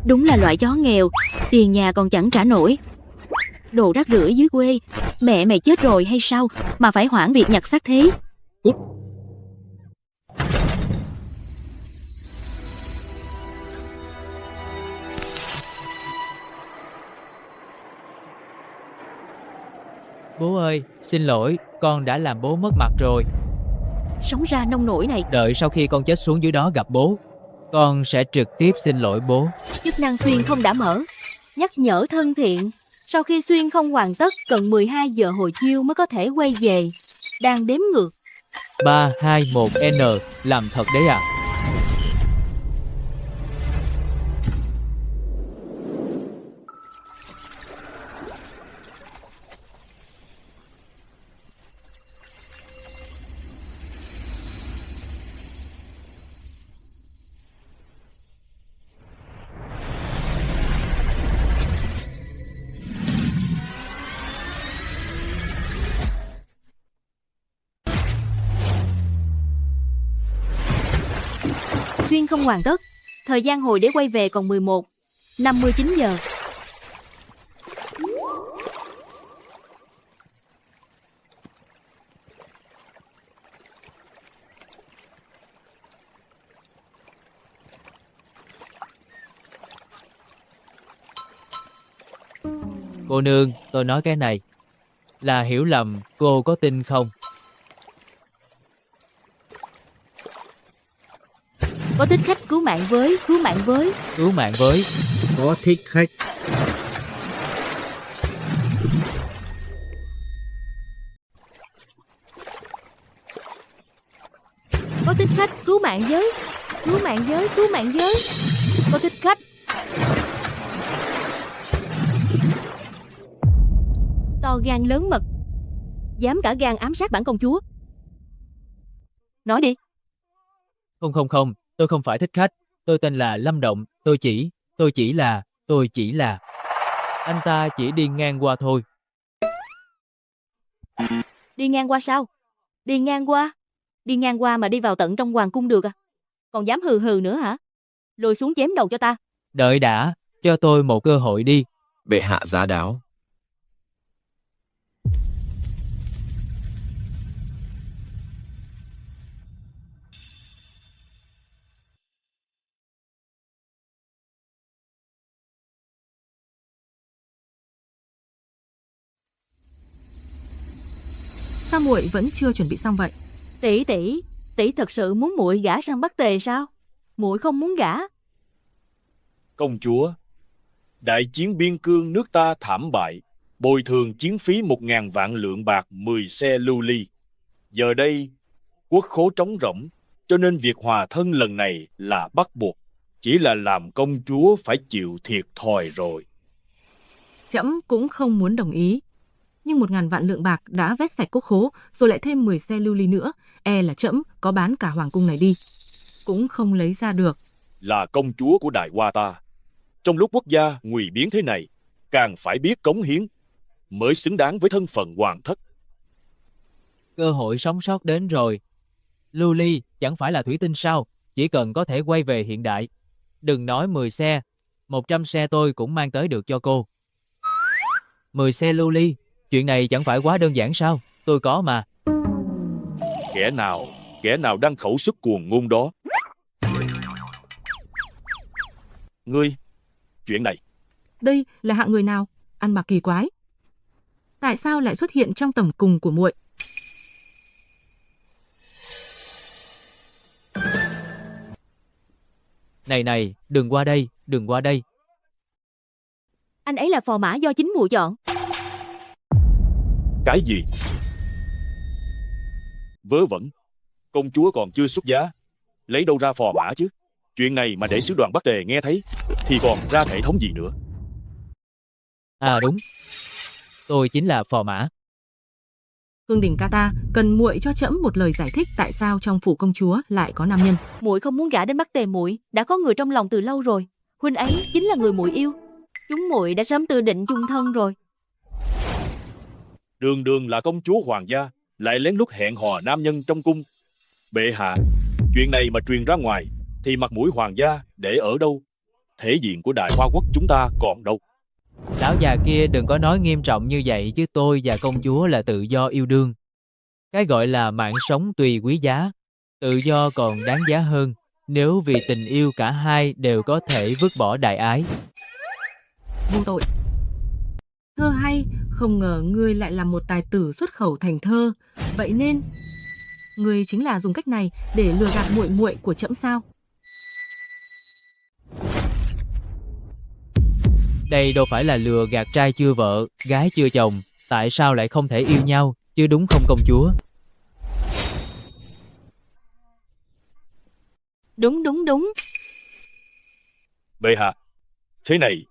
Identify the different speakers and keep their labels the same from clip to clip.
Speaker 1: Đúng là loại chó nghèo, tiền nhà còn chẳng trả nổi. Đồ rác rưởi dưới quê. Mẹ mày chết rồi hay sao mà phải hoãn việc nhặt xác thế?
Speaker 2: Cút.
Speaker 3: Bố ơi, xin lỗi, con đã làm bố mất mặt rồi.
Speaker 1: Sống ra nông nổi này.
Speaker 3: Đợi sau khi con chết xuống dưới đó gặp bố, con sẽ trực tiếp xin lỗi bố.
Speaker 1: Chức năng xuyên không đã mở. Nhắc nhở thân thiện. Sau khi xuyên không hoàn tất, cần 12 giờ hồi chiều mới có thể quay về. Đang đếm ngược.
Speaker 3: 3, 2, 1, N, làm thật đấy à?
Speaker 1: Xuyên không hoàn tất. Thời gian hồi để quay về còn 11:59 giờ.
Speaker 3: Cô nương, tôi nói cái này là hiểu lầm, cô có tin không?
Speaker 1: Có thích khách cứu mạng với.
Speaker 3: Cứu mạng với.
Speaker 2: Có thích khách.
Speaker 1: Có thích khách cứu mạng với. Có thích khách. To gan lớn mật. Dám cả gan ám sát bản công chúa. Nói đi.
Speaker 3: Không, tôi không phải thích khách. Tôi tên là Lâm Động. Tôi chỉ là. Anh ta chỉ đi ngang qua thôi.
Speaker 1: Đi ngang qua sao? Đi ngang qua mà đi vào tận trong hoàng cung được à? Còn dám hừ hừ nữa hả? Lùi xuống chém đầu cho ta.
Speaker 3: Đợi đã, cho tôi một cơ hội đi.
Speaker 4: Bệ hạ giá đáo.
Speaker 5: Sao muội vẫn chưa chuẩn bị xong vậy?
Speaker 1: Tỷ thật sự muốn muội gả sang Bắc Tề sao? Muội không muốn gả.
Speaker 6: Công chúa, đại chiến biên cương nước ta thảm bại, bồi thường chiến phí 1.000 vạn lượng bạc 10 xe lưu ly. Giờ đây, quốc khố trống rỗng, cho nên việc hòa thân lần này là bắt buộc. Chỉ là làm công chúa phải chịu thiệt thòi rồi.
Speaker 5: Trẫm cũng không muốn đồng ý. Nhưng 1.000 vạn lượng bạc đã vét sạch quốc khố, rồi lại thêm 10 xe lưu ly nữa. E là trẫm có bán cả hoàng cung này đi cũng không lấy ra được.
Speaker 6: Là công chúa của Đại Hoa ta, trong lúc quốc gia nguy biến thế này, càng phải biết cống hiến, mới xứng đáng với thân phận hoàng thất.
Speaker 3: Cơ hội sống sót đến rồi. Lưu ly chẳng phải là thủy tinh sao? Chỉ cần có thể quay về hiện đại. Đừng nói 10 xe, 100 xe tôi cũng mang tới được cho cô. 10 xe lưu ly, chuyện này chẳng phải quá đơn giản sao? Tôi có mà.
Speaker 6: Kẻ nào đang khẩu xuất cuồng ngôn đó? Ngươi, chuyện này.
Speaker 5: Đây là hạng người nào? Ăn mặc kỳ quái. Tại sao lại xuất hiện trong tầm cùng của muội?
Speaker 3: Này, đừng qua đây.
Speaker 1: Anh ấy là phò mã do chính muội chọn.
Speaker 6: Cái gì? Vớ vẩn, công chúa còn chưa xuất giá, lấy đâu ra phò mã chứ? Chuyện này mà để sứ đoàn Bắc Tề nghe thấy, thì còn ra hệ thống gì nữa?
Speaker 3: À đúng, tôi chính là phò mã.
Speaker 5: Hương Đình ca ta, cần muội cho trẫm một lời giải thích tại sao trong phủ công chúa lại có nam nhân.
Speaker 1: Muội không muốn gả đến Bắc Tề muội, đã có người trong lòng từ lâu rồi. Huynh ấy chính là người muội yêu. Chúng muội đã sớm tư định chung thân rồi.
Speaker 6: Đường là công chúa hoàng gia, lại lén lút hẹn hò nam nhân trong cung. Bệ hạ, chuyện này mà truyền ra ngoài, thì mặt mũi hoàng gia để ở đâu? thể diện của Đại Hoa Quốc chúng ta còn đâu.
Speaker 3: Lão già kia đừng có nói nghiêm trọng như vậy chứ tôi và công chúa là tự do yêu đương. Cái gọi là mạng sống tùy quý giá, tự do còn đáng giá hơn nếu vì tình yêu cả hai đều có thể vứt bỏ đại ái.
Speaker 5: Vô tội. Thơ hay, không ngờ ngươi lại là một tài tử xuất khẩu thành thơ. Vậy nên, ngươi chính là dùng cách này để lừa gạt muội muội của trẫm sao?
Speaker 3: Đây đâu phải là lừa gạt trai chưa vợ, gái chưa chồng, tại sao lại không thể yêu nhau, chứ đúng không công chúa?
Speaker 1: Đúng đúng đúng.
Speaker 6: Bệ hạ, thế này,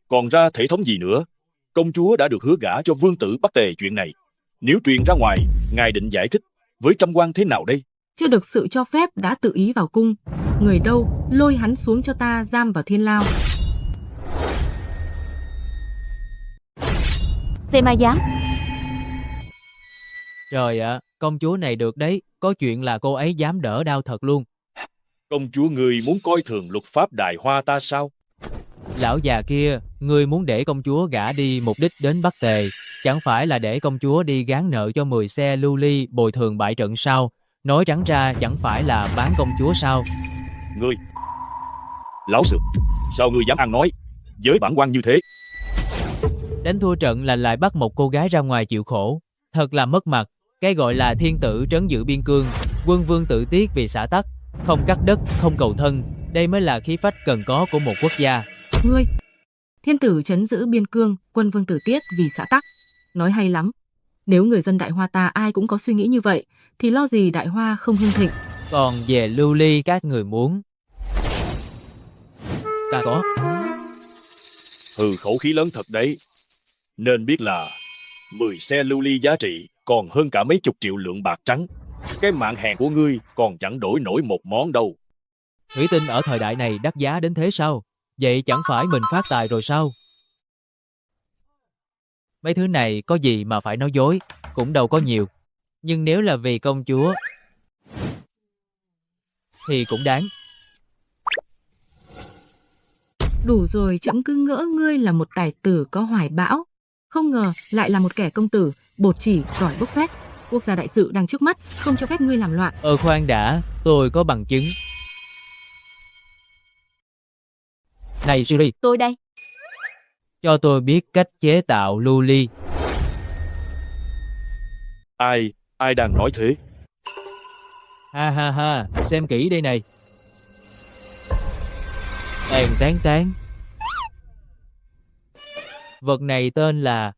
Speaker 6: còn ra thể thống gì nữa? Công chúa đã được hứa gả cho vương tử Bắc Tề chuyện này. Nếu truyền ra ngoài, ngài định giải thích với trăm quan thế nào đây?
Speaker 5: Chưa được sự cho phép đã tự ý vào cung. Người đâu, lôi hắn xuống cho ta giam vào thiên lao.
Speaker 1: Xe ma dám.
Speaker 3: Trời ạ, công chúa này được đấy, có chuyện là cô ấy dám đỡ đau thật luôn.
Speaker 6: Công chúa người muốn coi thường luật pháp Đại Hoa ta sao?
Speaker 3: Lão già kia, ngươi muốn để công chúa gả đi mục đích đến Bắc Tề, chẳng phải là để công chúa đi gán nợ cho 10 xe lưu ly bồi thường bại trận sao? Nói trắng ra chẳng phải là bán công chúa sao?
Speaker 6: Ngươi, lão sượng, sao ngươi dám ăn nói với bản quan như thế?
Speaker 3: Đánh thua trận là lại bắt một cô gái ra ngoài chịu khổ, thật là mất mặt. Cái gọi là thiên tử trấn giữ biên cương, quân vương tự tiết vì xã tắc, không cắt đất, không cầu thân, đây mới là khí phách cần có của một quốc gia.
Speaker 5: Ngươi, thiên tử trấn giữ biên cương, quân vương tử tiết vì xã tắc. Nói hay lắm. Nếu người dân Đại Hoa ta ai cũng có suy nghĩ như vậy, thì lo gì Đại Hoa không hưng thịnh.
Speaker 3: Còn về lưu ly các người muốn. Ta có.
Speaker 6: Hừ, khẩu khí lớn thật đấy. Nên biết là 10 xe lưu ly giá trị còn hơn cả mấy chục triệu lượng bạc trắng. Cái mạng hèn của ngươi còn chẳng đổi nổi một món đâu.
Speaker 3: Thủy tinh ở thời đại này đắt giá đến thế sao? Vậy chẳng phải mình phát tài rồi sao? Mấy thứ này có gì mà phải nói dối, cũng đâu có nhiều. Nhưng nếu là vì công chúa thì cũng đáng.
Speaker 5: Đủ rồi, trẫm cứ ngỡ ngươi là một tài tử có hoài bão. Không ngờ lại là một kẻ công tử, bột chỉ, giỏi bốc phét. Quốc gia đại sự đang trước mắt, không cho phép ngươi làm loạn.
Speaker 3: Khoan đã, tôi có bằng chứng. Này Siri,
Speaker 1: Tôi đây.
Speaker 3: cho tôi biết cách chế tạo lưu ly.
Speaker 6: Ai đang nói thế?
Speaker 3: Ha ha ha, xem kỹ đây này. Tán tán. Vật này tên là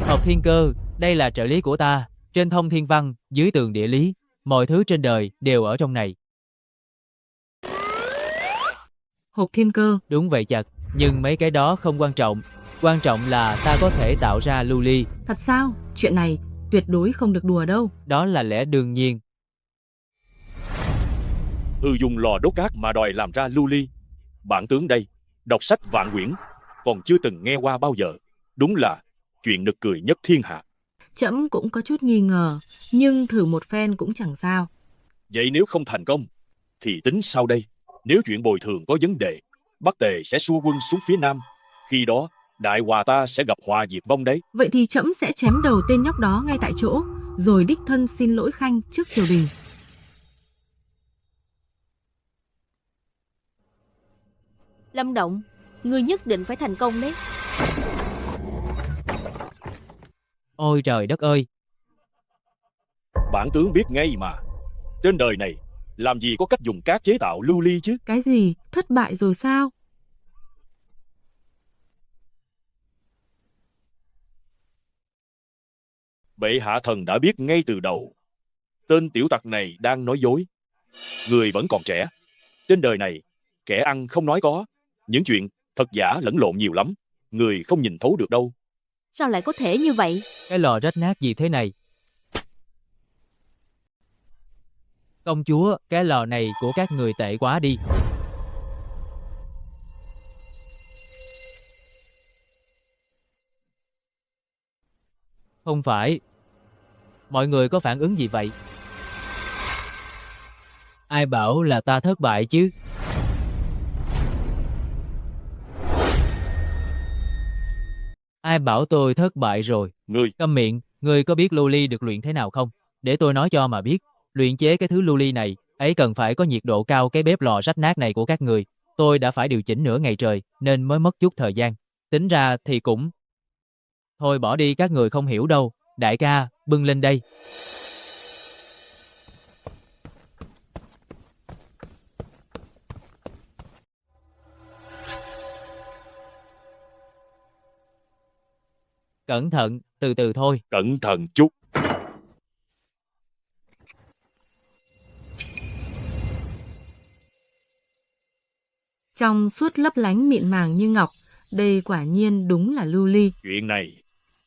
Speaker 3: Hộp Thiên Cơ, đây là trợ lý của ta, trên thông thiên văn, dưới tường địa lý, mọi thứ trên đời đều ở trong này.
Speaker 5: Hộp thiên cơ.
Speaker 3: Đúng vậy chặt, nhưng mấy cái đó không quan trọng là ta có thể tạo ra lưu ly.
Speaker 5: Thật sao? Chuyện này tuyệt đối không được đùa đâu.
Speaker 3: Đó là lẽ đương nhiên.
Speaker 6: Dùng lò đốt cát mà đòi làm ra lưu ly. Bản tướng đây, đọc sách vạn quyển, còn chưa từng nghe qua bao giờ. Đúng là chuyện nực cười nhất thiên hạ.
Speaker 5: Trẫm cũng có chút nghi ngờ, nhưng thử một phen cũng chẳng sao.
Speaker 6: Vậy nếu không thành công, thì tính sau đây? Nếu chuyện bồi thường có vấn đề, Bắc Tề sẽ xua quân xuống phía Nam. Khi đó, Đại Hòa ta sẽ gặp họa diệt vong đấy.
Speaker 5: Vậy thì trẫm sẽ chém đầu tên nhóc đó ngay tại chỗ, rồi đích thân xin lỗi Khanh trước triều đình.
Speaker 1: Lâm Động, ngươi nhất định phải thành công đấy.
Speaker 3: Ôi trời đất ơi!
Speaker 6: Bản tướng biết ngay mà. Trên đời này, làm gì có cách dùng cát chế tạo lưu ly chứ?
Speaker 5: Cái gì? Thất bại rồi sao?
Speaker 6: Bệ hạ thần đã biết ngay từ đầu. Tên tiểu tặc này đang nói dối. Người vẫn còn trẻ. Trên đời này, kẻ ăn không nói có. Những chuyện thật giả lẫn lộn nhiều lắm. Người không nhìn thấu được đâu.
Speaker 1: Sao lại có thể như vậy?
Speaker 3: Cái lò rách nát gì thế này? Công chúa, cái lò này của các người tệ quá đi. Không phải. Mọi người có phản ứng gì vậy? Ai bảo là ta thất bại chứ? Ai bảo tôi thất bại rồi?
Speaker 6: Ngươi,
Speaker 3: Câm miệng, ngươi có biết lưu ly được luyện thế nào không? Để tôi nói cho mà biết. Luyện chế cái thứ lưu ly này, ấy cần phải có nhiệt độ cao cái bếp lò rách nát này của các người. Tôi đã phải điều chỉnh nửa ngày trời, nên mới mất chút thời gian. Tính ra thì cũng... Thôi bỏ đi, các người không hiểu đâu. Đại ca, bưng lên đây. Cẩn thận, từ từ thôi.
Speaker 6: cẩn thận chút.
Speaker 5: Trong suốt lấp lánh mịn màng như ngọc, đây quả nhiên đúng là lưu ly.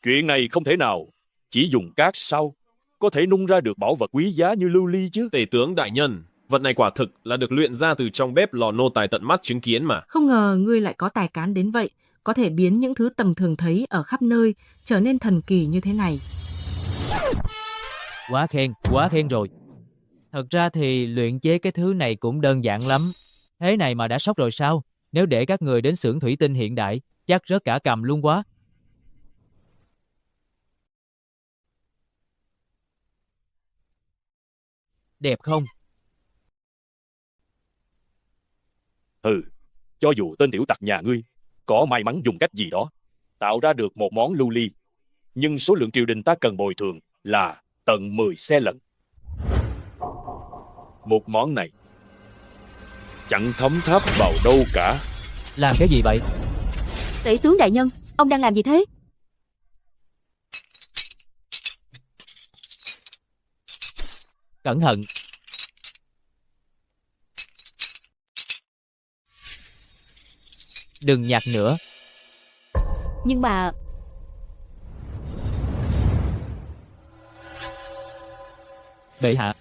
Speaker 6: Chuyện này không thể nào. Chỉ dùng cát sao có thể nung ra được bảo vật quý giá như lưu ly chứ?
Speaker 2: Tể tướng đại nhân, vật này quả thực là được luyện ra từ trong bếp lò nô tài tận mắt chứng kiến mà.
Speaker 5: Không ngờ ngươi lại có tài cán đến vậy, có thể biến những thứ tầm thường thấy ở khắp nơi trở nên thần kỳ như thế này.
Speaker 3: Quá khen rồi. Thật ra thì luyện chế cái thứ này cũng đơn giản lắm. Thế này mà đã sốc rồi sao? Nếu để các người đến xưởng thủy tinh hiện đại, chắc rớt cả cằm luôn quá. Đẹp không?
Speaker 6: Hừ, cho dù tên tiểu tặc nhà ngươi có may mắn dùng cách gì đó tạo ra được một món lưu ly, nhưng số lượng triều đình ta cần bồi thường là tận 10 xe lận. Một món này chẳng thấm tháp vào đâu cả.
Speaker 3: Làm cái gì vậy?
Speaker 1: Tể tướng đại nhân, ông đang làm gì thế?
Speaker 3: Cẩn thận. Đừng nhặt nữa.
Speaker 1: Nhưng mà...
Speaker 3: Bệ hạ,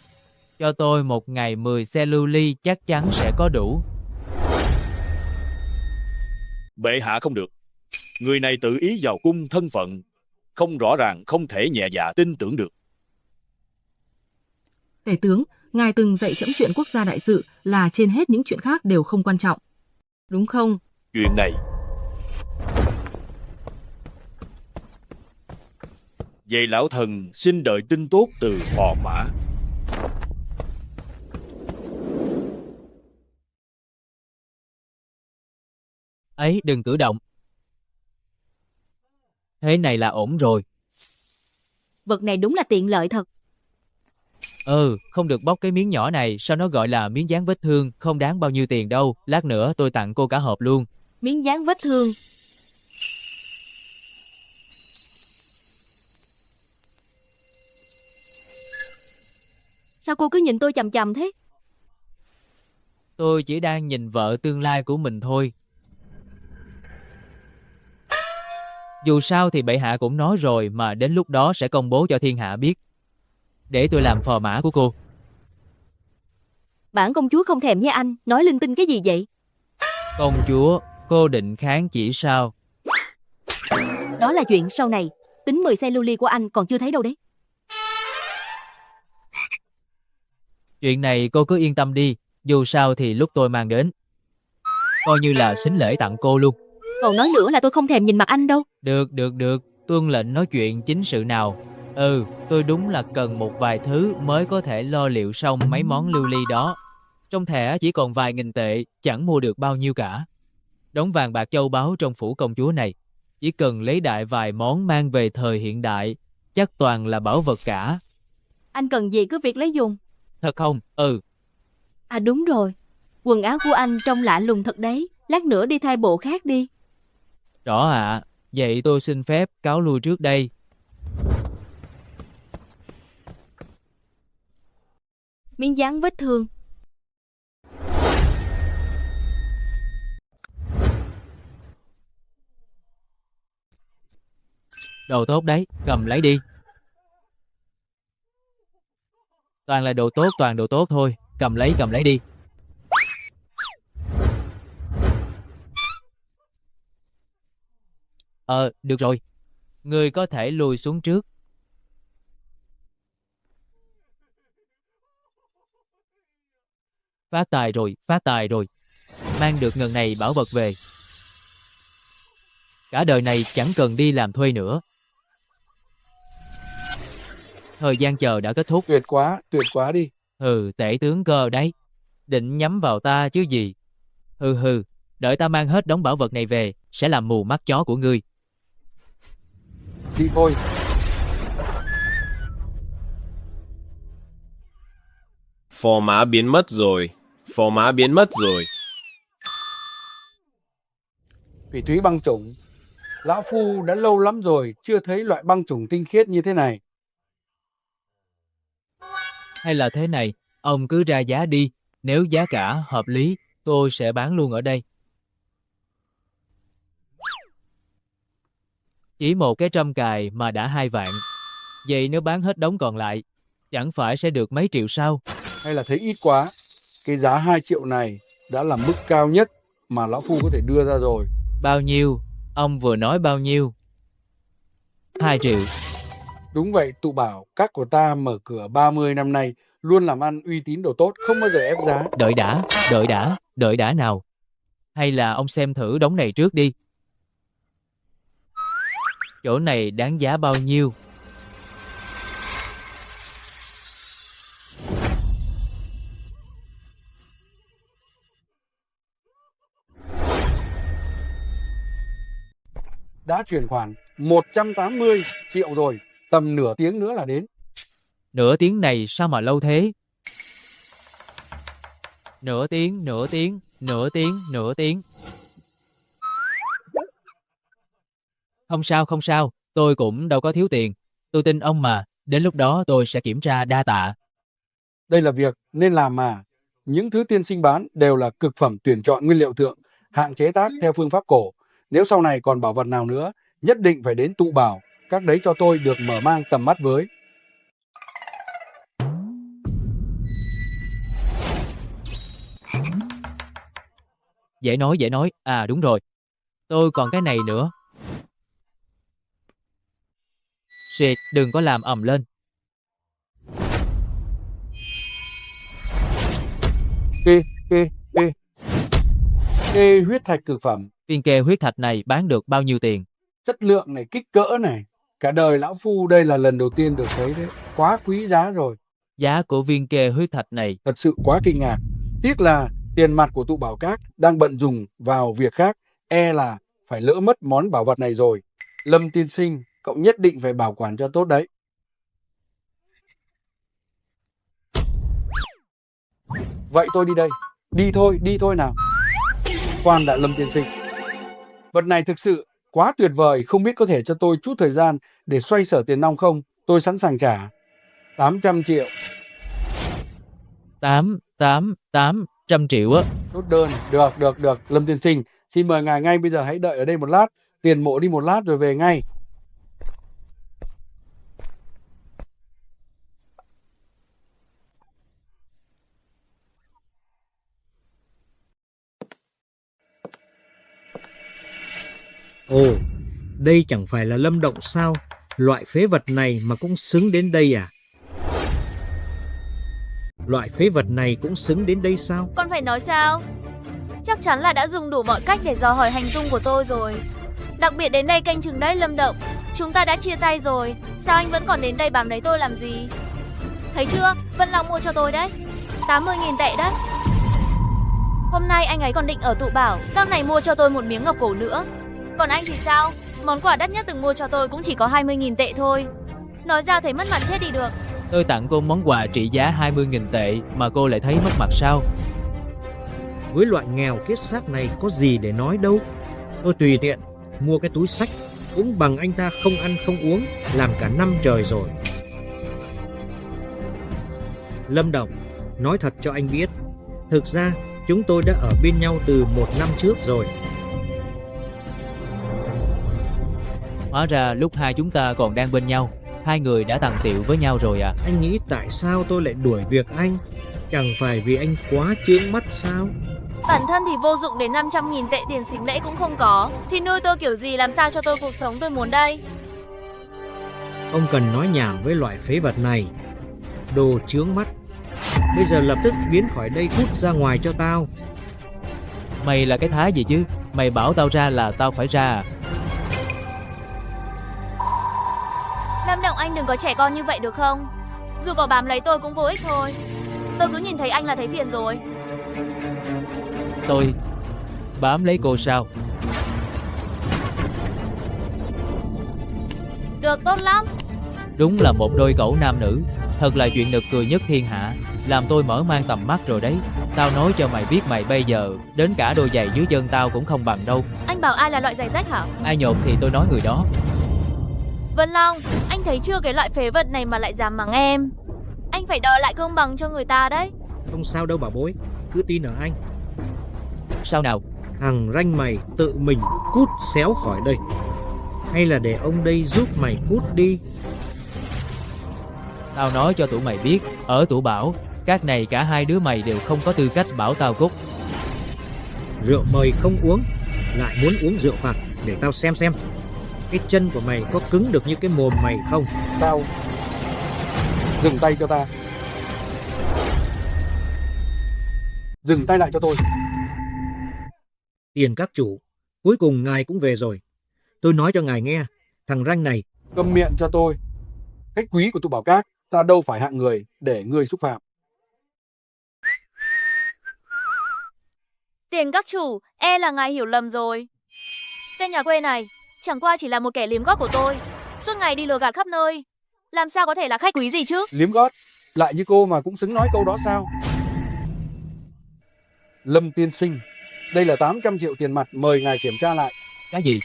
Speaker 3: cho tôi một ngày 10 xe lưu ly chắc chắn sẽ có đủ.
Speaker 6: Bệ hạ không được. Người này tự ý vào cung, thân phận không rõ ràng, không thể nhẹ dạ tin tưởng được.
Speaker 5: Tể tướng, ngài từng dạy trẫm chuyện quốc gia đại sự là trên hết những chuyện khác đều không quan trọng. Đúng không?
Speaker 6: Chuyện này vậy lão thần xin đợi tin tốt từ Phò Mã.
Speaker 3: Ấy, đừng cử động. Thế này là ổn rồi.
Speaker 1: Vật này đúng là tiện lợi thật.
Speaker 3: Không được bóc cái miếng nhỏ này, sao nó gọi là miếng dán vết thương, không đáng bao nhiêu tiền đâu. Lát nữa tôi tặng cô cả hộp luôn.
Speaker 1: Miếng dán vết thương. Sao cô cứ nhìn tôi chằm chằm thế?
Speaker 3: Tôi chỉ đang nhìn vợ tương lai của mình thôi. Dù sao thì bệ hạ cũng nói rồi mà đến lúc đó sẽ công bố cho thiên hạ biết. Để tôi làm phò mã của cô.
Speaker 1: Bản công chúa không thèm với anh, nói linh tinh cái gì vậy?
Speaker 3: Công chúa, cô định kháng chỉ sao?
Speaker 1: Đó là chuyện sau này. Tính 10 xe lưu ly của anh còn chưa thấy đâu đấy.
Speaker 3: Chuyện này cô cứ yên tâm đi, dù sao thì lúc tôi mang đến, coi như là sính lễ tặng cô luôn.
Speaker 1: Còn nói nữa là tôi không thèm nhìn mặt anh đâu.
Speaker 3: Được, tuân lệnh nói chuyện chính sự nào. Tôi đúng là cần một vài thứ mới có thể lo liệu xong mấy món lưu ly đó. Trong thẻ chỉ còn vài nghìn tệ, chẳng mua được bao nhiêu cả. Đống vàng bạc châu báu trong phủ công chúa này, chỉ cần lấy đại vài món mang về thời hiện đại, chắc toàn là bảo vật cả.
Speaker 1: Anh cần gì cứ việc lấy dùng.
Speaker 3: Thật không?
Speaker 1: À đúng rồi, quần áo của anh trông lạ lùng thật đấy. Lát nữa đi thay bộ khác đi.
Speaker 3: Rõ ạ. Vậy tôi xin phép cáo lui trước đây.
Speaker 1: Miếng dán vết thương.
Speaker 3: Đồ tốt đấy, cầm lấy đi. Toàn là đồ tốt, toàn đồ tốt thôi. Cầm lấy đi. Được rồi. Ngươi có thể lùi xuống trước. Phát tài rồi. Mang được ngần này bảo vật về. Cả đời này chẳng cần đi làm thuê nữa. Thời gian chờ đã kết thúc.
Speaker 4: Tuyệt quá đi.
Speaker 3: Tể tướng Cơ đấy. Định nhắm vào ta chứ gì. Đợi ta mang hết đống bảo vật này về, sẽ làm mù mắt chó của ngươi.
Speaker 4: Đi thôi.
Speaker 2: Phò mã biến mất rồi. Phò mã biến mất rồi.
Speaker 4: Phỉ thúy băng chủng. Lão Phu đã lâu lắm rồi chưa thấy loại băng chủng tinh khiết như thế này.
Speaker 3: Hay là thế này, ông cứ ra giá đi. Nếu giá cả hợp lý, tôi sẽ bán luôn ở đây. Chỉ một cái trâm cài mà đã 2 vạn. Vậy nếu bán hết đống còn lại, chẳng phải sẽ được mấy triệu sao?
Speaker 4: Hay là thấy ít quá. Cái giá 2 triệu này đã là mức cao nhất mà Lão Phu có thể đưa ra rồi.
Speaker 3: Bao nhiêu? Ông vừa nói bao nhiêu? 2 triệu.
Speaker 4: Đúng vậy, tụ bảo, các của ta mở cửa 30 năm nay, luôn làm ăn uy tín đồ tốt, không bao giờ ép giá.
Speaker 3: Đợi đã nào. Hay là ông xem thử đống này trước đi. Chỗ này đáng giá bao nhiêu?
Speaker 4: Đã chuyển khoản 180 triệu rồi, tầm nửa tiếng nữa là đến.
Speaker 3: Nửa tiếng này sao mà lâu thế? Nửa tiếng. Không sao, tôi cũng đâu có thiếu tiền. Tôi tin ông mà, đến lúc đó tôi sẽ kiểm tra đa tạ.
Speaker 4: Đây là việc nên làm mà. Những thứ tiên sinh bán đều là cực phẩm tuyển chọn nguyên liệu thượng, hạng chế tác theo phương pháp cổ. Nếu sau này còn bảo vật nào nữa, nhất định phải đến tụ bảo, các đấy cho tôi được mở mang tầm mắt với.
Speaker 3: Dễ nói. À đúng rồi. Tôi còn cái này nữa. Shit, đừng có làm ầm lên.
Speaker 4: Kê huyết thạch cực phẩm.
Speaker 3: Viên kê huyết thạch này bán được bao nhiêu tiền?
Speaker 4: Chất lượng này, kích cỡ này. Cả đời Lão Phu đây là lần đầu tiên được thấy đấy. Quá quý giá rồi.
Speaker 3: Giá của viên kê huyết thạch này
Speaker 4: Thật sự quá kinh ngạc. Tiếc là tiền mặt của tụ bảo các đang bận dùng vào việc khác. E là phải lỡ mất món bảo vật này rồi. Lâm tiên sinh, cậu nhất định phải bảo quản cho tốt đấy. Vậy tôi đi đây. Đi thôi nào. Khoan đã Lâm tiên sinh. Vật này thực sự quá tuyệt vời, không biết có thể cho tôi chút thời gian để xoay sở tiền nong không? Tôi sẵn sàng trả. 800 triệu.
Speaker 3: 800 triệu á.
Speaker 4: Chốt đơn. Được. Lâm tiên sinh, xin mời ngài ngay bây giờ, hãy đợi ở đây một lát. Tiền mộ đi một lát rồi về ngay.
Speaker 7: Ồ, đây chẳng phải là Lâm Động sao? Loại phế vật này mà cũng xứng đến đây à? Loại phế vật này cũng xứng đến đây sao?
Speaker 1: Con phải nói sao? Chắc chắn là đã dùng đủ mọi cách để dò hỏi hành tung của tôi rồi. Đặc biệt đến đây canh chừng đấy Lâm Động. Chúng ta đã chia tay rồi, sao anh vẫn còn đến đây bám lấy tôi làm gì? Thấy chưa, Vân Long mua cho tôi đấy, 80.000 tệ đấy. Hôm nay anh ấy còn định ở tụ bảo, các này mua cho tôi một miếng ngọc cổ nữa. Còn anh thì sao? Món quà đắt nhất từng mua cho tôi cũng chỉ có 20.000 tệ thôi. Nói ra thấy mất mặt chết đi được.
Speaker 3: Tôi tặng cô món quà trị giá 20.000 tệ mà cô lại thấy mất mặt sao?
Speaker 7: Với loại nghèo kiết xác này có gì để nói đâu. Tôi tùy tiện mua cái túi xách cũng bằng anh ta không ăn không uống làm cả năm trời rồi. Lâm Động, nói thật cho anh biết, thực ra chúng tôi đã ở bên nhau từ 1 năm trước rồi.
Speaker 3: Hóa ra lúc hai chúng ta còn đang bên nhau, hai người đã tằng tiệu với nhau rồi à?
Speaker 7: Anh nghĩ tại sao tôi lại đuổi việc anh? Chẳng phải vì anh quá chướng mắt sao?
Speaker 1: Bản thân thì vô dụng, đến 500.000 tệ tiền sính lễ cũng không có, thì nuôi tôi kiểu gì, làm sao cho tôi cuộc sống tôi muốn đây?
Speaker 7: Không cần nói nhảm với loại phế vật này. Đồ chướng mắt. Bây giờ lập tức biến khỏi đây, cút ra ngoài cho tao.
Speaker 3: Mày là cái thá gì chứ? Mày bảo tao ra là tao phải ra à?
Speaker 1: Anh đừng có trẻ con như vậy được không? Dù có bám lấy tôi cũng vô ích thôi. Tôi cứ nhìn thấy anh là thấy phiền rồi.
Speaker 3: Tôi bám lấy cô sao?
Speaker 1: Được, tốt lắm.
Speaker 3: Đúng là một đôi cẩu nam nữ. Thật là chuyện nực cười nhất thiên hạ. Làm tôi mở mang tầm mắt rồi đấy. Tao nói cho mày biết, mày bây giờ đến cả đôi giày dưới chân tao cũng không bằng đâu.
Speaker 1: Anh bảo ai là loại giày rách hả?
Speaker 3: Ai nhột thì tôi nói người đó.
Speaker 1: Vân Long, anh thấy chưa, cái loại phế vật này mà lại dám mắng em. Anh phải đòi lại công bằng cho người ta đấy.
Speaker 7: Không sao đâu bảo bối, cứ tin ở anh.
Speaker 3: Sao nào?
Speaker 7: Thằng ranh mày tự mình cút xéo khỏi đây. Hay là để ông đây giúp mày cút đi.
Speaker 3: Tao nói cho tụi mày biết, ở tụi bảo, các này cả hai đứa mày đều không có tư cách bảo tao cút.
Speaker 7: Rượu mời không uống, lại muốn uống rượu phạt. Để tao xem cái chân của mày có cứng được như cái mồm mày không.
Speaker 4: Tao dừng tay cho ta. Dừng tay lại cho tôi.
Speaker 7: Tiền các chủ, cuối cùng ngài cũng về rồi. Tôi nói cho ngài nghe, thằng ranh này.
Speaker 4: Câm miệng cho tôi. Khách quý của tụi Bảo Các, ta đâu phải hạng người để ngươi xúc phạm.
Speaker 1: Tiền các chủ, là ngài hiểu lầm rồi. Tên nhà quê này chẳng qua chỉ là một kẻ liếm gót của tôi, suốt ngày đi lừa gạt khắp nơi. Làm sao có thể là khách quý gì chứ?
Speaker 4: Liếm gót, lại như cô mà cũng xứng nói câu đó sao? Lâm tiên sinh, đây là 800 triệu tiền mặt, mời ngài kiểm tra lại.
Speaker 3: Cái gì?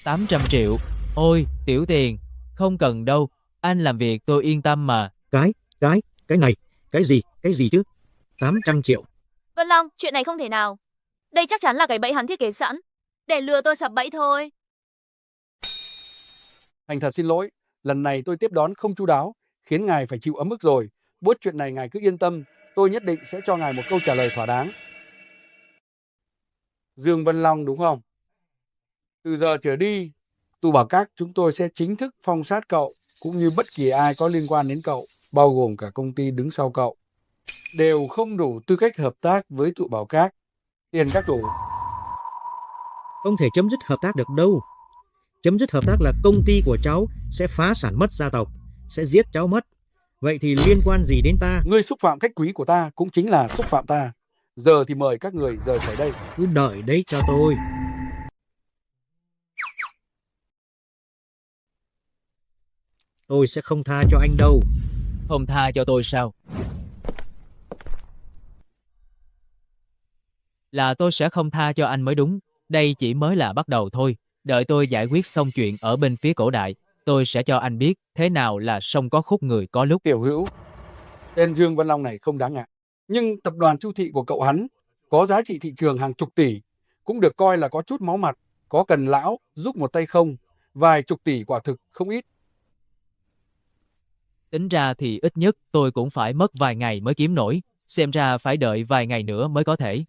Speaker 3: 800 triệu? Ôi, tiểu Tiền, không cần đâu. Anh làm việc tôi yên tâm mà.
Speaker 7: Cái này, cái gì chứ? 800 triệu.
Speaker 1: Vân Long, chuyện này không thể nào. Đây chắc chắn là cái bẫy hắn thiết kế sẵn, để lừa tôi sập bẫy thôi.
Speaker 4: Thành thật xin lỗi, lần này tôi tiếp đón không chu đáo, khiến ngài phải chịu ấm ức rồi. Bớt chuyện này ngài cứ yên tâm, tôi nhất định sẽ cho ngài một câu trả lời thỏa đáng. Dương Vân Long đúng không? Từ giờ trở đi, tụi Bảo Các chúng tôi sẽ chính thức phong sát cậu, cũng như bất kỳ ai có liên quan đến cậu, bao gồm cả công ty đứng sau cậu, đều không đủ tư cách hợp tác với tụi Bảo Các. Tiền các chủ.
Speaker 7: Không thể chấm dứt hợp tác được đâu. Chấm dứt hợp tác là công ty của cháu sẽ phá sản mất gia tộc, sẽ giết cháu mất. Vậy thì liên quan gì đến ta?
Speaker 4: Ngươi xúc phạm khách quý của ta cũng chính là xúc phạm ta. Giờ thì mời các người rời khỏi đây.
Speaker 7: Cứ đợi đấy cho tôi. Tôi sẽ không tha cho anh đâu.
Speaker 3: Không tha cho tôi sao? Là tôi sẽ không tha cho anh mới đúng. Đây chỉ mới là bắt đầu thôi. Đợi tôi giải quyết xong chuyện ở bên phía cổ đại, tôi sẽ cho anh biết thế nào là sông có khúc người có lúc.
Speaker 4: Tiểu Hữu, tên Dương Văn Long này không đáng ngại. Nhưng tập đoàn Chu Thị của cậu hắn có giá trị thị trường hàng chục tỷ, cũng được coi là có chút máu mặt, có cần lão giúp một tay không? Vài chục tỷ quả thực không ít.
Speaker 3: Tính ra thì ít nhất tôi cũng phải mất vài ngày mới kiếm nổi, xem ra phải đợi vài ngày nữa mới có thể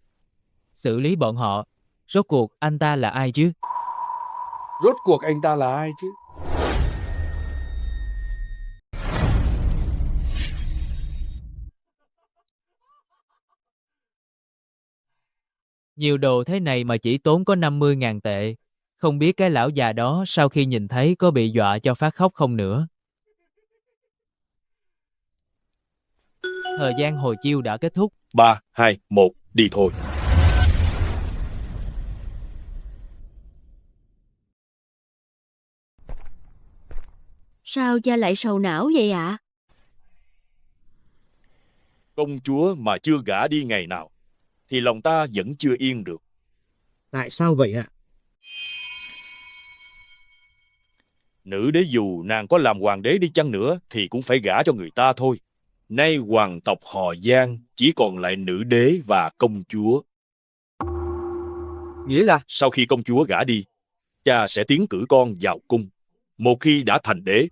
Speaker 3: xử lý bọn họ. Rốt cuộc anh ta là ai chứ?
Speaker 4: Rốt cuộc anh ta là ai chứ?
Speaker 3: Nhiều đồ thế này mà chỉ tốn có 50.000 tệ. Không biết cái lão già đó sau khi nhìn thấy có bị dọa cho phát khóc không nữa. Thời gian hồi chiêu đã kết thúc.
Speaker 6: 3, 2, 1, đi thôi.
Speaker 8: Sao cha lại sầu não vậy ạ?
Speaker 6: Công chúa mà chưa gả đi ngày nào, thì lòng ta vẫn chưa yên được.
Speaker 7: Tại sao vậy ạ?
Speaker 6: Nữ đế dù nàng có làm hoàng đế đi chăng nữa thì cũng phải gả cho người ta thôi. Nay hoàng tộc họ Giang chỉ còn lại nữ đế và công chúa.
Speaker 9: Nghĩa là
Speaker 6: Sau khi công chúa gả đi, cha sẽ tiến cử con vào cung. Một khi đã thành đế,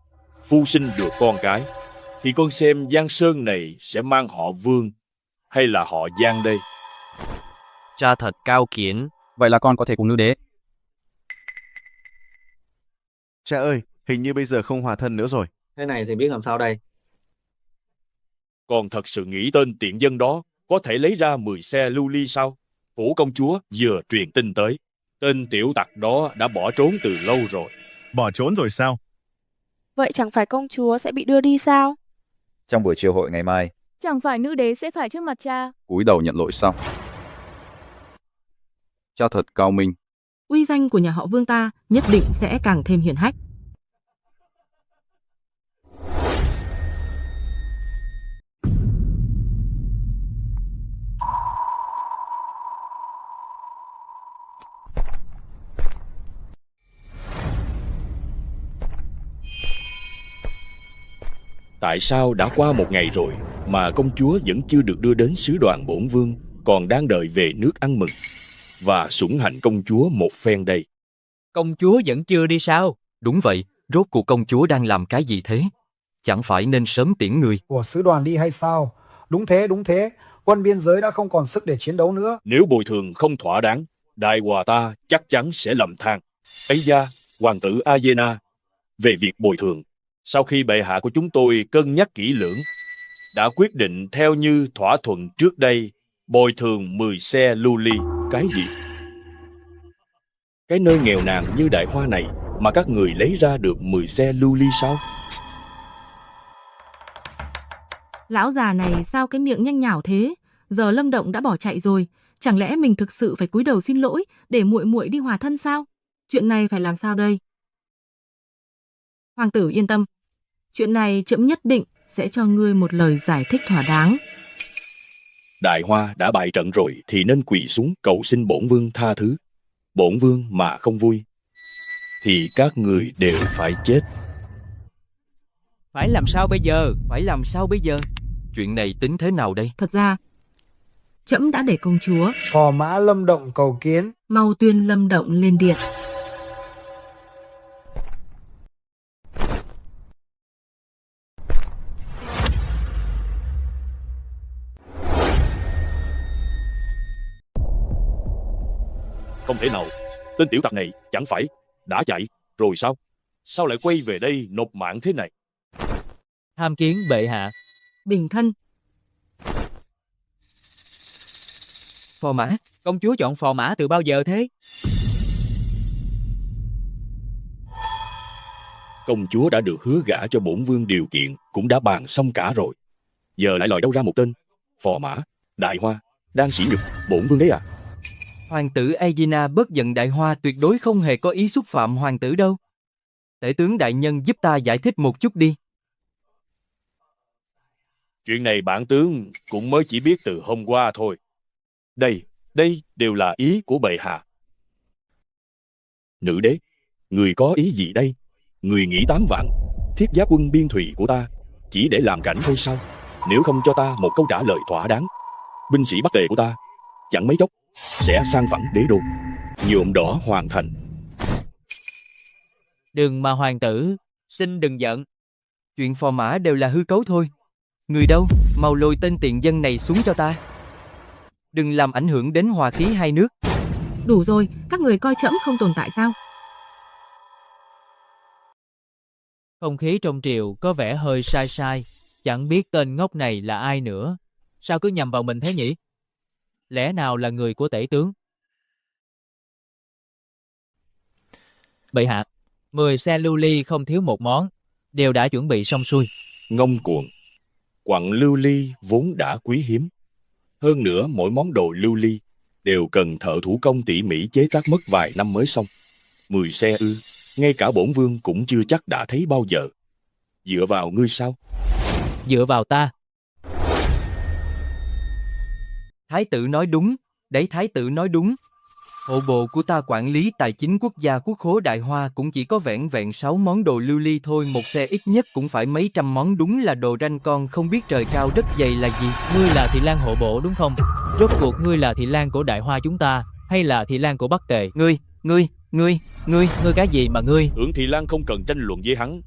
Speaker 6: phu sinh được con cái, thì con xem Giang Sơn này sẽ mang họ Vương hay là họ Giang đây?
Speaker 9: cha thật cao kiến. Vậy là con có thể cùng nữ đế.
Speaker 10: Cha ơi, hình như bây giờ không hòa thân nữa rồi.
Speaker 11: Thế này thì biết làm sao đây?
Speaker 6: Con thật sự nghĩ tên tiện dân đó có thể lấy ra 10 xe lưu ly sao? Phủ công chúa vừa truyền tin tới, tên tiểu tặc đó đã bỏ trốn từ lâu rồi.
Speaker 10: Bỏ trốn rồi sao?
Speaker 11: Vậy chẳng phải công chúa sẽ bị đưa đi sao?
Speaker 12: Trong buổi chiều hội ngày mai,
Speaker 1: Chẳng phải nữ đế sẽ phải trước mặt cha.
Speaker 10: Cúi đầu nhận lỗi xong. Cha thật cao minh.
Speaker 5: Uy danh của nhà họ Vương ta nhất định sẽ càng thêm hiển hách.
Speaker 6: Tại sao đã qua một ngày rồi mà công chúa vẫn chưa được đưa đến sứ đoàn bổn vương, còn đang đợi về nước ăn mừng và sủng hạnh công chúa một phen đây?
Speaker 3: Công chúa vẫn chưa đi sao?
Speaker 9: Đúng vậy, rốt cuộc công chúa đang làm cái gì thế? Chẳng phải nên sớm tiễn người
Speaker 13: của sứ đoàn đi hay sao? Đúng thế, quân biên giới đã không còn sức để chiến đấu nữa.
Speaker 6: Nếu bồi thường không thỏa đáng, đại hòa ta chắc chắn sẽ lầm than. Ấy da, hoàng tử Aegina, về việc bồi thường, sau khi bệ hạ của chúng tôi cân nhắc kỹ lưỡng, đã quyết định theo như thỏa thuận trước đây, bồi thường 10 xe lưu ly. Cái gì? Cái nơi nghèo nàn như đại hoa này mà các người lấy ra được 10 xe lưu ly sao?
Speaker 5: Lão già này sao cái miệng nhanh nhảu thế? Giờ Lâm Động đã bỏ chạy rồi, chẳng lẽ mình thực sự phải cúi đầu xin lỗi để muội muội đi hòa thân sao? Chuyện này phải làm sao đây? Hoàng tử yên tâm, chuyện này trẫm nhất định sẽ cho ngươi một lời giải thích thỏa đáng.
Speaker 6: Đại hoa đã bại trận rồi thì nên quỳ xuống cầu xin bổn vương tha thứ. Bổn vương mà không vui thì các người đều phải chết.
Speaker 3: Phải làm sao bây giờ?
Speaker 9: Chuyện này tính thế nào đây?
Speaker 5: Thật ra, trẫm đã để công chúa
Speaker 13: Phò mã Lâm Động cầu kiến.
Speaker 5: mau tuyên Lâm Động lên điện.
Speaker 6: Không thể nào, tên tiểu tặc này chẳng phải đã chạy rồi sao? Sao lại quay về đây nộp mạng thế này?
Speaker 3: Tham kiến bệ hạ.
Speaker 5: Bình thân.
Speaker 3: Phò mã? Công chúa chọn phò mã từ bao giờ thế?
Speaker 6: Công chúa đã được hứa gả cho bổn vương điều kiện cũng đã bàn xong cả rồi. Giờ lại lòi đâu ra một tên phò mã, đại hoa, đang sỉ nhục bổn vương đấy à?
Speaker 9: Hoàng tử Aegina bớt giận, đại hoa tuyệt đối không hề có ý xúc phạm hoàng tử đâu. Tể tướng đại nhân giúp ta giải thích một chút đi.
Speaker 6: Chuyện này bản tướng cũng mới chỉ biết từ hôm qua thôi. Đây đều là ý của bệ hạ. Nữ đế, người có ý gì đây? Người nghĩ 8 vạn thiết giáp quân biên thùy của ta chỉ để làm cảnh thôi sao? Nếu không cho ta một câu trả lời thỏa đáng, binh sĩ Bắc Tề của ta chẳng mấy chốc sẽ sang phẳng đế đô, nhuộm đỏ hoàng thành.
Speaker 3: Đừng mà hoàng tử, xin đừng giận.
Speaker 9: Chuyện phò mã đều là hư cấu thôi. Người đâu, mau lôi tên tiện dân này xuống cho ta. Đừng làm ảnh hưởng đến hòa khí hai nước.
Speaker 5: Đủ rồi, các người coi trẫm không tồn tại sao?
Speaker 3: Không khí trong triều có vẻ hơi sai, chẳng biết tên ngốc này là ai nữa. Sao cứ nhầm vào mình thế nhỉ? Lẽ nào là người của tể tướng? Bệ hạ, 10 xe lưu ly không thiếu một món, đều đã chuẩn bị xong xuôi.
Speaker 6: Ngông cuồng, quặng lưu ly vốn đã quý hiếm. Hơn nữa mỗi món đồ lưu ly đều cần thợ thủ công tỉ mỉ chế tác mất vài năm mới xong. 10 xe ư, ngay cả bổn vương cũng chưa chắc đã thấy bao giờ. Dựa vào ngươi sao?
Speaker 3: Dựa vào ta.
Speaker 9: Thái tử nói đúng, đấy, thái tử nói đúng. Hộ bộ của ta quản lý tài chính quốc gia, quốc khố đại hoa cũng chỉ có vẻn vẹn 6 món đồ lưu ly thôi, một xe ít nhất cũng phải mấy trăm món, đúng là đồ ranh con không biết trời cao đất dày là gì.
Speaker 3: Ngươi là thị lang hộ bộ đúng không? Rốt cuộc ngươi là thị lang của đại hoa chúng ta, hay là thị lang của Bắc Tề?
Speaker 9: Ngươi
Speaker 3: cái gì mà ngươi?
Speaker 6: Tưởng thị lang không cần tranh luận với hắn.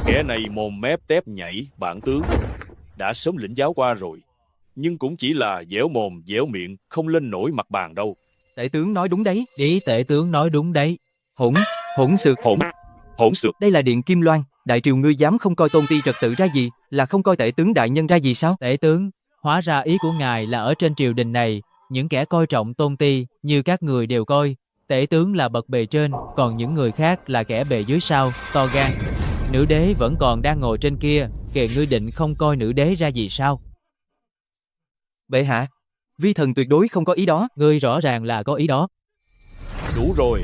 Speaker 6: Kẻ này mồm mép tép nhảy, bản tướng đã sớm lĩnh giáo qua rồi. Nhưng cũng chỉ là dẻo mồm dẻo miệng, không lên nổi mặt bàn đâu.
Speaker 9: Tể tướng nói đúng đấy.
Speaker 3: Ý tể tướng nói đúng đấy.
Speaker 9: Hỗn xược.
Speaker 6: Đây
Speaker 9: là Điện Kim Loan, đại triều ngươi dám không coi tôn ti trật tự ra gì, là không coi tể tướng đại nhân ra gì sao?
Speaker 3: Tể tướng, hóa ra ý của ngài là ở trên triều đình này, những kẻ coi trọng tôn ti như các người đều coi tể tướng là bậc bề trên, còn những người khác là kẻ bề dưới sao, to gan. Nữ đế vẫn còn đang ngồi trên kia, kệ ngươi định không coi nữ đế ra gì sao?
Speaker 9: Bệ hạ, vi thần tuyệt đối không có ý đó.
Speaker 3: Ngươi rõ ràng là có ý đó.
Speaker 6: Đủ rồi.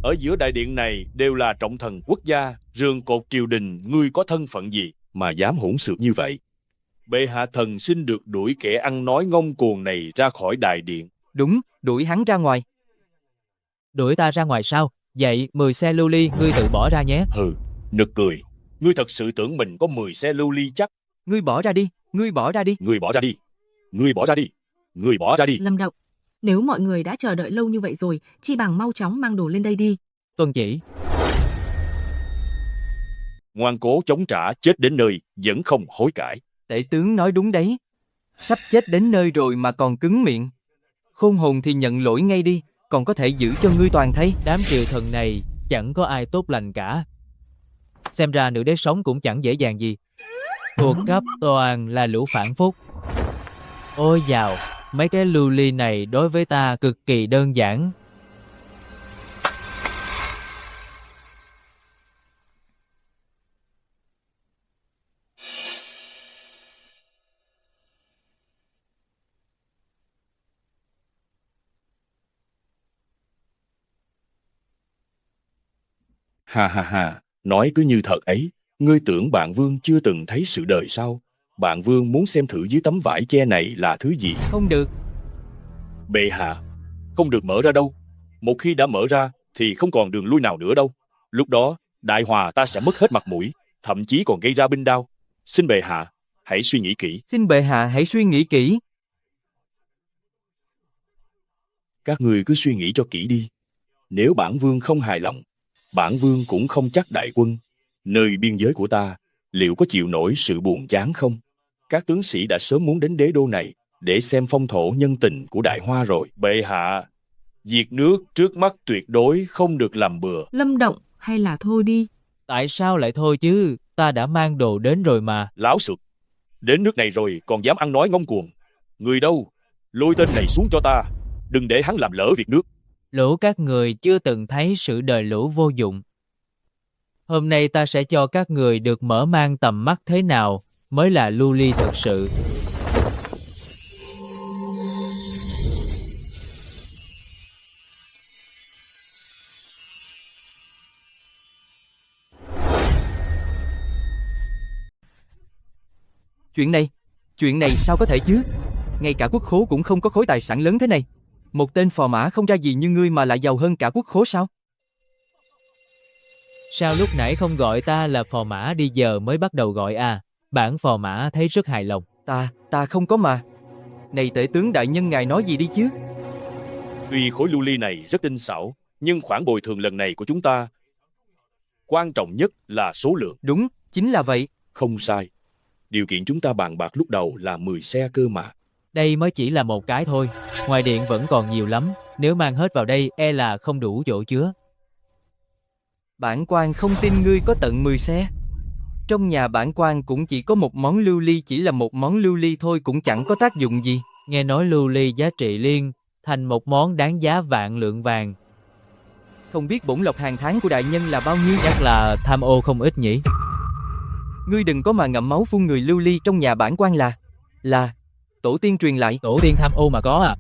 Speaker 6: Ở giữa đại điện này đều là trọng thần quốc gia, rường cột triều đình, ngươi có thân phận gì mà dám hỗn xược như vậy? Bệ hạ thần xin được đuổi kẻ ăn nói ngông cuồng này ra khỏi đại điện.
Speaker 9: Đúng, đuổi hắn ra ngoài.
Speaker 3: Đuổi ta ra ngoài sao? Vậy 10 xe lưu ly ngươi tự bỏ ra nhé.
Speaker 6: Hừ, nực cười. Ngươi thật sự tưởng mình có 10 xe lưu ly chắc?
Speaker 9: Ngươi bỏ ra đi, ngươi bỏ ra đi.
Speaker 6: Ngươi bỏ ra đi. Ngươi bỏ ra đi. Ngươi bỏ ra đi.
Speaker 5: Lâm Động, nếu mọi người đã chờ đợi lâu như vậy rồi, chi bằng mau chóng mang đồ lên đây đi.
Speaker 3: Tuân chỉ.
Speaker 6: Ngoan cố chống trả, chết đến nơi vẫn không hối cải.
Speaker 9: Tể tướng nói đúng đấy. Sắp chết đến nơi rồi mà còn cứng miệng. Khôn hồn thì nhận lỗi ngay đi, còn có thể giữ cho ngươi toàn thây.
Speaker 3: Đám triều thần này chẳng có ai tốt lành cả. Xem ra nữ đế sống cũng chẳng dễ dàng gì. Thuộc cấp toàn là lũ phản phúc. Ôi dào, mấy cái lưu ly này đối với ta cực kỳ đơn giản.
Speaker 6: Ha ha ha, nói cứ như thật ấy. Ngươi tưởng bạn vương chưa từng thấy sự đời sao? Bạn vương muốn xem thử dưới tấm vải che này là thứ gì.
Speaker 9: Không được.
Speaker 6: Bệ hạ, không được mở ra đâu. Một khi đã mở ra thì không còn đường lui nào nữa đâu. Lúc đó, đại hòa ta sẽ mất hết mặt mũi, thậm chí còn gây ra binh đao. Xin bệ hạ, hãy suy nghĩ kỹ.
Speaker 9: Xin bệ hạ hãy suy nghĩ kỹ.
Speaker 6: Các ngươi cứ suy nghĩ cho kỹ đi. Nếu bản vương không hài lòng, bản vương cũng không chắc đại quân nơi biên giới của ta liệu có chịu nổi sự buồn chán không? Các tướng sĩ đã sớm muốn đến đế đô này để xem phong thổ nhân tình của đại hoa rồi. Bệ hạ, diệt nước trước mắt tuyệt đối không được làm bừa.
Speaker 5: Lâm Động, hay là thôi đi.
Speaker 3: Tại sao lại thôi chứ? Ta đã mang đồ đến rồi mà.
Speaker 6: Láo xược, đến nước này rồi còn dám ăn nói ngông cuồng. Người đâu? Lôi tên này xuống cho ta, đừng để hắn làm lỡ việc nước.
Speaker 3: Lũ các người chưa từng thấy sự đời lũ vô dụng. Hôm nay ta sẽ cho các người được mở mang tầm mắt thế nào mới là lưu ly thật sự.
Speaker 9: Chuyện này sao có thể chứ? Ngay cả quốc khố cũng không có khối tài sản lớn thế này. Một tên phò mã không ra gì như ngươi mà lại giàu hơn cả quốc khố sao?
Speaker 3: Sao lúc nãy không gọi ta là phò mã đi giờ mới bắt đầu gọi à? Bản phò mã thấy rất hài lòng.
Speaker 9: Ta không có mà. Này tể tướng đại nhân ngài nói gì đi chứ?
Speaker 6: Tuy khối lưu ly này rất tinh xảo, nhưng khoản bồi thường lần này của chúng ta quan trọng nhất là số lượng.
Speaker 9: Đúng, chính là vậy.
Speaker 6: Không sai. Điều kiện chúng ta bàn bạc lúc đầu là 10 xe cơ mà.
Speaker 3: Đây mới chỉ là một cái thôi. Ngoài điện vẫn còn nhiều lắm. Nếu mang hết vào đây e là không đủ chỗ chứa.
Speaker 9: Bản quan không tin ngươi có tận 10 xe. Trong nhà bản quan cũng chỉ có một món lưu ly, chỉ là một món lưu ly thôi cũng chẳng có tác dụng gì.
Speaker 3: Nghe nói lưu ly giá trị liên thành một món đáng giá vạn lượng vàng.
Speaker 9: Không biết bổng lộc hàng tháng của đại nhân là bao nhiêu?
Speaker 3: Chắc là tham ô không ít nhỉ.
Speaker 9: Ngươi đừng có mà ngậm máu phun người. Lưu ly trong nhà bản quan là tổ tiên truyền lại.
Speaker 3: Tổ tiên tham ô mà có à?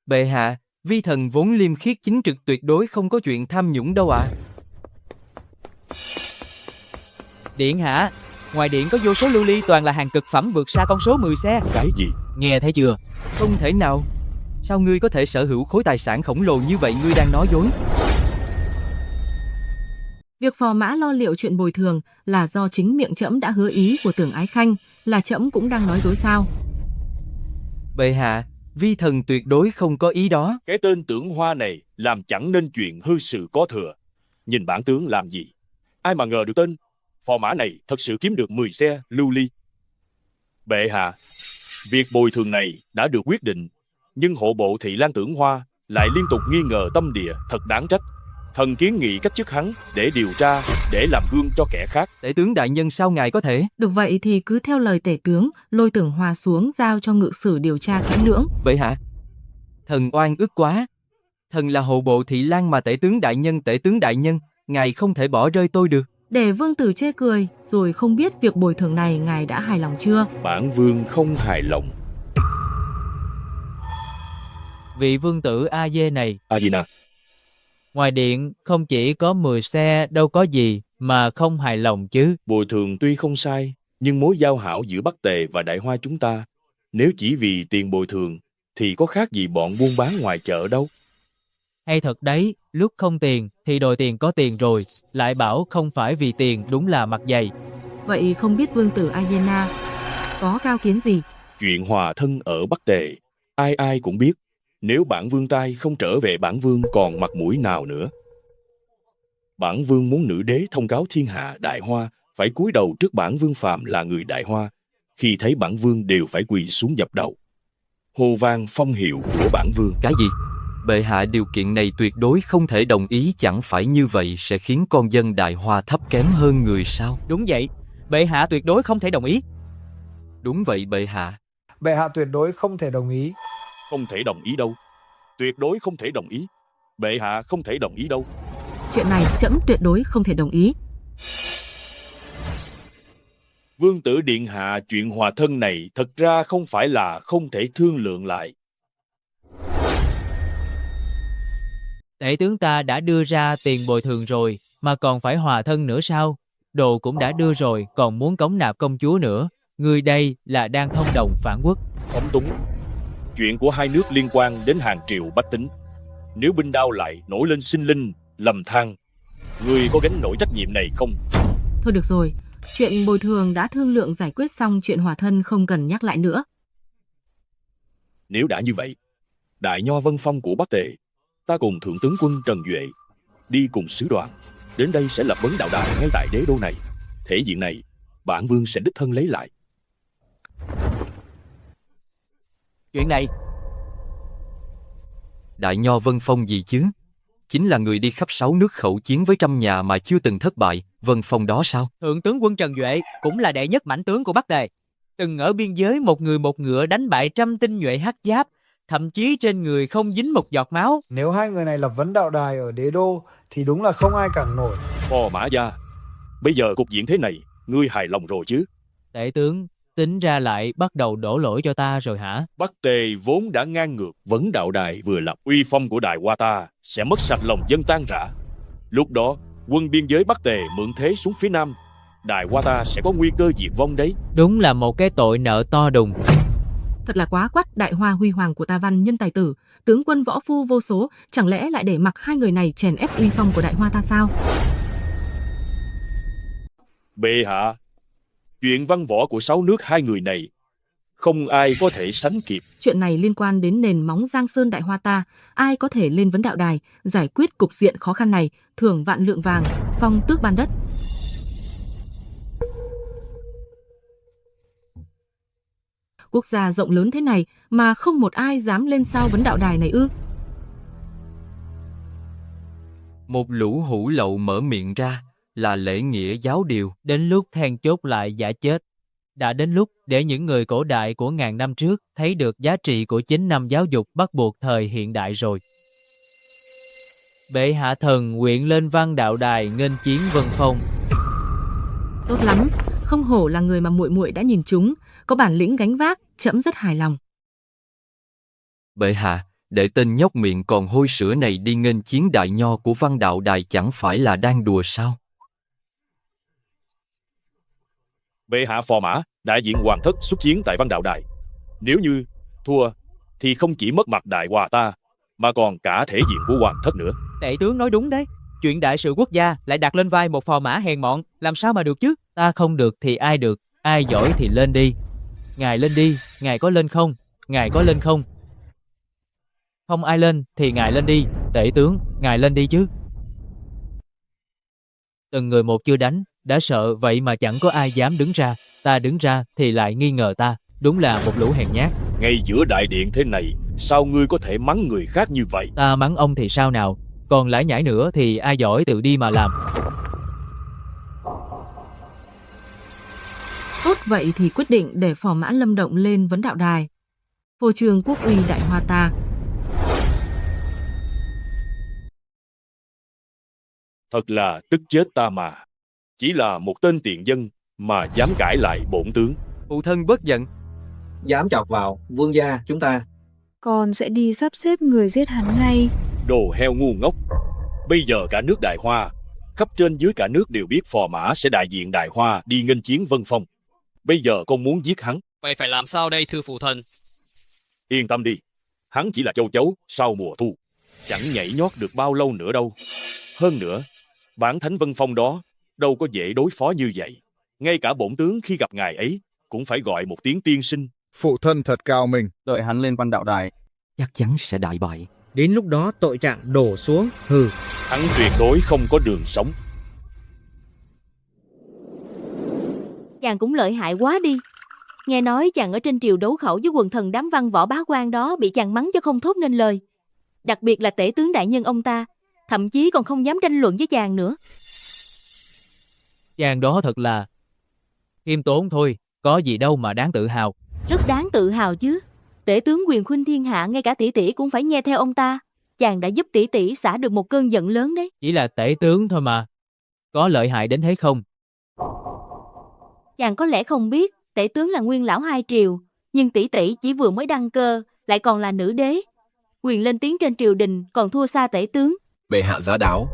Speaker 9: Bệ hạ, vi thần vốn liêm khiết chính trực, tuyệt đối không có chuyện tham nhũng đâu ạ.
Speaker 3: Điện hạ, ngoài điện có vô số lưu ly toàn là hàng cực phẩm vượt xa con số 10 xe.
Speaker 6: Cái gì?
Speaker 3: Nghe thấy chưa?
Speaker 9: Không thể nào. Sao ngươi có thể sở hữu khối tài sản khổng lồ như vậy? Ngươi đang nói dối.
Speaker 5: Việc phò mã lo liệu chuyện bồi thường là do chính miệng trẫm đã hứa ý của Tưởng Ái Khanh, là trẫm cũng đang nói dối sao?
Speaker 9: Bệ hạ, vi thần tuyệt đối không có ý đó.
Speaker 6: Cái tên Tưởng Hoa này làm chẳng nên chuyện hư sự có thừa. Nhìn bản tướng làm gì? Ai mà ngờ được tên phò mã này thật sự kiếm được 10 xe lưu ly. Bệ hạ, việc bồi thường này đã được quyết định, nhưng hộ bộ thị lang Tưởng Hoa lại liên tục nghi ngờ tâm địa, thật đáng trách. Thần kiến nghị cách chức hắn để điều tra, để làm gương cho kẻ khác.
Speaker 9: Tể tướng đại nhân, sao ngài có thể?
Speaker 5: Được vậy thì cứ theo lời tể tướng, lôi Tưởng Hoa xuống giao cho ngự sử điều tra kỹ lưỡng.
Speaker 9: Bệ hạ, thần oan ức quá. Thần là hộ bộ thị lang mà tể tướng đại nhân, ngài không thể bỏ rơi tôi được.
Speaker 5: để vương tử chê cười, rồi không biết việc bồi thường này ngài đã hài lòng chưa?
Speaker 6: Bản vương không hài lòng.
Speaker 3: Vị vương tử A Dê này,
Speaker 6: Ajina,
Speaker 3: ngoài điện không chỉ có 10 xe đâu có gì mà không hài lòng chứ.
Speaker 6: bồi thường tuy không sai, nhưng mối giao hảo giữa Bắc Tề và Đại Hoa chúng ta, nếu chỉ vì tiền bồi thường, thì có khác gì bọn buôn bán ngoài chợ đâu.
Speaker 3: Hay thật đấy, lúc không tiền thì đòi tiền có tiền rồi, lại bảo không phải vì tiền, đúng là mặt dày.
Speaker 5: Vậy không biết vương tử Ayena có cao kiến gì?
Speaker 6: Chuyện hòa thân ở Bắc Tề, ai ai cũng biết. Nếu bản vương tai không trở về, bản vương còn mặt mũi nào nữa. Bản vương muốn nữ đế thông cáo thiên hạ Đại Hoa phải cúi đầu trước bản vương phàm là người Đại Hoa. Khi thấy bản vương đều phải quỳ xuống dập đầu, hô vang phong hiệu của bản vương.
Speaker 9: Cái gì? Bệ hạ điều kiện này tuyệt đối không thể đồng ý, chẳng phải như vậy sẽ khiến con dân Đại Hoa thấp kém hơn người sao?
Speaker 3: Đúng vậy, bệ hạ tuyệt đối không thể đồng ý.
Speaker 9: Đúng vậy bệ hạ.
Speaker 13: Bệ hạ tuyệt đối không thể đồng ý.
Speaker 6: Không thể đồng ý đâu. Tuyệt đối không thể đồng ý. Bệ hạ không thể đồng ý đâu.
Speaker 5: Chuyện này trẫm tuyệt đối không thể đồng ý.
Speaker 6: Vương tử điện hạ, chuyện hòa thân này thật ra không phải là không thể thương lượng lại.
Speaker 3: Tể tướng ta đã đưa ra tiền bồi thường rồi, mà còn phải hòa thân nữa sao? Đồ cũng đã đưa rồi, còn muốn cống nạp công chúa nữa. Người đây là đang thông đồng phản quốc.
Speaker 6: Phóng túng. Chuyện của hai nước liên quan đến hàng triệu bách tính. Nếu binh đao lại nổi lên sinh linh, lầm than, người có gánh nổi trách nhiệm này không?
Speaker 5: Thôi được rồi, chuyện bồi thường đã thương lượng giải quyết xong, chuyện hòa thân không cần nhắc lại nữa.
Speaker 6: Nếu đã như vậy, Đại Nho Vân Phong của Bắc Tề, ta cùng Thượng tướng quân Trần Duệ đi cùng sứ đoàn đến đây sẽ lập vấn đạo đài ngay tại đế đô này. Thể diện này, bản vương sẽ đích thân lấy lại.
Speaker 3: Chuyện này,
Speaker 9: Đại Nho Vân Phong gì chứ? Chính là người đi khắp 6 nước khẩu chiến với 100 nhà mà chưa từng thất bại, Vân Phong đó sao?
Speaker 3: Thượng tướng quân Trần Duệ cũng là đệ nhất mãnh tướng của Bắc Tề. Từng ở biên giới một người một ngựa đánh bại 100 tinh nhuệ hắc giáp, thậm chí trên người không dính một giọt máu.
Speaker 13: Nếu hai người này lập vấn đạo đài ở đế đô thì đúng là không ai cản nổi.
Speaker 6: Phò Mã Gia, bây giờ cục diện thế này, ngươi hài lòng rồi chứ?
Speaker 3: Tể tướng, tính ra lại bắt đầu đổ lỗi cho ta rồi hả?
Speaker 6: Bắc Tề vốn đã ngang ngược, vấn đạo đài vừa lập, uy phong của Đại Hoa ta sẽ mất sạch lòng dân tan rã. Lúc đó, quân biên giới Bắc Tề mượn thế xuống phía Nam, Đại Hoa ta sẽ có nguy cơ diệt vong đấy.
Speaker 3: Đúng là một cái tội nợ to đùng.
Speaker 5: Thật là quá quắt, Đại Hoa huy hoàng của ta văn nhân tài tử, tướng quân võ phu vô số, chẳng lẽ lại để mặc hai người này chèn ép uy phong của Đại Hoa ta sao?
Speaker 6: Bệ hạ, chuyện văn võ của 6 nước hai người này, không ai có thể sánh kịp.
Speaker 5: Chuyện này liên quan đến nền móng Giang Sơn Đại Hoa ta, ai có thể lên vấn đạo đài, giải quyết cục diện khó khăn này, thưởng vạn lượng vàng, phong tước ban đất. Quốc gia rộng lớn thế này mà không một ai dám lên sao vấn đạo đài này ư?
Speaker 9: Một lũ hủ lậu mở miệng ra là lễ nghĩa giáo điều.
Speaker 3: Đến lúc then chốt lại giả chết. Đã đến lúc để những người cổ đại của ngàn năm trước thấy được giá trị của 9 năm giáo dục bắt buộc thời hiện đại rồi. Bệ hạ thần nguyện lên văn đạo đài nghênh chiến Vân Phong.
Speaker 5: Tốt lắm, không hổ là người mà muội muội đã nhìn trúng, có bản lĩnh gánh vác, trẫm rất hài lòng.
Speaker 9: Bệ hạ, để tên nhóc miệng còn hôi sữa này đi nghênh chiến Đại Nho của văn đạo đài chẳng phải là đang đùa sao?
Speaker 6: Bệ hạ phò mã, đại diện hoàng thất xuất chiến tại văn đạo đài. Nếu như thua, thì không chỉ mất mặt Đại Hoa ta, mà còn cả thể diện của hoàng thất nữa.
Speaker 3: Tể tướng nói đúng đấy. Chuyện đại sự quốc gia lại đặt lên vai một phò mã hèn mọn, làm sao mà được chứ? Ta không được thì ai được, ai giỏi thì lên đi. Ngài lên đi, ngài có lên không? Ngài có lên không? Không ai lên thì ngài lên đi, tể tướng, ngài lên đi chứ. Từng người một chưa đánh, đã sợ vậy mà chẳng có ai dám đứng ra. Ta đứng ra thì lại nghi ngờ ta, đúng là một lũ hèn nhát.
Speaker 6: Ngay giữa đại điện thế này, sao ngươi có thể mắng người khác như vậy?
Speaker 3: Ta mắng ông thì sao nào? Còn lải nhải nữa thì ai giỏi tự đi mà làm.
Speaker 5: Tốt vậy thì quyết định để phò mã Lâm Động lên vấn đạo đài. Phô trương quốc uy Đại Hoa ta.
Speaker 6: Thật là tức chết ta mà. Chỉ là một tên tiện dân mà dám cãi lại bổn tướng.
Speaker 9: Phụ thân bất giận.
Speaker 7: Dám chọc vào vương gia chúng ta.
Speaker 11: Con sẽ đi sắp xếp người giết hắn ngay.
Speaker 6: Đồ heo ngu ngốc. Bây giờ cả nước Đại Hoa, khắp trên dưới cả nước đều biết Phò Mã sẽ đại diện Đại Hoa đi nghênh chiến Vân Phong. Bây giờ con muốn giết hắn.
Speaker 14: Vậy phải làm sao đây thưa phụ thân?
Speaker 6: Yên tâm đi, hắn chỉ là châu chấu sau mùa thu, chẳng nhảy nhót được bao lâu nữa đâu. Hơn nữa, bản thánh Vân Phong đó đâu có dễ đối phó như vậy. Ngay cả bổn tướng khi gặp ngài ấy cũng phải gọi một tiếng tiên sinh.
Speaker 15: Phụ thân thật cao minh.
Speaker 16: Đợi hắn lên quan đạo đài,
Speaker 9: chắc chắn sẽ đại bại.
Speaker 7: Đến lúc đó tội trạng đổ xuống, hừ.
Speaker 6: Hắn tuyệt đối không có đường sống.
Speaker 8: Chàng cũng lợi hại quá đi. Nghe nói chàng ở trên triều đấu khẩu với quần thần đám văn võ bá quan đó bị chàng mắng cho không thốt nên lời. Đặc biệt là tể tướng đại nhân ông ta, thậm chí còn không dám tranh luận với chàng nữa.
Speaker 3: Chàng đó thật là khiêm tốn thôi, có gì đâu mà đáng tự hào.
Speaker 8: Rất đáng tự hào chứ. Tể tướng quyền khuynh thiên hạ, ngay cả tỷ tỷ cũng phải nghe theo ông ta. Chàng đã giúp tỷ tỷ xả được một cơn giận lớn đấy.
Speaker 3: Chỉ là tể tướng thôi mà, có lợi hại đến thế không?
Speaker 8: Chàng có lẽ không biết, tể tướng là nguyên lão hai triều, nhưng tỷ tỷ chỉ vừa mới đăng cơ, lại còn là nữ đế. Quyền lên tiếng trên triều đình còn thua xa tể tướng.
Speaker 17: Bệ hạ giá đáo.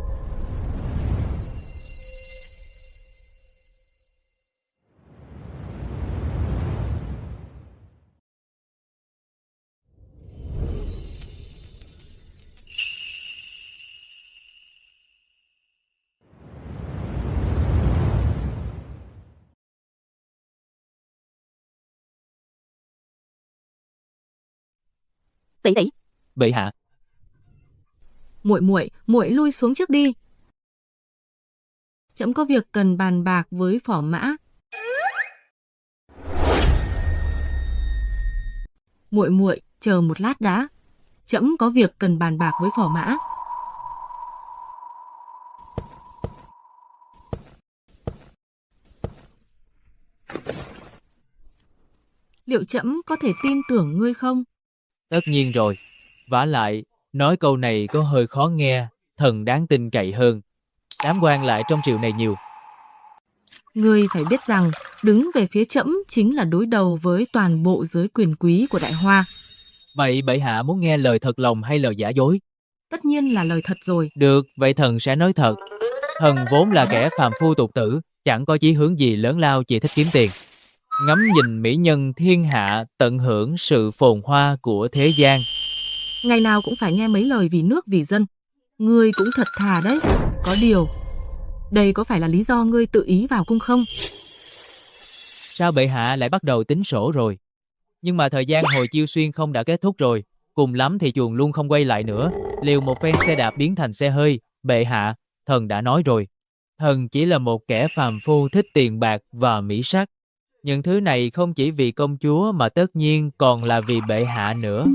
Speaker 8: Tỷ tỷ.
Speaker 3: Bệ hạ.
Speaker 5: Muội lui xuống trước đi. Trẫm có việc cần bàn bạc với Phò Mã. Muội chờ một lát đã. Trẫm có việc cần bàn bạc với Phò Mã. Liệu trẫm có thể tin tưởng ngươi không?
Speaker 3: Tất nhiên rồi. Vả lại, nói câu này có hơi khó nghe, thần đáng tin cậy hơn. Đám quan lại trong triều này nhiều.
Speaker 5: Ngươi phải biết rằng, đứng về phía trẫm chính là đối đầu với toàn bộ giới quyền quý của Đại Hoa.
Speaker 3: Vậy bệ hạ muốn nghe lời thật lòng hay lời giả dối?
Speaker 5: Tất nhiên là lời thật rồi.
Speaker 3: Được, vậy thần sẽ nói thật. Thần vốn là kẻ phàm phu tục tử, chẳng có chí hướng gì lớn lao, chỉ thích kiếm tiền. Ngắm nhìn mỹ nhân thiên hạ, tận hưởng sự phồn hoa của thế gian.
Speaker 5: Ngày nào cũng phải nghe mấy lời vì nước vì dân. Ngươi cũng thật thà đấy. Có điều, đây có phải là lý do ngươi tự ý vào cung không?
Speaker 3: Sao bệ hạ lại bắt đầu tính sổ rồi? Nhưng mà thời gian hồi chiêu xuyên không đã kết thúc rồi. Cùng lắm thì chuồng luôn không quay lại nữa. Liều một phen xe đạp biến thành xe hơi. Bệ hạ, thần đã nói rồi. Thần chỉ là một kẻ phàm phu thích tiền bạc và mỹ sắc. Những thứ này không chỉ vì công chúa mà tất nhiên còn là vì bệ hạ nữa.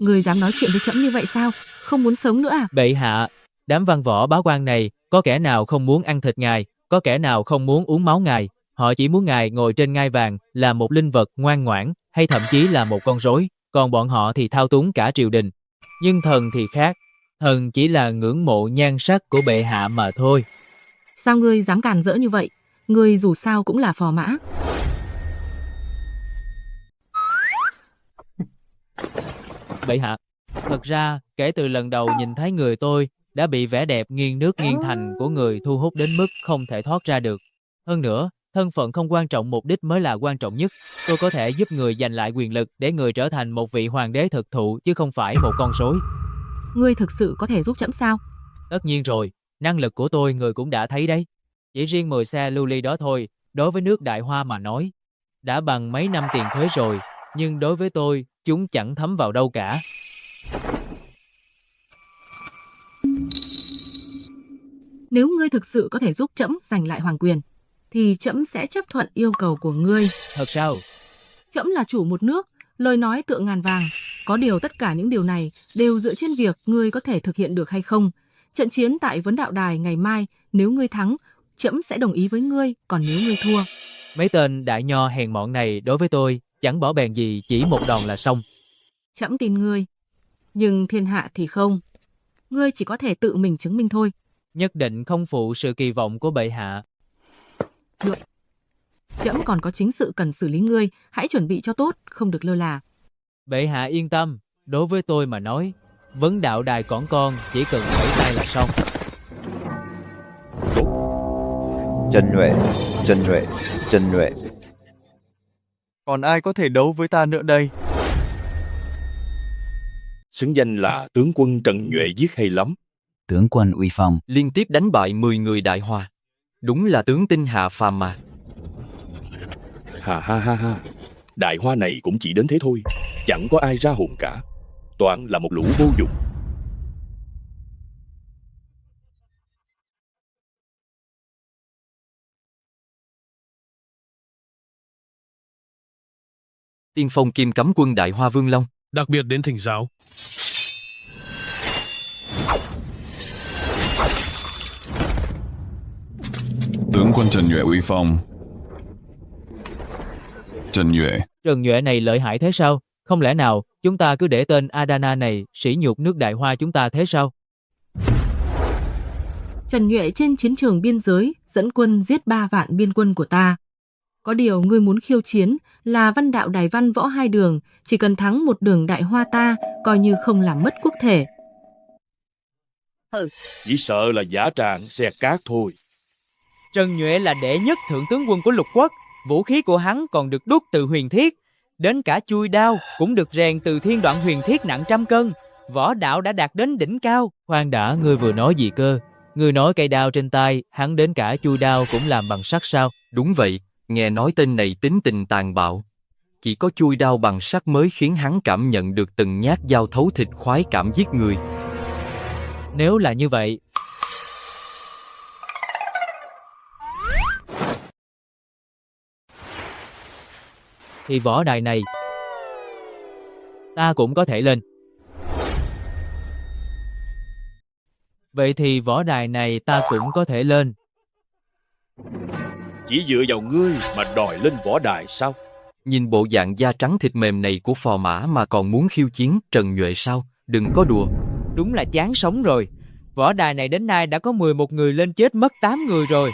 Speaker 5: Ngươi dám nói chuyện với trẫm như vậy sao? Không muốn sống nữa à?
Speaker 3: Bệ hạ, đám văn võ bá quan này, có kẻ nào không muốn ăn thịt ngài, có kẻ nào không muốn uống máu ngài. Họ chỉ muốn ngài ngồi trên ngai vàng, là một linh vật ngoan ngoãn, hay thậm chí là một con rối. Còn bọn họ thì thao túng cả triều đình. Nhưng thần thì khác. Thần chỉ là ngưỡng mộ nhan sắc của bệ hạ mà thôi.
Speaker 5: Sao ngươi dám càn rỡ như vậy? Ngươi dù sao cũng là Phò Mã.
Speaker 3: Bệ hạ, thật ra, kể từ lần đầu nhìn thấy người tôi, đã bị vẻ đẹp nghiêng nước nghiêng thành của người thu hút đến mức không thể thoát ra được. Hơn nữa, thân phận không quan trọng, mục đích mới là quan trọng nhất. Tôi có thể giúp người giành lại quyền lực để người trở thành một vị hoàng đế thực thụ chứ không phải một con rối.
Speaker 5: Ngươi thực sự có thể giúp trẫm sao?
Speaker 3: Tất nhiên rồi, năng lực của tôi người cũng đã thấy đấy. Chỉ riêng 10 xe lưu ly đó thôi, đối với nước Đại Hoa mà nói, đã bằng mấy năm tiền thuế rồi, nhưng đối với tôi, chúng chẳng thấm vào đâu cả.
Speaker 5: Nếu ngươi thực sự có thể giúp trẫm giành lại hoàng quyền, thì trẫm sẽ chấp thuận yêu cầu của ngươi.
Speaker 3: Thật sao?
Speaker 5: Trẫm là chủ một nước, lời nói tựa ngàn vàng. Có điều tất cả những điều này đều dựa trên việc ngươi có thể thực hiện được hay không. Trận chiến tại Vấn Đạo Đài ngày mai, nếu ngươi thắng, trẫm sẽ đồng ý với ngươi, còn nếu ngươi thua...
Speaker 3: Mấy tên đại nho hèn mọn này đối với tôi chẳng bỏ bèn gì, chỉ một đòn là xong.
Speaker 5: Trẫm tin ngươi, nhưng thiên hạ thì không. Ngươi chỉ có thể tự mình chứng minh thôi.
Speaker 3: Nhất định không phụ sự kỳ vọng của bệ hạ.
Speaker 5: Được. Trẫm còn có chính sự cần xử lý ngươi, hãy chuẩn bị cho tốt, không được lơ là.
Speaker 3: Bệ hạ yên tâm, đối với tôi mà nói, vấn đạo đài cỏn con chỉ cần vẫy tay là xong.
Speaker 12: Trần Nhuệ, Trần Nhuệ, Trần Nhuệ.
Speaker 9: Còn ai có thể đấu với ta nữa đây?
Speaker 6: Xứng danh là tướng quân Trần Nhuệ giết hay lắm.
Speaker 15: Tướng quân uy phong.
Speaker 9: Liên tiếp đánh bại 10 người Đại Hoa. Đúng là tướng tinh hạ phàm mà.
Speaker 6: Ha ha ha ha. Đại Hoa này cũng chỉ đến thế thôi. Chẳng có ai ra hồn cả. Toàn là một lũ vô dụng.
Speaker 9: Tiên phong kim cấm quân Đại Hoa Vương Long.
Speaker 2: Đặc biệt đến thỉnh giáo.
Speaker 16: Tướng quân Trần Nhuệ uy phong. Trần Nhuệ.
Speaker 3: Trần Nhuệ này lợi hại thế sao? Không lẽ nào chúng ta cứ để tên Adana này sỉ nhục nước Đại Hoa chúng ta thế sao?
Speaker 5: Trần Nhuệ trên chiến trường biên giới dẫn quân giết 3 vạn biên quân của ta. Có điều ngươi muốn khiêu chiến là văn đạo đài văn võ 2 đường, chỉ cần thắng một đường Đại Hoa ta, coi như không làm mất quốc thể.
Speaker 6: Chỉ sợ là giả trạng xe cát thôi.
Speaker 3: Trần Nhuệ là đệ nhất thượng tướng quân của lục quốc, vũ khí của hắn còn được đúc từ huyền thiết, đến cả chui đao cũng được rèn từ thiên đoạn huyền thiết nặng 100 cân, võ đạo đã đạt đến đỉnh cao. Khoan đã, ngươi vừa nói gì cơ? Ngươi nói cây đao trên tay, hắn đến cả chui đao cũng làm bằng sắt sao?
Speaker 9: Đúng vậy, nghe nói tên này tính tình tàn bạo. Chỉ có chui đao bằng sắt mới khiến hắn cảm nhận được từng nhát dao thấu thịt khoái cảm giết người.
Speaker 3: Nếu là như vậy, thì võ đài này ta cũng có thể lên. Vậy thì võ đài này ta cũng có thể lên.
Speaker 6: Chỉ dựa vào ngươi mà đòi lên võ đài sao?
Speaker 9: Nhìn bộ dạng da trắng thịt mềm này của phò mã mà còn muốn khiêu chiến Trần Nhuệ sao? Đừng có đùa.
Speaker 3: Đúng là chán sống rồi. Võ đài này đến nay đã có 11 người lên chết mất 8 người rồi.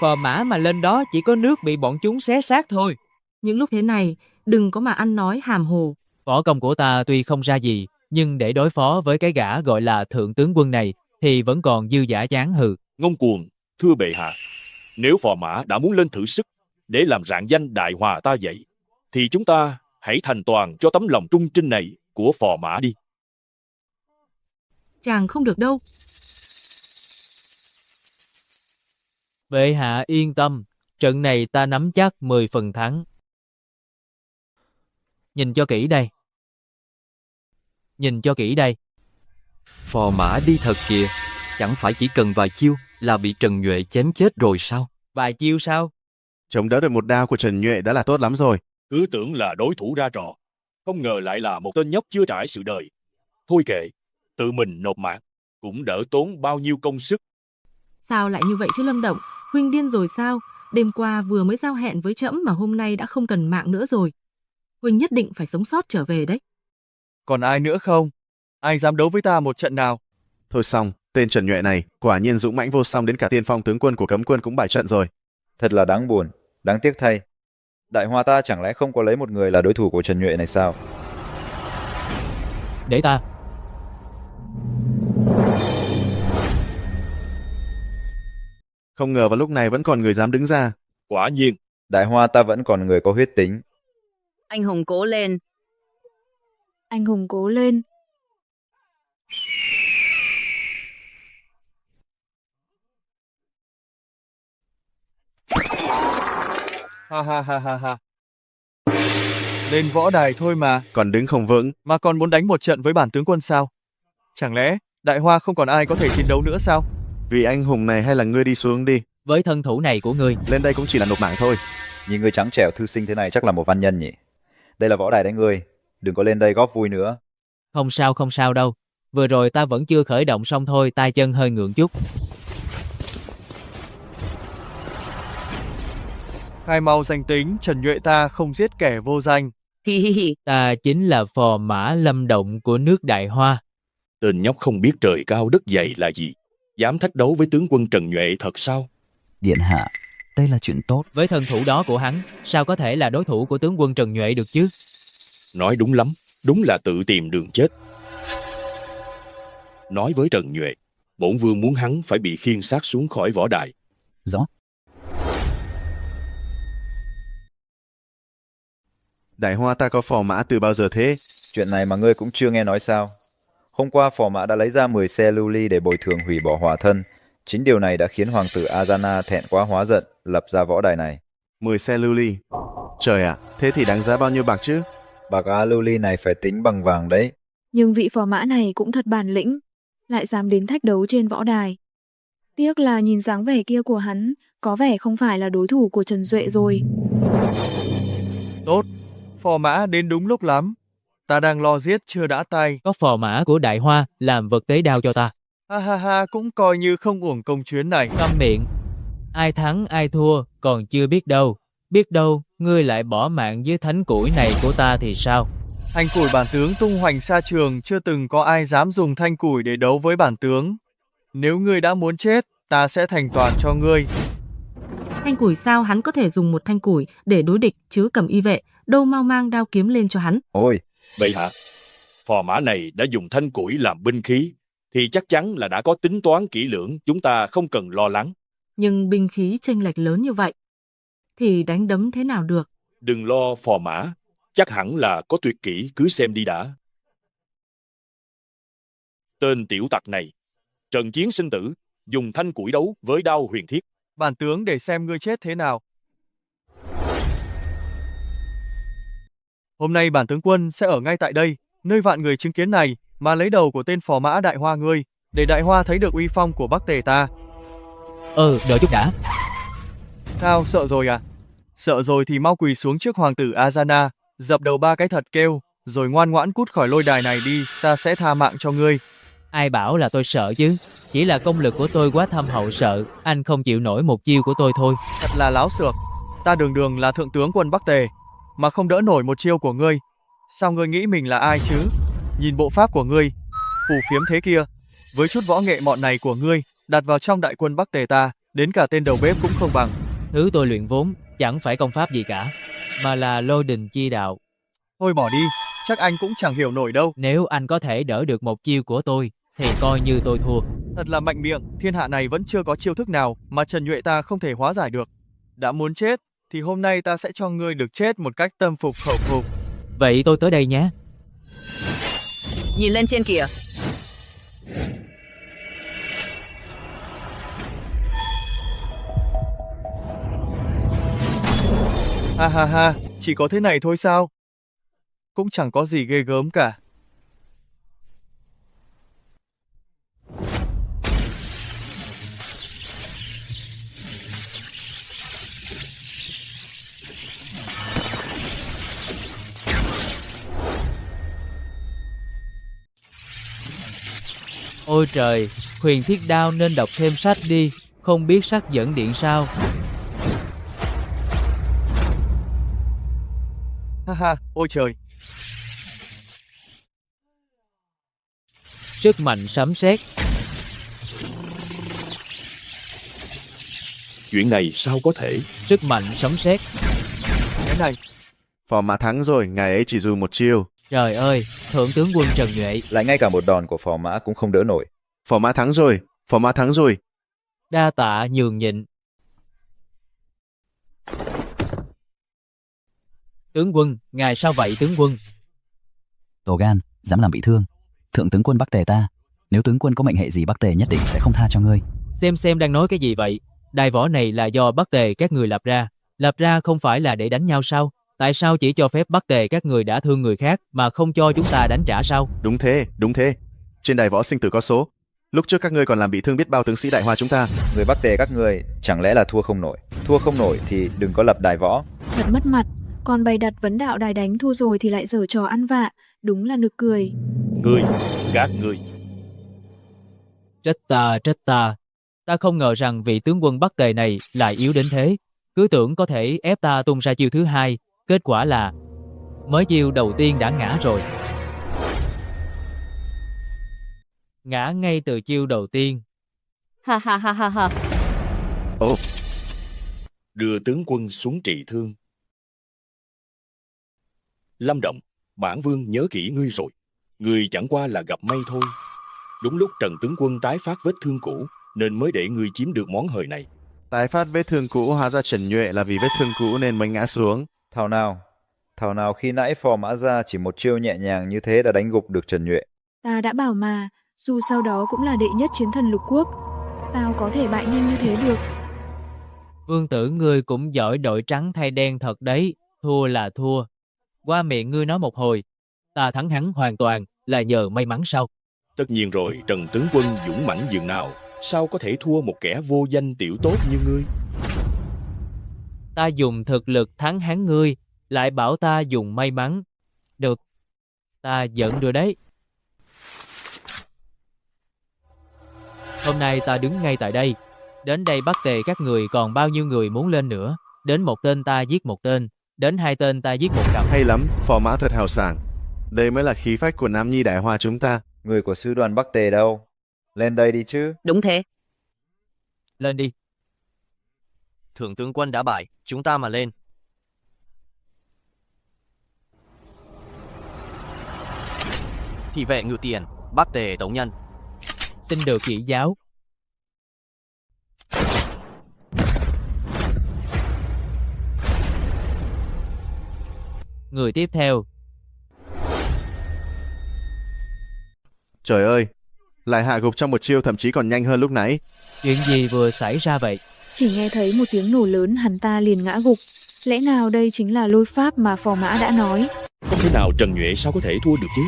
Speaker 3: Phò mã mà lên đó chỉ có nước bị bọn chúng xé xác thôi.
Speaker 5: Những lúc thế này, đừng có mà ăn nói hàm hồ.
Speaker 3: Võ công của ta tuy không ra gì, nhưng để đối phó với cái gã gọi là thượng tướng quân này thì vẫn còn dư dả chán hừ.
Speaker 6: Ngông cuồng, thưa bệ hạ, nếu phò mã đã muốn lên thử sức để làm rạng danh Đại Hòa ta vậy, thì chúng ta hãy thành toàn cho tấm lòng trung trinh này của phò mã đi.
Speaker 5: Chàng không được đâu.
Speaker 3: Bệ hạ yên tâm, trận này ta nắm chắc 10 phần thắng. Nhìn cho kỹ đây. Nhìn cho kỹ đây.
Speaker 9: Phò mã đi thật kìa. Chẳng phải chỉ cần vài chiêu là bị Trần Nhuệ chém chết rồi sao?
Speaker 3: Vài chiêu sao?
Speaker 10: Chống đỡ được một đao của Trần Nhuệ đã là tốt lắm rồi.
Speaker 6: Cứ tưởng là đối thủ ra trò, không ngờ lại là một tên nhóc chưa trải sự đời. Thôi kệ, tự mình nộp mạng, cũng đỡ tốn bao nhiêu công sức.
Speaker 5: Sao lại như vậy chứ Lâm Động? Huynh điên rồi sao? Đêm qua vừa mới giao hẹn với trẫm mà hôm nay đã không cần mạng nữa rồi. Huynh nhất định phải sống sót trở về đấy.
Speaker 9: Còn ai nữa không? Ai dám đấu với ta một trận nào?
Speaker 10: Thôi xong, tên Trần Nhuệ này quả nhiên dũng mãnh vô song đến cả tiên phong tướng quân của cấm quân cũng bại trận rồi.
Speaker 12: Thật là đáng buồn, đáng tiếc thay. Đại Hoa ta chẳng lẽ không có lấy một người là đối thủ của Trần Nhuệ này sao?
Speaker 3: Để ta.
Speaker 10: Không ngờ vào lúc này vẫn còn người dám đứng ra.
Speaker 6: Quả nhiên,
Speaker 12: Đại Hoa ta vẫn còn người có huyết tính.
Speaker 17: Anh hùng cố lên.
Speaker 11: Anh hùng cố lên.
Speaker 9: Ha ha ha ha ha. Lên võ đài thôi mà.
Speaker 10: Còn đứng không vững.
Speaker 9: Mà còn muốn đánh một trận với bản tướng quân sao? Chẳng lẽ Đại Hoa không còn ai có thể chiến đấu nữa sao?
Speaker 10: Vì anh hùng này hay là ngươi đi xuống đi.
Speaker 3: Với thân thủ này của ngươi,
Speaker 10: lên đây cũng chỉ là nộp mạng thôi.
Speaker 12: Nhìn ngươi trắng trẻo thư sinh thế này chắc là một văn nhân nhỉ? Đây là võ đài đấy ngươi, đừng có lên đây góp vui nữa.
Speaker 3: Không sao đâu. Vừa rồi ta vẫn chưa khởi động xong thôi, tay chân hơi ngượng chút.
Speaker 9: Khai mau danh tính, Trần Nhuệ ta không giết kẻ vô danh.
Speaker 3: Ta chính là phò mã Lâm Động của nước Đại Hoa.
Speaker 6: Tên nhóc không biết trời cao đất dày là gì, Dám thách đấu với tướng quân Trần Nhuệ thật sao?
Speaker 15: Điện hạ, đây là chuyện tốt.
Speaker 3: Với thân thủ đó của hắn, sao có thể là đối thủ của tướng quân Trần Nhuệ được chứ?
Speaker 6: Nói đúng lắm, đúng là tự tìm đường chết. Nói với Trần Nhuệ, bổn vương muốn hắn phải bị khiêng xác xuống khỏi võ đài.
Speaker 15: Rõ.
Speaker 10: Đại Hoa ta có phò mã từ bao giờ thế?
Speaker 12: Chuyện này mà ngươi cũng chưa nghe nói sao? Hôm qua phò mã đã lấy ra 10 xe lưu ly để bồi thường hủy bỏ hỏa thân. Chính điều này đã khiến hoàng tử Azana thẹn quá hóa giận, lập ra võ đài này.
Speaker 10: 10 xe lưu ly. Trời ạ, thế thì đáng giá bao nhiêu bạc chứ?
Speaker 12: Bạc á lưu ly này phải tính bằng vàng đấy.
Speaker 11: Nhưng vị phò mã này cũng thật bản lĩnh, lại dám đến thách đấu trên võ đài. Tiếc là nhìn dáng vẻ kia của hắn, có vẻ không phải là đối thủ của Trần Duệ rồi.
Speaker 18: Tốt, phò mã đến đúng lúc lắm. Ta đang lo giết chưa đã tay.
Speaker 3: Có phò mã của Đại Hoa làm vật tế đao cho ta.
Speaker 18: Ha ha ha, cũng coi như không uổng công chuyến này.
Speaker 3: Câm miệng. Ai thắng ai thua còn chưa biết đâu. Biết đâu ngươi lại bỏ mạng dưới thánh củi này của ta thì sao?
Speaker 18: Thanh củi bản tướng tung hoành xa trường, chưa từng có ai dám dùng thanh củi để đấu với bản tướng. Nếu ngươi đã muốn chết, ta sẽ thành toàn cho ngươi.
Speaker 5: Thanh củi sao hắn có thể dùng một thanh củi để đối địch chứ cầm y vệ, đâu mau mang đao kiếm lên cho hắn.
Speaker 12: Ôi,
Speaker 6: vậy hả? Phò mã này đã dùng thanh củi làm binh khí, thì chắc chắn là đã có tính toán kỹ lưỡng, chúng ta không cần lo lắng.
Speaker 5: Nhưng binh khí chênh lệch lớn như vậy, thì đánh đấm thế nào được?
Speaker 6: Đừng lo phò mã, chắc hẳn là có tuyệt kỹ, cứ xem đi đã. Tên tiểu tặc này, trận chiến sinh tử, dùng thanh củi đấu với đao huyền thiết.
Speaker 18: Bản tướng để xem ngươi chết thế nào. Hôm nay bản tướng quân sẽ ở ngay tại đây, nơi vạn người chứng kiến này, mà lấy đầu của tên phò mã Đại Hoa ngươi, để Đại Hoa thấy được uy phong của Bắc Tề ta.
Speaker 3: Đợi chút đã.
Speaker 18: Sao, sợ rồi à? Sợ rồi thì mau quỳ xuống trước hoàng tử Azana, dập đầu 3 cái thật kêu, rồi ngoan ngoãn cút khỏi lôi đài này đi, ta sẽ tha mạng cho ngươi.
Speaker 3: Ai bảo là tôi sợ chứ? Chỉ là công lực của tôi quá thâm hậu sợ, anh không chịu nổi một chiêu của tôi thôi.
Speaker 18: Thật là láo xược, ta đường đường là thượng tướng quân Bắc Tề, mà không đỡ nổi một chiêu của ngươi. Sao ngươi nghĩ mình là ai chứ? Nhìn bộ pháp của ngươi, phù phiếm thế kia, với chút võ nghệ mọn này của ngươi, đặt vào trong đại quân Bắc Tề ta, đến cả tên đầu bếp cũng không bằng.
Speaker 3: Thứ tôi luyện vốn chẳng phải công pháp gì cả, mà là lôi đình chi đạo.
Speaker 18: Thôi bỏ đi, chắc anh cũng chẳng hiểu nổi đâu.
Speaker 3: Nếu anh có thể đỡ được một chiêu của tôi, thì coi như tôi thua.
Speaker 18: Thật là mạnh miệng, thiên hạ này vẫn chưa có chiêu thức nào mà Trần Nhuệ ta không thể hóa giải được. Đã muốn chết, thì hôm nay ta sẽ cho ngươi được chết một cách tâm phục khẩu phục.
Speaker 3: Vậy tôi tới đây nhé.
Speaker 17: Nhìn lên trên kìa.
Speaker 18: Ha ha ha, chỉ có thế này thôi sao? Cũng chẳng có gì ghê gớm cả.
Speaker 3: Ôi trời, huyền thiết đao nên đọc thêm sách đi, không biết sắc dẫn điện sao.
Speaker 18: Ha ha, ôi trời.
Speaker 3: Sức mạnh sấm sét.
Speaker 6: Chuyện này sao có thể?
Speaker 3: Sức mạnh sấm sét.
Speaker 18: Cái này.
Speaker 10: Phò mã thắng rồi, ngài ấy chỉ dùng một chiêu.
Speaker 3: Trời ơi, thượng tướng quân Trần Nhuệ.
Speaker 12: Lại ngay cả một đòn của phò mã cũng không đỡ nổi.
Speaker 10: Phò mã thắng rồi, phò mã thắng rồi.
Speaker 3: Đa tạ nhường nhịn. Tướng quân, ngài sao vậy tướng quân?
Speaker 15: To gan, dám làm bị thương. Thượng tướng quân Bắc Tề ta, nếu tướng quân có mệnh hệ gì Bắc Tề nhất định sẽ không tha cho ngươi.
Speaker 3: Xem đang nói cái gì vậy? Đài võ này là do Bắc Tề các người lập ra. Lập ra không phải là để đánh nhau sao? Tại sao chỉ cho phép Bắc Tề các người đã thương người khác mà không cho chúng ta đánh trả sao?
Speaker 10: Đúng thế. Trên đài võ sinh tử có số. Lúc trước các ngươi còn làm bị thương biết bao tướng sĩ Đại Hoa chúng ta.
Speaker 12: Người Bắc Tề các ngươi chẳng lẽ là thua không nổi? Thua không nổi thì đừng có lập đài võ.
Speaker 11: Thật mất mặt, còn bày đặt vấn đạo đài đánh thua rồi thì lại giở trò ăn vạ, đúng là nực cười.
Speaker 6: Ngươi, các ngươi.
Speaker 3: Trách ta. Ta không ngờ rằng vị tướng quân Bắc Tề này lại yếu đến thế. Cứ tưởng có thể ép ta tung ra chiêu thứ hai, kết quả là mới chiêu đầu tiên đã ngã rồi. Ngã ngay từ chiêu đầu tiên.
Speaker 8: Ha ha ha ha ha.
Speaker 10: Ồ,
Speaker 6: Đưa tướng quân xuống trị thương. Lâm Động, bản vương nhớ kỹ ngươi rồi. Ngươi chẳng qua là gặp may thôi. Đúng lúc Trần tướng quân tái phát vết thương cũ, nên mới để ngươi chiếm được món hời này.
Speaker 10: tái phát vết thương cũ, hóa ra Trần Nhuệ là vì vết thương cũ nên mới ngã xuống.
Speaker 12: Thảo nào khi nãy phò mã ra chỉ một chiêu nhẹ nhàng như thế đã đánh gục được Trần Nhuệ.
Speaker 11: Ta đã bảo mà, dù sau đó cũng là đệ nhất chiến thần lục quốc, sao có thể bại nhanh như thế được.
Speaker 3: Vương tử ngươi cũng giỏi đội trắng thay đen thật đấy, thua là thua. Qua miệng ngươi nói một hồi, ta thắng hắn hoàn toàn là nhờ may mắn sao?
Speaker 6: Tất nhiên rồi, Trần tướng quân dũng mãnh dường nào, sao có thể thua một kẻ vô danh tiểu tốt như ngươi.
Speaker 3: Ta dùng thực lực thắng hắn ngươi, lại bảo ta dùng may mắn. Được, ta giận rồi đấy. Hôm nay ta đứng ngay tại đây. Đến đây bắt tề các người còn bao nhiêu người muốn lên nữa. Đến một tên ta giết một tên, đến hai tên ta giết một cặp.
Speaker 10: Hay lắm, phò mã thật hào sảng. Đây mới là khí phách của Nam Nhi Đại Hoa chúng ta.
Speaker 12: Người của sư đoàn Bắc Tề đâu? Lên đây đi chứ.
Speaker 17: Đúng thế.
Speaker 3: Lên đi.
Speaker 14: Thượng tướng quân đã bại, chúng ta mà lên. Thị vệ Ngự Tiền, Bắc Tề Tống Nhân.
Speaker 3: Xin được chỉ giáo. Người tiếp theo.
Speaker 10: Trời ơi, lại hạ gục trong một chiêu, thậm chí còn nhanh hơn lúc nãy.
Speaker 3: Chuyện gì vừa xảy ra vậy?
Speaker 11: Chỉ nghe thấy một tiếng nổ lớn, hắn ta liền ngã gục. Lẽ nào đây chính là lôi pháp mà phò mã đã nói?
Speaker 6: Không thể nào Trần Nhuệ sao có thể thua được chứ.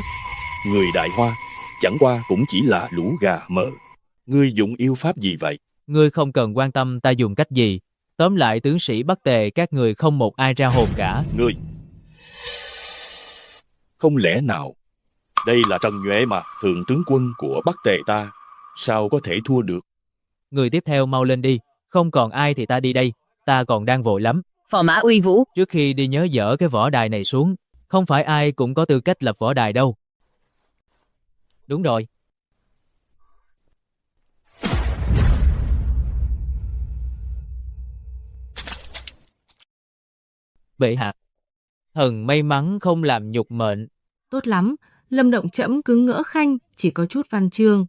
Speaker 6: Người Đại Hoa chẳng qua cũng chỉ là lũ gà mờ. Ngươi dùng yêu pháp gì vậy?
Speaker 3: Ngươi không cần quan tâm ta dùng cách gì. Tóm lại tướng sĩ Bắc Tề các người không một ai ra hồn cả.
Speaker 6: Ngươi, không lẽ nào đây là Trần Nhuệ mà, thượng tướng quân của Bắc Tề ta, sao có thể thua được?
Speaker 3: Người tiếp theo mau lên đi. Không còn ai thì ta đi đây. Ta còn đang vội lắm.
Speaker 17: Phò mã uy vũ.
Speaker 3: Trước khi đi nhớ dỡ cái võ đài này xuống. Không phải ai cũng có tư cách lập võ đài đâu. Đúng rồi. Bệ hạ, thần may mắn không làm nhục mệnh.
Speaker 5: Tốt lắm, Lâm Động trẫm cứ ngỡ Khanh chỉ có chút văn chương.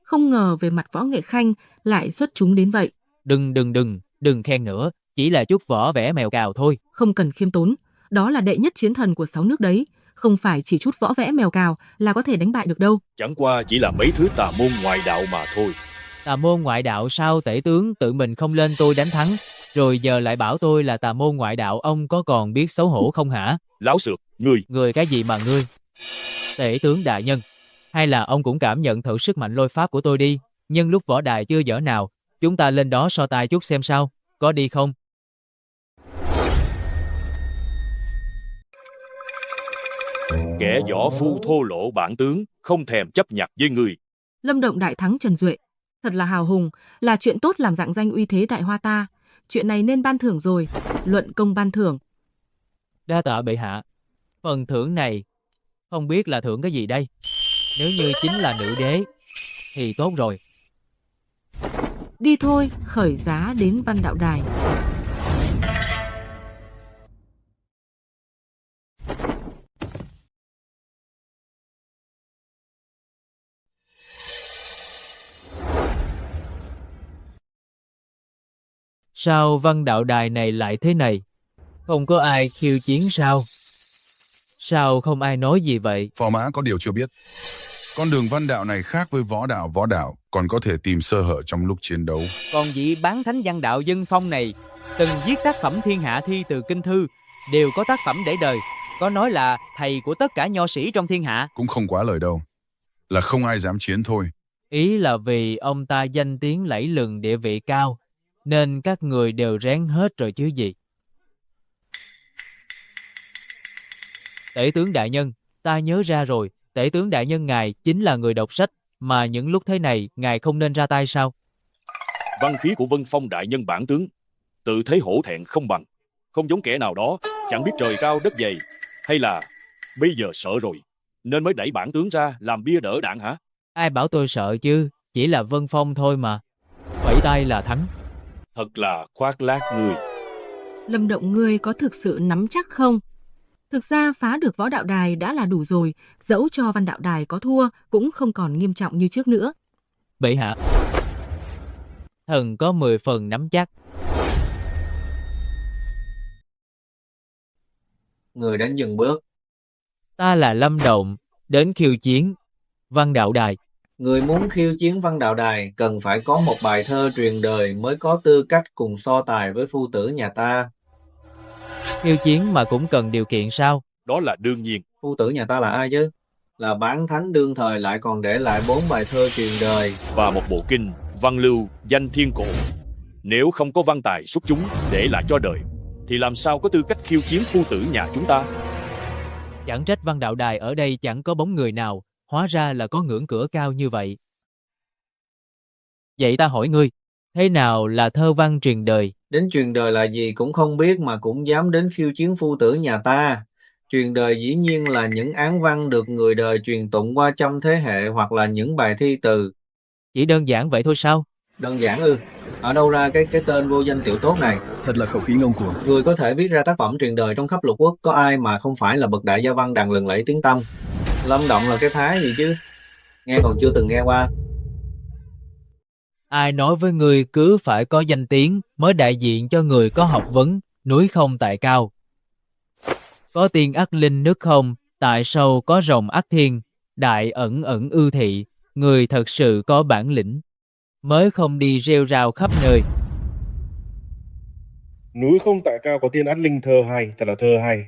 Speaker 5: Không ngờ về mặt võ nghệ Khanh lại xuất chúng đến vậy.
Speaker 3: Đừng khen nữa, chỉ là chút võ vẽ mèo cào thôi.
Speaker 5: Không cần khiêm tốn, đó là đệ nhất chiến thần của 6 nước đấy. Không phải chỉ chút võ vẽ mèo cào là có thể đánh bại được đâu.
Speaker 6: Chẳng qua chỉ là mấy thứ tà môn ngoại đạo mà thôi.
Speaker 3: Tà môn ngoại đạo sao tể tướng tự mình không lên tôi đánh thắng, rồi giờ lại bảo tôi là tà môn ngoại đạo, ông có còn biết xấu hổ không hả?
Speaker 6: Láo xược, ngươi.
Speaker 3: Người cái gì mà ngươi? Tể tướng đại nhân, hay là ông cũng cảm nhận thử sức mạnh lôi pháp của tôi đi, nhân lúc võ đài chưa dở nào, chúng ta lên đó so tài chút xem sao, có đi không?
Speaker 6: Kẻ võ phu thô lỗ bản tướng, không thèm chấp nhặt với ngươi.
Speaker 5: Lâm Động đại thắng Trần Duệ, thật là hào hùng, là chuyện tốt làm rạng danh uy thế Đại Hoa ta. Chuyện này nên ban thưởng rồi, luận công ban thưởng.
Speaker 3: Đa tạ bệ hạ. Phần thưởng này, không biết là thưởng cái gì đây? Nếu như chính là nữ đế, thì tốt rồi.
Speaker 5: Đi thôi, khởi giá đến Văn Đạo Đài.
Speaker 3: Sao Văn Đạo Đài này lại thế này? Không có ai khiêu chiến sao? Sao không ai nói gì vậy?
Speaker 16: Phò mã có điều chưa biết. Con đường văn đạo này khác với võ đạo còn có thể tìm sơ hở trong lúc chiến đấu.
Speaker 3: Còn vị bán thánh văn đạo Dân Phong này từng viết tác phẩm thiên hạ thi từ kinh thư, đều có tác phẩm để đời, có nói là thầy của tất cả nho sĩ trong thiên hạ.
Speaker 16: Cũng không quá lời đâu, là không ai dám chiến thôi.
Speaker 3: Ý là vì ông ta danh tiếng lẫy lừng, địa vị cao, nên các người đều rén hết rồi chứ gì. Tể tướng đại nhân, ta nhớ ra rồi, tể tướng đại nhân ngài chính là người đọc sách, mà những lúc thế này ngài không nên ra tay sao?
Speaker 6: Văn khí của Vân Phong đại nhân bản tướng, tự thấy hổ thẹn không bằng, không giống kẻ nào đó, chẳng biết trời cao đất dày, hay là bây giờ sợ rồi, nên mới đẩy bản tướng ra làm bia đỡ đạn hả?
Speaker 3: Ai bảo tôi sợ chứ, chỉ là Vân Phong thôi mà. Vẫy tay là thắng.
Speaker 6: Thật là khoác lác người.
Speaker 5: Lâm Động ngươi có thực sự nắm chắc không? Thực ra phá được võ đạo đài đã là đủ rồi, dẫu cho văn đạo đài có thua cũng không còn nghiêm trọng như trước nữa.
Speaker 3: Bệ hạ, thần có 10 phần nắm chắc.
Speaker 19: Người đến dừng bước.
Speaker 3: Ta là Lâm Động, đến khiêu chiến văn đạo đài.
Speaker 19: Người muốn khiêu chiến văn đạo đài cần phải có một bài thơ truyền đời mới có tư cách cùng so tài với phu tử nhà ta.
Speaker 3: Khiêu chiến mà cũng cần điều kiện sao?
Speaker 6: Đó là đương nhiên.
Speaker 19: Phu tử nhà ta là ai chứ? Là bán thánh đương thời lại còn để lại 4 bài thơ truyền đời.
Speaker 6: Và một bộ kinh, văn lưu, danh thiên cổ. Nếu không có văn tài xuất chúng để lại cho đời, thì làm sao có tư cách khiêu chiến phu tử nhà chúng ta?
Speaker 3: Chẳng trách văn đạo đài ở đây chẳng có bóng người nào, hóa ra là có ngưỡng cửa cao như vậy. Vậy ta hỏi ngươi, thế nào là thơ văn truyền đời?
Speaker 19: Đến truyền đời là gì cũng không biết mà cũng dám đến khiêu chiến phu tử nhà ta. Truyền đời dĩ nhiên là những án văn được người đời truyền tụng qua trăm thế hệ hoặc là những bài thi từ.
Speaker 3: Chỉ đơn giản vậy thôi sao?
Speaker 19: Đơn giản ư? Ở đâu ra cái tên vô danh tiểu tốt này?
Speaker 15: Thật là khẩu khí ngông cuồng.
Speaker 19: Người có thể viết ra tác phẩm truyền đời trong khắp lục quốc có ai mà không phải là bậc đại gia văn đàn lừng lẫy tiếng tăm. Lâm Động là cái thái gì chứ? Nghe còn chưa từng nghe qua.
Speaker 3: Ai nói với người cứ phải có danh tiếng mới đại diện cho người có học vấn, núi không tại cao. Có tiên ắt linh nước không, tại sâu có rồng ắt thiên, đại ẩn ẩn ư thị, người thật sự có bản lĩnh, mới không đi rêu rao khắp nơi.
Speaker 20: Núi không tại cao có tiên ắt linh thơ hay, thật là thơ hay.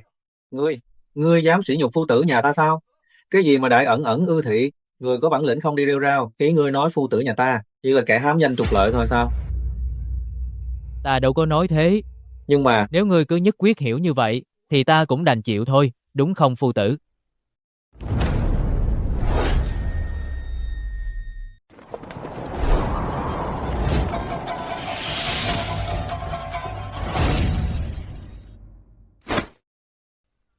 Speaker 19: Ngươi dám sỉ nhục phu tử nhà ta sao? Cái gì mà đại ẩn ẩn ư thị, người có bản lĩnh không đi rêu rao, ý ngươi nói phu tử nhà ta chỉ là kẻ hám danh trục lợi thôi sao?
Speaker 3: Ta đâu có nói thế.
Speaker 19: Nhưng mà
Speaker 3: nếu ngươi cứ nhất quyết hiểu như vậy, thì ta cũng đành chịu thôi, đúng không phu tử?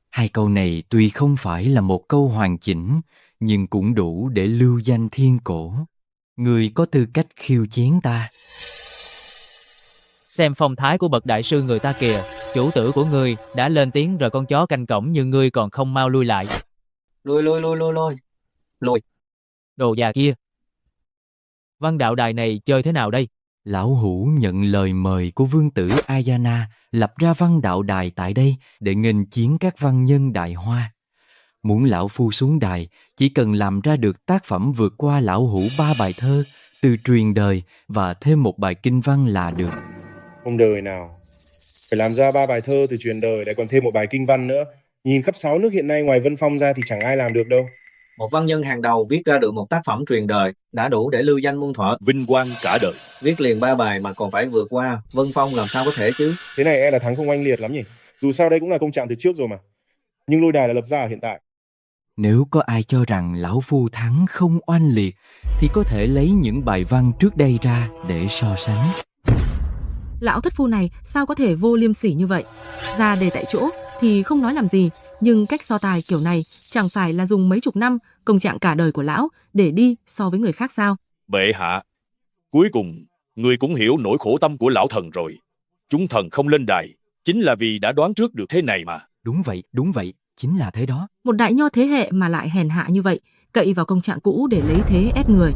Speaker 9: Hai câu này tuy không phải là một câu hoàn chỉnh, nhưng cũng đủ để lưu danh thiên cổ. Người có tư cách khiêu chiến ta.
Speaker 3: Xem phong thái của bậc đại sư người ta kìa, chủ tử của ngươi đã lên tiếng rồi, con chó canh cổng như ngươi còn không mau lui lại.
Speaker 19: Lùi.
Speaker 3: Đồ già kia. Văn đạo đài này chơi thế nào đây?
Speaker 9: Lão hủ nhận lời mời của vương tử Ayana lập ra văn đạo đài tại đây để nghênh chiến các văn nhân Đại Hoa. Muốn lão phu xuống đài, chỉ cần làm ra được tác phẩm vượt qua lão hủ 3 bài thơ từ truyền đời và thêm một bài kinh văn là được.
Speaker 20: Không đời nào. Phải làm ra 3 bài thơ từ truyền đời lại còn thêm một bài kinh văn nữa. Nhìn khắp 6 nước hiện nay ngoài Vân Phong ra thì chẳng ai làm được đâu.
Speaker 19: Một văn nhân hàng đầu viết ra được một tác phẩm truyền đời đã đủ để lưu danh muôn thuở,
Speaker 6: vinh quang cả đời.
Speaker 19: Viết liền 3 bài mà còn phải vượt qua Vân Phong làm sao có thể chứ?
Speaker 20: Thế này e là thắng không oanh liệt lắm nhỉ? Dù sao đây cũng là công trạng từ trước rồi mà. Nhưng lôi đài là lập ra ở hiện tại.
Speaker 9: Nếu có ai cho rằng lão phu thắng không oanh liệt thì có thể lấy những bài văn trước đây ra để so sánh.
Speaker 5: Lão thất phu này sao có thể vô liêm sỉ như vậy? Ra đề tại chỗ thì không nói làm gì, nhưng cách so tài kiểu này chẳng phải là dùng mấy chục năm công trạng cả đời của lão để đi so với người khác sao?
Speaker 6: Bệ hạ, cuối cùng người cũng hiểu nỗi khổ tâm của lão thần rồi. Chúng thần không lên đài chính là vì đã đoán trước được thế này mà.
Speaker 9: Đúng vậy, chính là thế đó.
Speaker 5: Một đại nho thế hệ mà lại hèn hạ như vậy, cậy vào công trạng cũ để lấy thế ép người.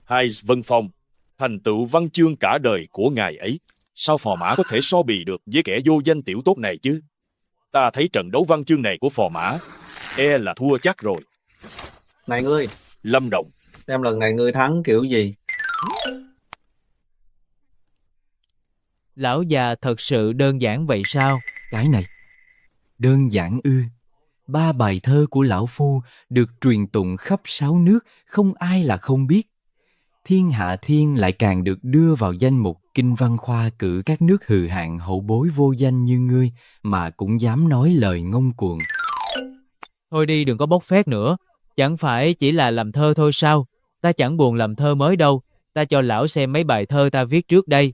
Speaker 6: Hai Vân Phong, thành tựu văn chương cả đời của ngài ấy, sao phò mã có thể so bì được với kẻ vô danh tiểu tốt này chứ? Ta thấy trận đấu văn chương này của phò mã e là thua chắc rồi.
Speaker 19: Này ngươi,
Speaker 6: Lâm Động,
Speaker 19: xem lần này ngươi thắng kiểu gì?
Speaker 3: Lão già thật sự đơn giản vậy sao?
Speaker 9: Cái này đơn giản ư? 3 bài thơ của lão phu được truyền tụng khắp 6 nước, không ai là không biết. Thiên hạ thiên lại càng được đưa vào danh mục kinh văn khoa cử các nước hừ hạn hậu bối vô danh như ngươi mà cũng dám nói lời ngông cuồng.
Speaker 3: Thôi đi, đừng có bốc phét nữa. Chẳng phải chỉ là làm thơ thôi sao? Ta chẳng buồn làm thơ mới đâu. Ta cho lão xem mấy bài thơ ta viết trước đây,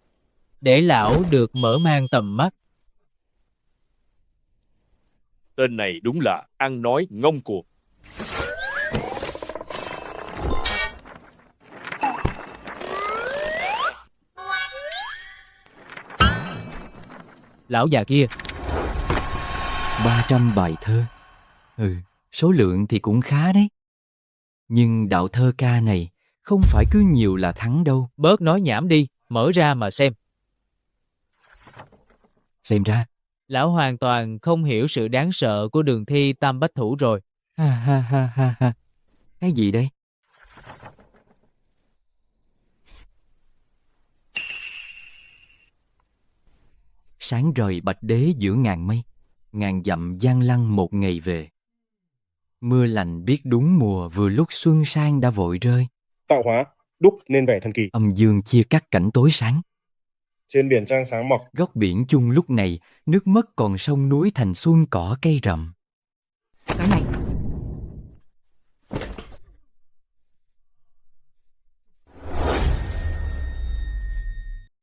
Speaker 3: để lão được mở mang tầm mắt.
Speaker 6: tên này đúng là ăn nói ngông cuồng.
Speaker 3: lão già kia.
Speaker 9: 300 bài thơ. Số lượng thì cũng khá đấy. Nhưng đạo thơ ca này không phải cứ nhiều là thắng đâu.
Speaker 3: Bớt nói nhảm đi, mở ra mà xem.
Speaker 9: Xem ra,
Speaker 3: lão hoàn toàn không hiểu sự đáng sợ của đường thi tam bách thủ rồi.
Speaker 9: Ha ha ha ha ha. Cái gì đây? Sáng rời bạch đế giữa ngàn mây, ngàn dặm giang lăng một ngày về. Mưa lành biết đúng mùa, vừa lúc xuân sang đã vội rơi.
Speaker 20: Tạo hóa, đúc nên vẻ thần kỳ.
Speaker 9: Âm dương chia cắt cảnh tối sáng.
Speaker 20: Trên biển trăng sáng mọc.
Speaker 9: Góc biển chung lúc này, nước mất còn sông núi thành xuân cỏ cây rậm.
Speaker 5: Cái này.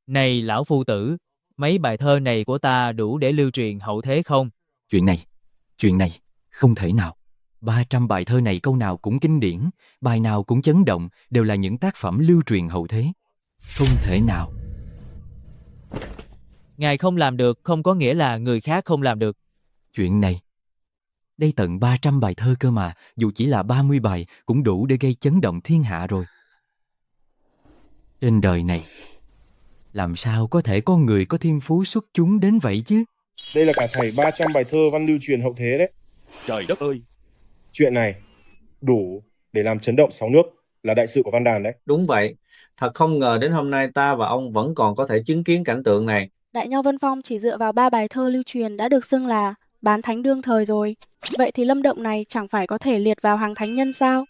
Speaker 3: Này lão phu tử, mấy bài thơ này của ta đủ để lưu truyền hậu thế không?
Speaker 9: Chuyện này, không thể nào. 300 bài thơ này câu nào cũng kinh điển, bài nào cũng chấn động, đều là những tác phẩm lưu truyền hậu thế. Không thể nào.
Speaker 3: Ngài không làm được không có nghĩa là người khác không làm được.
Speaker 9: Chuyện này, đây tận 300 bài thơ cơ mà, dù chỉ là 30 bài cũng đủ để gây chấn động thiên hạ rồi. Trên đời này, làm sao có thể có người có thiên phú xuất chúng đến vậy chứ?
Speaker 20: Đây là cả thảy 300 bài thơ văn lưu truyền hậu thế đấy.
Speaker 6: Trời đất ơi!
Speaker 20: Chuyện này đủ để làm chấn động sóng nước, là đại sự của văn đàn đấy.
Speaker 19: Đúng vậy. Thật không ngờ đến hôm nay ta và ông vẫn còn có thể chứng kiến cảnh tượng này.
Speaker 21: Đại Nho Vân Phong chỉ dựa vào 3 bài thơ lưu truyền đã được xưng là bán thánh đương thời rồi. Vậy thì Lâm Động này chẳng phải có thể liệt vào hàng thánh nhân sao?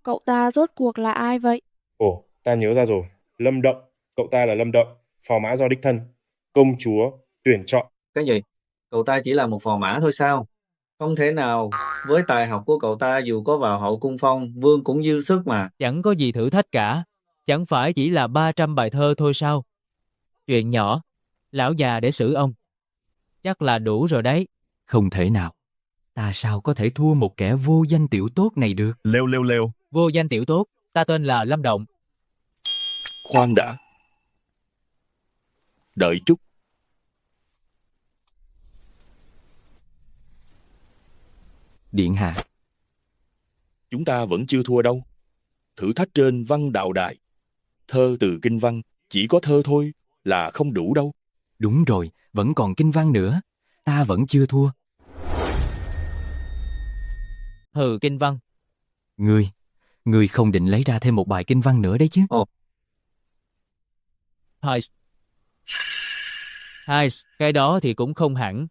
Speaker 21: Cậu ta rốt cuộc là ai vậy?
Speaker 20: Ồ, ta nhớ ra rồi. Lâm Động, cậu ta là Lâm Động, phò mã do đích thân, công chúa tuyển chọn.
Speaker 19: Cái gì? Cậu ta chỉ là một phò mã thôi sao? Không thể nào, với tài học của cậu ta dù có vào hậu cung phong, vương cũng dư sức mà.
Speaker 3: Chẳng có gì thử thách cả, chẳng phải chỉ là 300 bài thơ thôi sao? Chuyện nhỏ, lão già để xử ông. Chắc là đủ rồi đấy.
Speaker 9: Không thể nào. Ta sao có thể thua một kẻ vô danh tiểu tốt này được?
Speaker 16: Lêu.
Speaker 3: Vô danh tiểu tốt, ta tên là Lâm Động.
Speaker 6: Khoan đã. Đợi chút.
Speaker 9: Điện hạ.
Speaker 6: Chúng ta vẫn chưa thua đâu. Thử thách trên văn đạo đài. Thơ từ kinh văn, chỉ có thơ thôi là không đủ đâu.
Speaker 9: Đúng rồi, vẫn còn kinh văn nữa. Ta vẫn chưa thua.
Speaker 3: Hừ, kinh văn.
Speaker 9: Ngươi không định lấy ra thêm một bài kinh văn nữa đấy chứ?
Speaker 19: Ồ.
Speaker 3: Hai, cái đó thì cũng không hẳn.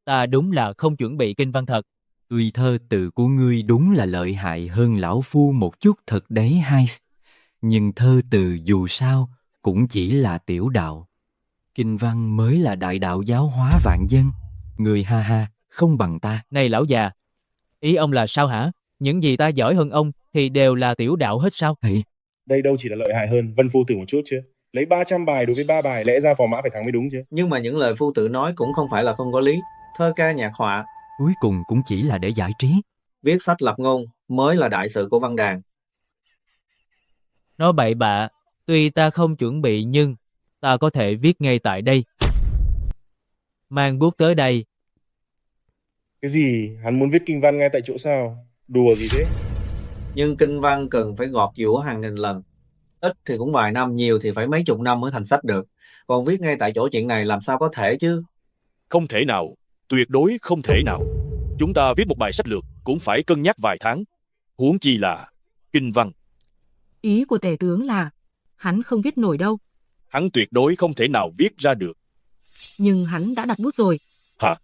Speaker 3: Ta đúng là không chuẩn bị kinh văn thật.
Speaker 9: Tuy thơ từ của ngươi đúng là lợi hại hơn lão phu một chút thật đấy hai. Nhưng thơ từ dù sao cũng chỉ là tiểu đạo. Kinh văn mới là đại đạo giáo hóa vạn dân. Người ha ha, không bằng ta.
Speaker 3: Này lão già, ý ông là sao hả? Những gì ta giỏi hơn ông thì đều là tiểu đạo hết sao?
Speaker 20: Đây đâu chỉ là lợi hại hơn Vân Phu Tử một chút chứ. Lấy 300 bài đối với 3 bài, lẽ ra phò mã phải thắng mới đúng chứ.
Speaker 19: Nhưng mà những lời phu tử nói cũng không phải là không có lý. Thơ ca nhạc họa,
Speaker 9: cuối cùng cũng chỉ là để giải trí.
Speaker 19: Viết sách lập ngôn mới là đại sự của văn đàn.
Speaker 3: Nói bậy bạ, tuy ta không chuẩn bị nhưng ta có thể viết ngay tại đây. Mang bút tới đây.
Speaker 20: Cái gì? Hắn muốn viết kinh văn ngay tại chỗ sao? Đùa gì thế?
Speaker 19: Nhưng kinh văn cần phải gọt giũa hàng nghìn lần. Ít thì cũng vài năm, nhiều thì phải mấy chục năm mới thành sách được. Còn viết ngay tại chỗ chuyện này làm sao có thể chứ?
Speaker 6: Không thể nào, tuyệt đối không thể nào. Chúng ta viết một bài sách lược cũng phải cân nhắc vài tháng. Huống chi là kinh văn.
Speaker 5: Ý của tể tướng là hắn không viết nổi đâu.
Speaker 6: Hắn tuyệt đối không thể nào viết ra được.
Speaker 5: Nhưng hắn đã đặt bút rồi.
Speaker 6: Hả?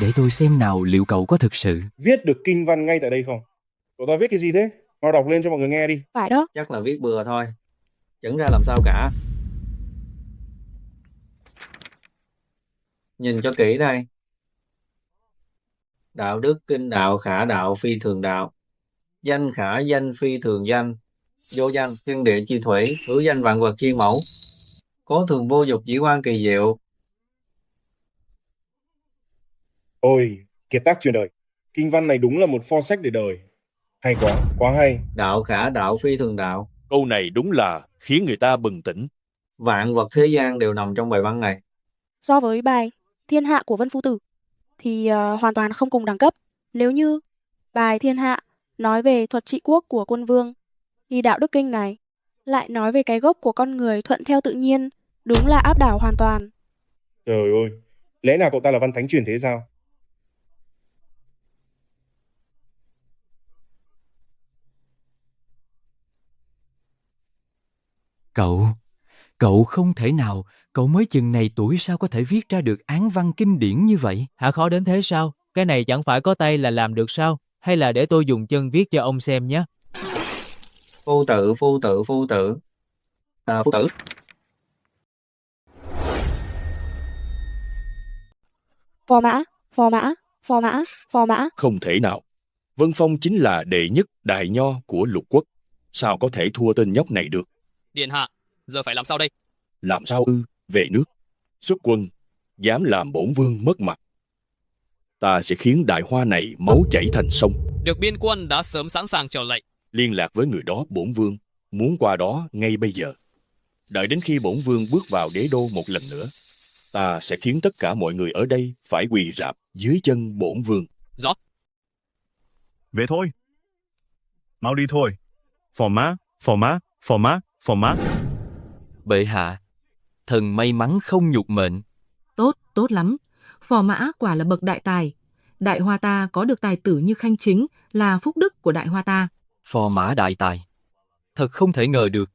Speaker 9: Để tôi xem nào liệu cậu có thực sự
Speaker 20: viết được kinh văn ngay tại đây không? Cậu ta viết cái gì thế? Mau đọc lên cho mọi người nghe đi.
Speaker 21: Phải đó.
Speaker 19: Chắc là viết bừa thôi. Chẳng ra làm sao cả. Nhìn cho kỹ đây. Đạo đức kinh đạo khả đạo phi thường đạo. Danh khả danh phi thường danh. Vô danh thiên địa chi thủy, hữu danh vạn vật chi mẫu. Cố thường vô dục dĩ quan kỳ diệu.
Speaker 20: Ôi, kiệt tác truyền đời. Kinh văn này đúng là một pho sách để đời. Hay quá, quá hay.
Speaker 19: Đạo khả đạo phi thường đạo.
Speaker 6: Câu này đúng là khiến người ta bừng tỉnh.
Speaker 19: Vạn vật thế gian đều nằm trong bài văn này.
Speaker 21: So với bài Thiên Hạ của Vân Phu Tử thì hoàn toàn không cùng đẳng cấp. Nếu như bài Thiên Hạ nói về thuật trị quốc của quân vương, thì đạo đức kinh này lại nói về cái gốc của con người thuận theo tự nhiên, đúng là áp đảo hoàn toàn.
Speaker 20: Trời ơi, lẽ nào cậu ta là văn thánh truyền thế sao?
Speaker 9: Cậu không thể nào, cậu mới chừng này tuổi sao có thể viết ra được án văn kinh điển như vậy?
Speaker 3: Hả, khó đến thế sao? Cái này chẳng phải có tay là làm được sao? Hay là để tôi dùng chân viết cho ông xem nhé?
Speaker 19: Phu tử. Phu tử.
Speaker 21: Phò mã.
Speaker 6: Không thể nào. Vân Phong chính là đệ nhất đại nho của lục quốc. Sao có thể thua tên nhóc này được?
Speaker 14: Điện hạ, giờ phải làm sao đây?
Speaker 6: Làm sao ư? Về nước. Xuất quân. Dám làm bổn vương mất mặt. Ta sẽ khiến đại hoa này máu chảy thành sông.
Speaker 14: Được biên quân đã sớm sẵn sàng chờ lệnh.
Speaker 6: Liên lạc với người đó bổn vương. Muốn qua đó ngay bây giờ. Đợi đến khi bổn vương bước vào đế đô một lần nữa, ta sẽ khiến tất cả mọi người ở đây phải quỳ rạp dưới chân bổn vương.
Speaker 14: Rõ.
Speaker 10: Về thôi. Mau đi thôi. Phò mã.
Speaker 9: Bệ hạ, thần may mắn không nhục mệnh.
Speaker 5: Tốt lắm. Phò mã quả là bậc đại tài. Đại hoa ta có được tài tử như Khanh Chính là phúc đức của đại hoa ta.
Speaker 9: Phò mã đại tài. Thật không thể ngờ được.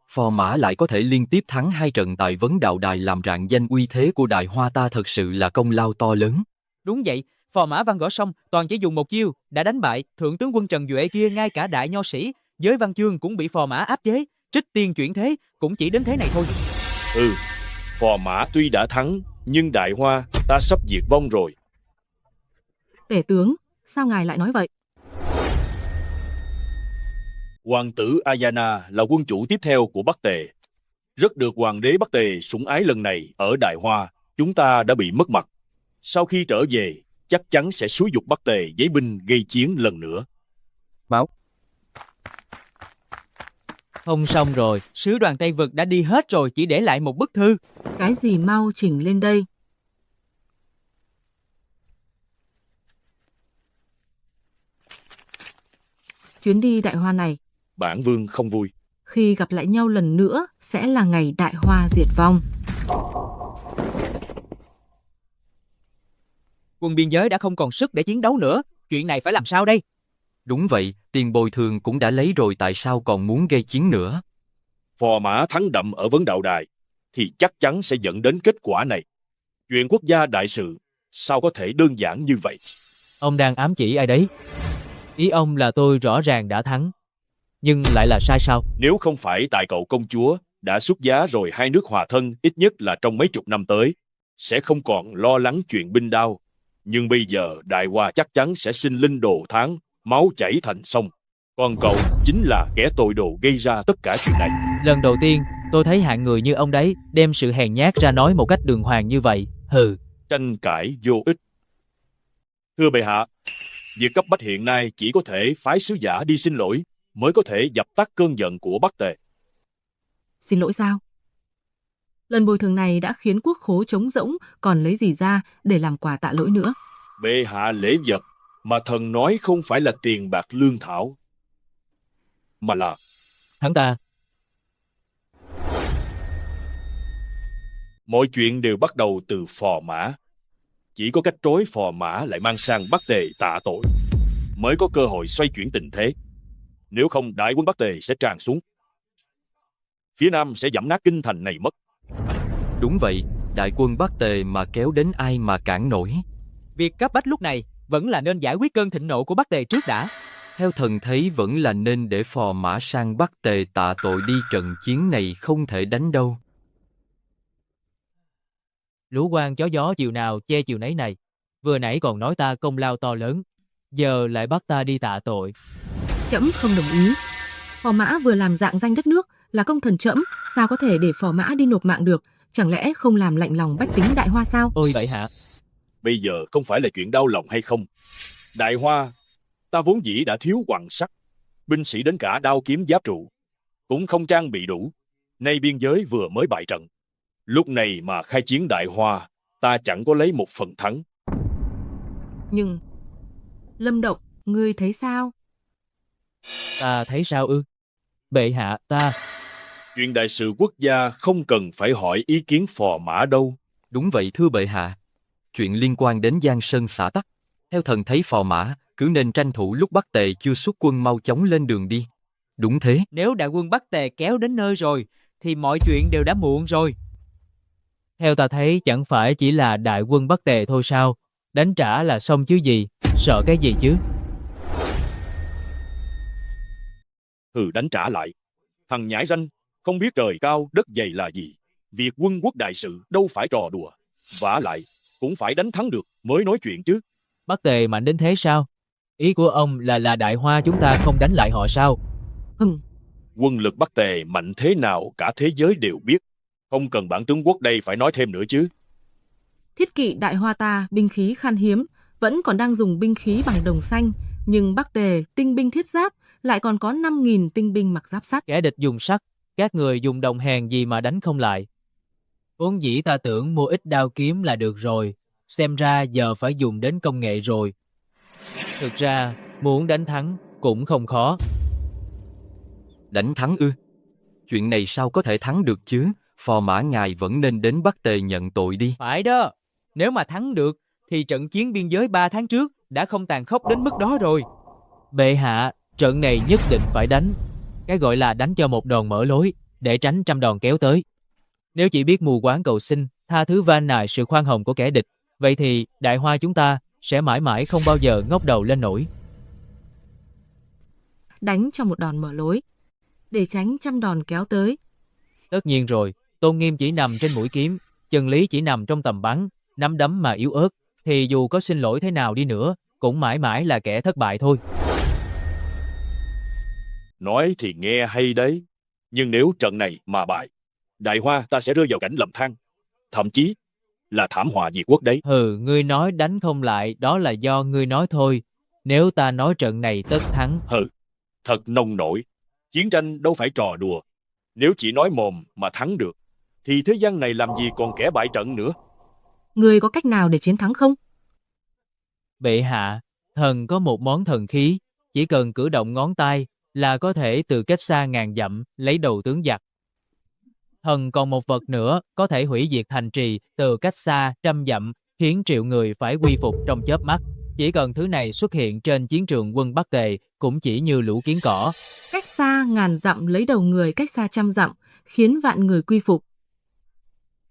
Speaker 9: Phò mã lại có thể liên tiếp thắng 2 trận tại vấn đạo đài, làm rạng danh uy thế của đại hoa ta, thật sự là công lao to lớn.
Speaker 3: Đúng vậy, phò mã văn võ song toàn chỉ dùng một chiêu đã đánh bại thượng tướng quân Trần Duệ kia. Ngay cả đại nho sĩ giới văn chương cũng bị phò mã áp chế. Trích tiên chuyển thế cũng chỉ đến thế này thôi.
Speaker 6: Phò mã tuy đã thắng, nhưng đại hoa ta sắp diệt vong rồi.
Speaker 5: Tể tướng, sao ngài lại nói vậy?
Speaker 6: Hoàng tử Ayana là quân chủ tiếp theo của Bắc Tề. Rất được hoàng đế Bắc Tề sủng ái, lần này ở Đại Hoa, chúng ta đã bị mất mặt. Sau khi trở về, chắc chắn sẽ xúi giục Bắc Tề giấy binh gây chiến lần nữa.
Speaker 3: Báo. Không xong rồi, sứ đoàn Tây Vực đã đi hết rồi, chỉ để lại một bức thư.
Speaker 5: Cái gì, mau chỉnh lên đây. Chuyến đi Đại Hoa này,
Speaker 6: Bản vương không vui.
Speaker 5: khi gặp lại nhau lần nữa sẽ là ngày Đại Hoa diệt vong.
Speaker 3: Quân biên giới đã không còn sức để chiến đấu nữa, chuyện này phải làm sao đây?
Speaker 9: Đúng vậy, tiền bồi thường cũng đã lấy rồi, tại sao còn muốn gây chiến nữa?
Speaker 6: Phò mã thắng đậm ở vấn đạo đài thì chắc chắn sẽ dẫn đến kết quả này. Chuyện quốc gia đại sự sao có thể đơn giản như vậy?
Speaker 3: Ông đang ám chỉ ai đấy? Ý ông là tôi rõ ràng đã thắng, nhưng lại là sai sao?
Speaker 6: Nếu không phải tại cậu công chúa đã xuất giá rồi, hai nước hòa thân ít nhất là trong mấy chục năm tới, sẽ không còn lo lắng chuyện binh đao. Nhưng bây giờ Đại Hoa chắc chắn sẽ sinh linh đồ thán, máu chảy thành sông. Còn cậu chính là kẻ tội đồ gây ra tất cả chuyện này.
Speaker 3: Lần đầu tiên tôi thấy hạng người như ông đấy đem sự hèn nhát ra nói một cách đường hoàng như vậy. Hừ.
Speaker 6: Tranh cãi vô ích. Thưa bệ hạ, việc cấp bách hiện nay chỉ có thể phái sứ giả đi xin lỗi mới có thể dập tắt cơn giận của Bắc Tề.
Speaker 5: Xin lỗi sao? Lần bồi thường này đã khiến quốc khố trống rỗng, còn lấy gì ra để làm quà tạ lỗi nữa?
Speaker 6: Bệ hạ lễ vật mà thần nói không phải là tiền bạc lương thảo, mà là
Speaker 3: hắn ta.
Speaker 6: Mọi chuyện đều bắt đầu từ Phò Mã. Chỉ có cách trối Phò Mã lại mang sang Bắc Tề tạ tội mới có cơ hội xoay chuyển tình thế. Nếu không, đại quân Bắc Tề sẽ tràn xuống, phía Nam sẽ giẫm nát kinh thành này mất.
Speaker 9: Đúng vậy, đại quân Bắc Tề mà kéo đến ai mà cản nổi.
Speaker 3: Việc cấp bách lúc này vẫn là nên giải quyết cơn thịnh nộ của Bắc Tề trước đã.
Speaker 9: Theo thần thấy vẫn là nên để Phò Mã sang Bắc Tề tạ tội đi, trận chiến này không thể đánh đâu.
Speaker 3: Lũ quan chó gió chiều nào che chiều nấy này. Vừa nãy còn nói ta công lao to lớn, giờ lại bắt ta đi tạ tội.
Speaker 5: Trẫm không đồng ý. Phò Mã vừa làm rạng danh đất nước, là công thần trẫm, sao có thể để Phò Mã đi nộp mạng được? Chẳng lẽ không làm lạnh lòng bách tính Đại Hoa sao?
Speaker 3: Ôi vậy hả?
Speaker 6: Bây giờ không phải là chuyện đau lòng hay không. Đại Hoa, ta vốn dĩ đã thiếu quặng sắt, binh sĩ đến cả đao kiếm giáp trụ cũng không trang bị đủ. Nay biên giới vừa mới bại trận, lúc này mà khai chiến Đại Hoa, ta chẳng có lấy một phần thắng.
Speaker 5: Nhưng Lâm Động, ngươi thấy sao?
Speaker 3: Ta thấy sao ư? Bệ hạ, ta...
Speaker 6: Chuyện đại sự quốc gia không cần phải hỏi ý kiến Phò Mã đâu.
Speaker 9: Đúng vậy thưa bệ hạ. Chuyện liên quan đến Giang Sơn xã tắc, theo thần thấy Phò Mã cứ nên tranh thủ lúc Bắc Tề chưa xuất quân mau chóng lên đường đi. Đúng thế.
Speaker 3: Nếu đại quân Bắc Tề kéo đến nơi rồi, thì mọi chuyện đều đã muộn rồi. Theo ta thấy chẳng phải chỉ là đại quân Bắc Tề thôi sao? Đánh trả là xong chứ gì, sợ cái gì chứ?
Speaker 6: Đánh trả lại. Thằng nhãi ranh, không biết trời cao đất dày là gì. Việc quân quốc đại sự đâu phải trò đùa. Vả lại, cũng phải đánh thắng được mới nói chuyện chứ.
Speaker 3: Bắc Tề mạnh đến thế sao? Ý của ông là Đại Hoa chúng ta không đánh lại họ sao?
Speaker 6: Quân lực Bắc Tề mạnh thế nào cả thế giới đều biết. Không cần bản tướng quốc đây phải nói thêm nữa chứ.
Speaker 5: Thiết kỵ Đại Hoa ta binh khí khan hiếm, vẫn còn đang dùng binh khí bằng đồng xanh, nhưng Bắc Tề tinh binh thiết giáp lại còn có 5.000 tinh binh mặc giáp sắt.
Speaker 3: Kẻ địch dùng sắt, các người dùng đồng hèn gì mà đánh không lại. Vốn dĩ ta tưởng mua ít đao kiếm là được rồi, xem ra giờ phải dùng đến công nghệ rồi. Thực ra, muốn đánh thắng cũng không khó.
Speaker 9: Đánh thắng ư? Chuyện này sao có thể thắng được chứ? Phò Mã ngài vẫn nên đến Bắc Tề nhận tội đi.
Speaker 3: Phải đó, nếu mà thắng được, thì trận chiến biên giới 3 tháng trước đã không tàn khốc đến mức đó rồi. Bệ hạ, trận này nhất định phải đánh. Cái gọi là đánh cho một đòn mở lối, để tránh trăm đòn kéo tới. Nếu chỉ biết mù quáng cầu xin, tha thứ van nài sự khoan hồng của kẻ địch, vậy thì Đại Hoa chúng ta sẽ mãi mãi không bao giờ ngóc đầu lên nổi.
Speaker 5: Đánh cho một đòn mở lối, để tránh trăm đòn kéo tới.
Speaker 3: Tất nhiên rồi, tôn nghiêm chỉ nằm trên mũi kiếm, chân lý chỉ nằm trong tầm bắn, nắm đấm mà yếu ớt, thì dù có xin lỗi thế nào đi nữa, cũng mãi mãi là kẻ thất bại thôi.
Speaker 6: Nói thì nghe hay đấy, nhưng nếu trận này mà bại, Đại Hoa ta sẽ rơi vào cảnh lầm than, thậm chí là thảm họa diệt quốc đấy.
Speaker 3: Ngươi nói đánh không lại, đó là do ngươi nói thôi. Nếu ta nói trận này tất thắng.
Speaker 6: Thật nông nổi. Chiến tranh đâu phải trò đùa. Nếu chỉ nói mồm mà thắng được, thì thế gian này làm gì còn kẻ bại trận nữa.
Speaker 5: Ngươi có cách nào để chiến thắng không?
Speaker 3: Bệ hạ, thần có một món thần khí, chỉ cần cử động ngón tay là có thể từ cách xa ngàn dặm lấy đầu tướng giặc. Thần còn một vật nữa có thể hủy diệt thành trì từ cách xa trăm dặm, khiến triệu người phải quy phục trong chớp mắt. Chỉ cần thứ này xuất hiện trên chiến trường quân Bắc Tề cũng chỉ như lũ kiến cỏ.
Speaker 5: Cách xa ngàn dặm lấy đầu người cách xa trăm dặm, khiến vạn người quy phục.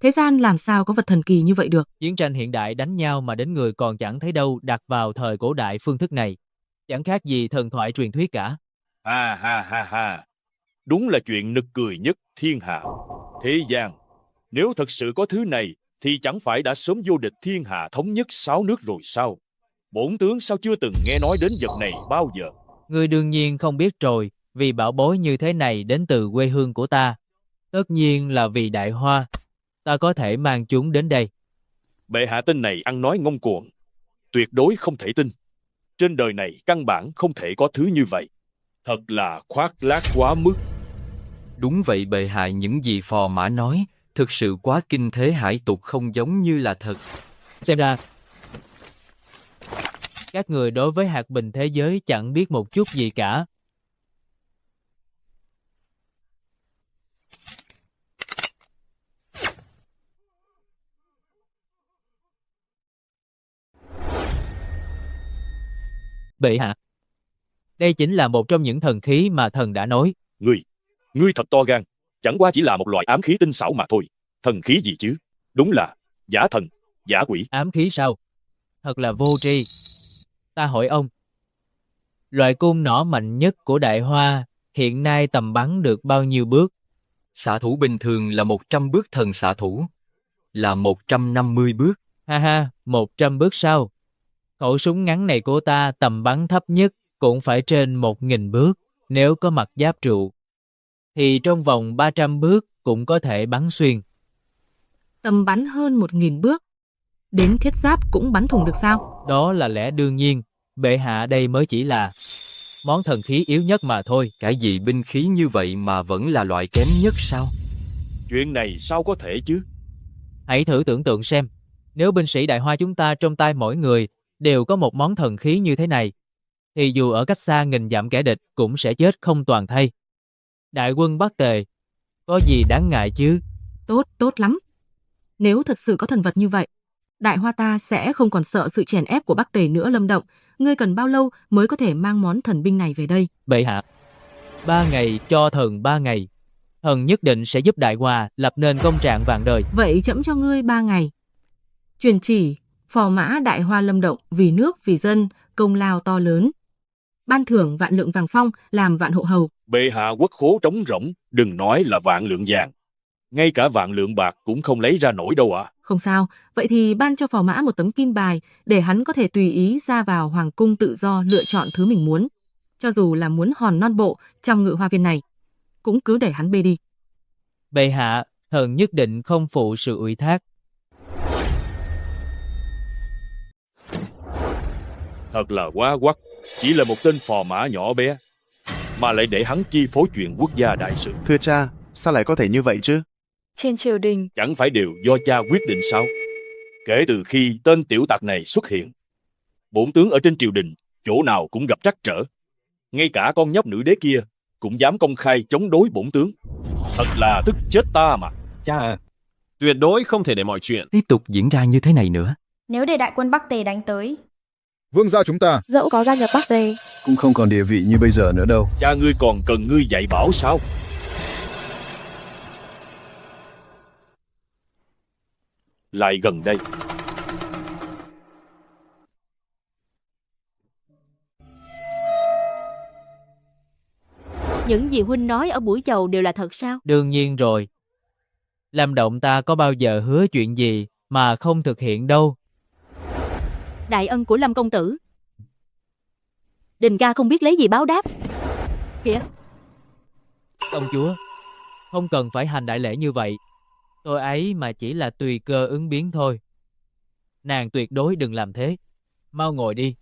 Speaker 5: Thế gian làm sao có vật thần kỳ như vậy được?
Speaker 3: Chiến tranh hiện đại đánh nhau mà đến người còn chẳng thấy đâu, đặt vào thời cổ đại phương thức này chẳng khác gì thần thoại truyền thuyết cả.
Speaker 6: Ha ha ha ha. Đúng là chuyện nực cười nhất thiên hạ. Thế gian, nếu thật sự có thứ này thì chẳng phải đã sớm vô địch thiên hạ thống nhất 6 nước rồi sao? Bổn tướng sao chưa từng nghe nói đến vật này bao giờ?
Speaker 3: Ngươi đương nhiên không biết rồi, vì bảo bối như thế này đến từ quê hương của ta. Tất nhiên là vì Đại Hoa. Ta có thể mang chúng đến đây.
Speaker 6: Bệ hạ tên này ăn nói ngông cuồng, tuyệt đối không thể tin. Trên đời này căn bản không thể có thứ như vậy. Thật là khoác lác quá mức.
Speaker 9: Đúng vậy bệ hạ, những gì Phò Mã nói thực sự quá kinh thế hải tục, không giống như là thật.
Speaker 3: Xem ra các người đối với hạt bình thế giới chẳng biết một chút gì cả. Bệ hạ, đây chính là một trong những thần khí mà thần đã nói.
Speaker 6: Ngươi thật to gan, chẳng qua chỉ là một loại ám khí tinh xảo mà thôi. Thần khí gì chứ? Đúng là giả thần, giả quỷ.
Speaker 3: Ám khí sao? Thật là vô tri. Ta hỏi ông, loại cung nỏ mạnh nhất của Đại Hoa hiện nay tầm bắn được bao nhiêu bước?
Speaker 9: Xạ thủ bình thường là 100 bước, thần xạ thủ là 150 bước.
Speaker 3: Ha ha, 100 bước sao? Khẩu súng ngắn này của ta tầm bắn thấp nhất cũng phải trên 1.000 bước, nếu có mặt giáp trụ. Thì trong vòng 300 bước cũng có thể bắn xuyên.
Speaker 5: Tầm bắn hơn 1.000 bước. Đến thiết giáp cũng bắn thủng được sao?
Speaker 3: Đó là lẽ đương nhiên, bệ hạ đây mới chỉ là món thần khí yếu nhất mà thôi.
Speaker 9: Cái gì binh khí như vậy mà vẫn là loại kém nhất sao?
Speaker 6: Chuyện này sao có thể chứ?
Speaker 3: Hãy thử tưởng tượng xem, nếu binh sĩ Đại Hoa chúng ta trong tay mỗi người đều có một món thần khí như thế này, thì dù ở cách xa nghìn dặm kẻ địch cũng sẽ chết không toàn thây. Đại quân Bắc Tề, có gì đáng ngại chứ?
Speaker 5: Tốt lắm. Nếu thật sự có thần vật như vậy, Đại Hoa ta sẽ không còn sợ sự chèn ép của Bắc Tề nữa. Lâm Động, ngươi cần bao lâu mới có thể mang món thần binh này về đây?
Speaker 3: Bệ hạ, 3 ngày cho thần 3 ngày. Thần nhất định sẽ giúp Đại Hoa lập nên công trạng vạn đời.
Speaker 5: Vậy trẫm cho ngươi 3 ngày. Truyền chỉ, phò mã Đại Hoa Lâm Động vì nước vì dân, công lao to lớn. Ban thưởng vạn lượng vàng phong làm vạn hộ hầu.
Speaker 6: Bệ hạ quốc khố trống rỗng, đừng nói là vạn lượng vàng. Ngay cả vạn lượng bạc cũng không lấy ra nổi đâu ạ.
Speaker 5: Không sao, vậy thì ban cho phò mã một tấm kim bài để hắn có thể tùy ý ra vào hoàng cung tự do lựa chọn thứ mình muốn. Cho dù là muốn hòn non bộ trong ngự hoa viên này, cũng cứ để hắn bê đi.
Speaker 3: Bệ hạ, thần nhất định không phụ sự ủy thác.
Speaker 6: Thật là quá quắt, chỉ là một tên phò mã nhỏ bé, mà lại để hắn chi phối chuyện quốc gia đại sự.
Speaker 10: Thưa cha, sao lại có thể như vậy chứ?
Speaker 11: Trên triều đình,
Speaker 6: Chẳng phải đều do cha quyết định sao? Kể từ khi tên tiểu tặc này xuất hiện, bổn tướng ở trên triều đình, chỗ nào cũng gặp trắc trở. Ngay cả con nhóc nữ đế kia cũng dám công khai chống đối bổn tướng. Thật là tức chết ta mà.
Speaker 7: Cha à,
Speaker 2: Tuyệt đối không thể để mọi chuyện
Speaker 9: Tiếp tục diễn ra như thế này nữa.
Speaker 4: Nếu để đại quân Bắc Tề đánh tới,
Speaker 16: Vương gia chúng ta
Speaker 21: Dẫu có gia nhập Bắc Tề,
Speaker 22: cũng không còn địa vị như bây giờ nữa đâu.
Speaker 6: Cha ngươi còn cần ngươi dạy bảo sao? Lại gần đây.
Speaker 8: Những gì huynh nói ở buổi chầu đều là thật sao?
Speaker 3: Đương nhiên rồi. Lâm Động ta có bao giờ hứa chuyện gì mà không thực hiện đâu.
Speaker 8: Đại ân của Lâm công tử, Đình ca không biết lấy gì báo đáp. Kìa,
Speaker 3: Công chúa, không cần phải hành đại lễ như vậy. Tôi ấy mà chỉ là tùy cơ ứng biến thôi. Nàng tuyệt đối đừng làm thế. Mau ngồi đi.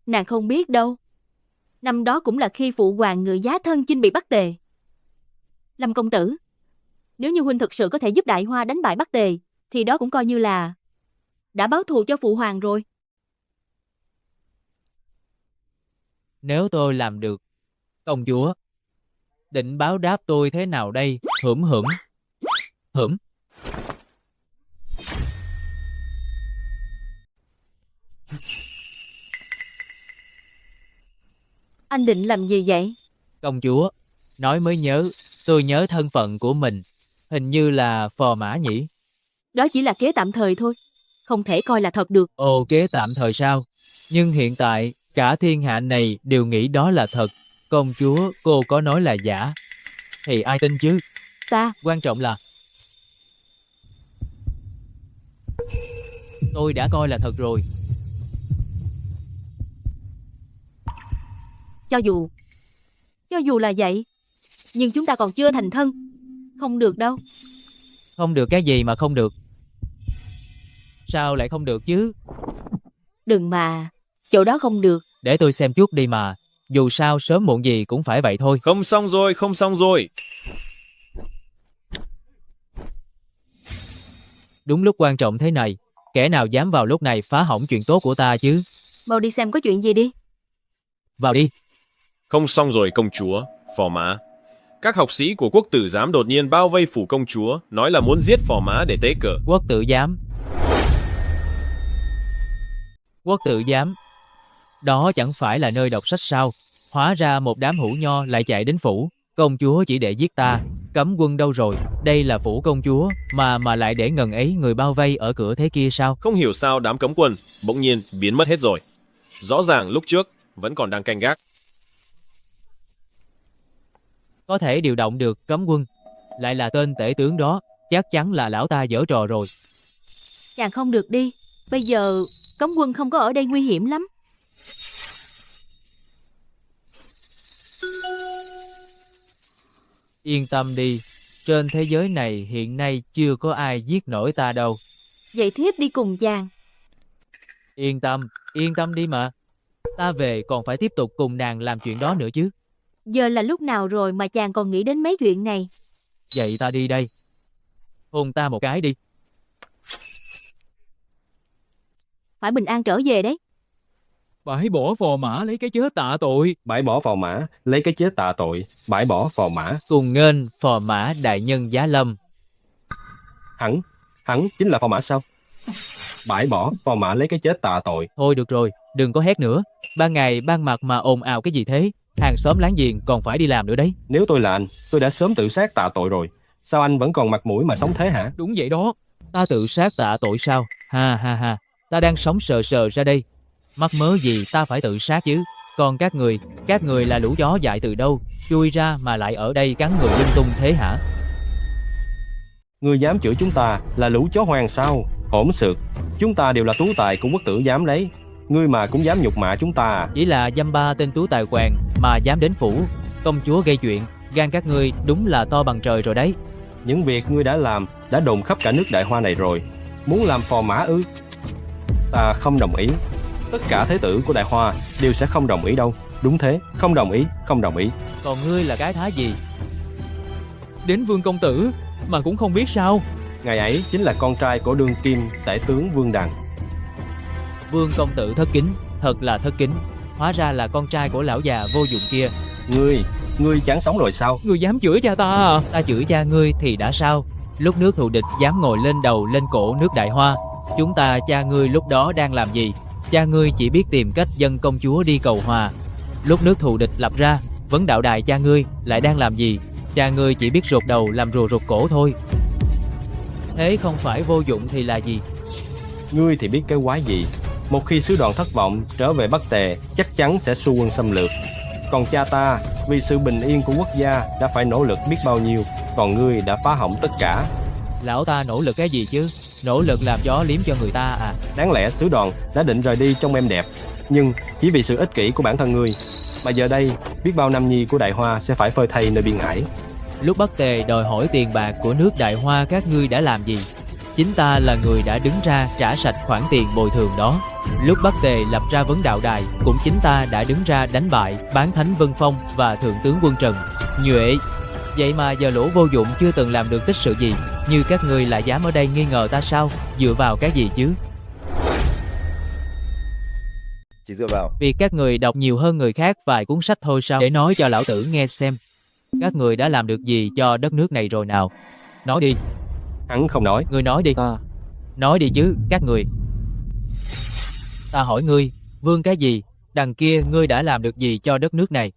Speaker 8: nàng không biết đâu. Năm đó cũng là khi phụ hoàng ngự giá thân chinh bị Bắc Tề. Lâm công tử, nếu như huynh thực sự có thể giúp Đại Hoa đánh bại Bắc Tề, thì đó cũng coi như là đã báo thù cho phụ hoàng rồi.
Speaker 3: Nếu tôi làm được, công chúa, định báo đáp tôi thế nào đây? Hửm hửm. Hửm.
Speaker 8: Anh định làm gì vậy?
Speaker 3: Công chúa, nói mới nhớ, tôi nhớ thân phận của mình. Hình như là phò mã nhỉ?
Speaker 8: Đó chỉ là kế tạm thời thôi, không thể coi là thật được.
Speaker 3: Ồ, kế tạm thời sao? Nhưng hiện tại, cả thiên hạ này đều nghĩ đó là thật. Công chúa, cô có nói là giả, thì ai tin chứ?
Speaker 8: Ta.
Speaker 3: Quan trọng là tôi đã coi là thật rồi.
Speaker 8: Cho dù là vậy, nhưng chúng ta còn chưa thành thân. Không được đâu.
Speaker 3: Không được cái gì mà không được? Sao lại không được chứ?
Speaker 8: Đừng mà, chỗ đó không được.
Speaker 3: Để tôi xem chút đi mà. Dù sao sớm muộn gì cũng phải vậy thôi.
Speaker 2: Không xong rồi, không xong rồi.
Speaker 3: Đúng lúc quan trọng thế này, kẻ nào dám vào lúc này phá hỏng chuyện tốt của ta chứ?
Speaker 8: Mau đi xem có chuyện gì đi.
Speaker 3: Vào đi.
Speaker 2: Không xong rồi công chúa, phò mã. Các học sĩ của quốc tử giám đột nhiên bao vây phủ công chúa, nói là muốn giết phò mã để tế cờ.
Speaker 3: Quốc tử giám? Quốc tử giám? Đó chẳng phải là nơi đọc sách sao? Hóa ra một đám hủ nho lại chạy đến phủ. Công chúa chỉ để giết ta. Cấm quân đâu rồi? Đây là phủ công chúa, mà lại để ngần ấy người bao vây ở cửa thế kia sao?
Speaker 2: Không hiểu sao đám cấm quân bỗng nhiên biến mất hết rồi. Rõ ràng lúc trước vẫn còn đang canh gác.
Speaker 3: Có thể điều động được cấm quân, lại là tên tể tướng đó, chắc chắn là lão ta giở trò rồi.
Speaker 8: Chàng không được đi. Bây giờ cấm quân không có ở đây nguy hiểm lắm.
Speaker 3: Yên tâm đi, trên thế giới này hiện nay chưa có ai giết nổi ta đâu.
Speaker 8: Vậy thiếp đi cùng chàng.
Speaker 3: Yên tâm đi mà. Ta về còn phải tiếp tục cùng nàng làm chuyện đó nữa chứ.
Speaker 8: Giờ là lúc nào rồi mà chàng còn nghĩ đến mấy chuyện này?
Speaker 3: Vậy ta đi đây. Hôn ta một cái đi.
Speaker 8: Phải bình an trở về đấy.
Speaker 3: Bãi bỏ phò mã lấy cái chết tạ tội.
Speaker 1: Bãi bỏ phò mã, lấy cái chết tạ tội. Bãi bỏ phò mã.
Speaker 3: Cùng nghênh phò mã đại nhân giá lâm.
Speaker 1: Hắn chính là phò mã sao? Bãi bỏ phò mã lấy cái chết tạ tội.
Speaker 3: Thôi được rồi, đừng có hét nữa. Ban ngày ban mặt mà ồn ào cái gì thế? Hàng xóm láng giềng còn phải đi làm nữa đấy.
Speaker 1: Nếu tôi là anh, tôi đã sớm tự sát tạ tội rồi. Sao anh vẫn còn mặt mũi mà sống thế hả?
Speaker 3: Đúng vậy đó. Ta tự sát tạ tội sao? Ha ha ha. Ta đang sống sờ sờ ra đây. Mắc mớ gì ta phải tự sát chứ? Còn các người là lũ chó dại từ đâu chui ra mà lại ở đây cắn người lung tung thế hả?
Speaker 1: Ngươi dám chửi chúng ta là lũ chó hoang sao? Hỗn xược. Chúng ta đều là tú tài của quốc tử giám đấy. Ngươi mà cũng dám nhục mạ chúng ta à?
Speaker 3: Chỉ là dăm ba tên tú tài quèn mà dám đến phủ công chúa gây chuyện. Gan các ngươi đúng là to bằng trời rồi đấy.
Speaker 1: Những việc ngươi đã làm đã đồn khắp cả nước Đại Hoa này rồi. Muốn làm phò mã ư? Ta không đồng ý. Tất cả thế tử của Đại Hoa đều sẽ không đồng ý đâu. Đúng thế, không đồng ý.
Speaker 3: Còn ngươi là cái thá gì? Đến Vương công tử mà cũng không biết sao?
Speaker 1: Ngày ấy chính là con trai của đương kim tể tướng Vương Đằng.
Speaker 3: Vương công tử thất kính, thật là thất kính. Hóa ra là con trai của lão già vô dụng kia.
Speaker 1: Ngươi chán sống rồi sao?
Speaker 3: Ngươi dám chửi cha ta à? Ta chửi cha ngươi thì đã sao? Lúc nước thù địch dám ngồi lên đầu lên cổ nước Đại Hoa, chúng ta cha ngươi lúc đó đang làm gì? Cha ngươi chỉ biết tìm cách dâng công chúa đi cầu hòa. Lúc nước thù địch lập ra, vấn đạo đài cha ngươi lại đang làm gì? Cha ngươi chỉ biết rụt đầu làm rùa rụt cổ thôi. Thế không phải vô dụng thì là gì?
Speaker 1: Ngươi thì biết cái quái gì? Một khi sứ đoàn thất vọng trở về Bắc Tề, chắc chắn sẽ xu quân xâm lược. Còn cha ta vì sự bình yên của quốc gia đã phải nỗ lực biết bao nhiêu, còn ngươi đã phá hỏng tất cả.
Speaker 3: Lão ta nỗ lực cái gì chứ? Nỗ lực làm gió liếm cho người ta à?
Speaker 1: Đáng lẽ sứ đoàn đã định rời đi trong êm đẹp, nhưng chỉ vì sự ích kỷ của bản thân ngươi mà giờ đây biết bao nam nhi của Đại Hoa sẽ phải phơi thây nơi biên ải.
Speaker 3: Lúc Bắc Tề đòi hỏi tiền bạc của nước Đại Hoa, các ngươi đã làm gì? Chính ta là người đã đứng ra trả sạch khoản tiền bồi thường đó. Lúc Bắc Tề lập ra vấn đạo đài, cũng chính ta đã đứng ra đánh bại Bán Thánh Vân Phong và Thượng tướng quân Trần Nhuệ. Vậy mà giờ lỗ vô dụng chưa từng làm được tích sự gì, như các ngươi lại dám ở đây nghi ngờ ta sao? Dựa vào cái gì chứ?
Speaker 12: Chỉ dựa vào
Speaker 3: Việc các người đọc nhiều hơn người khác vài cuốn sách thôi sao? Để nói cho lão tử nghe xem. Các người đã làm được gì cho đất nước này rồi nào? Nói đi.
Speaker 1: Hắn không nói.
Speaker 3: Ngươi nói đi. Nói đi chứ, các người. Ta hỏi ngươi, Vương cái gì? Đằng kia ngươi đã làm được gì cho đất nước này?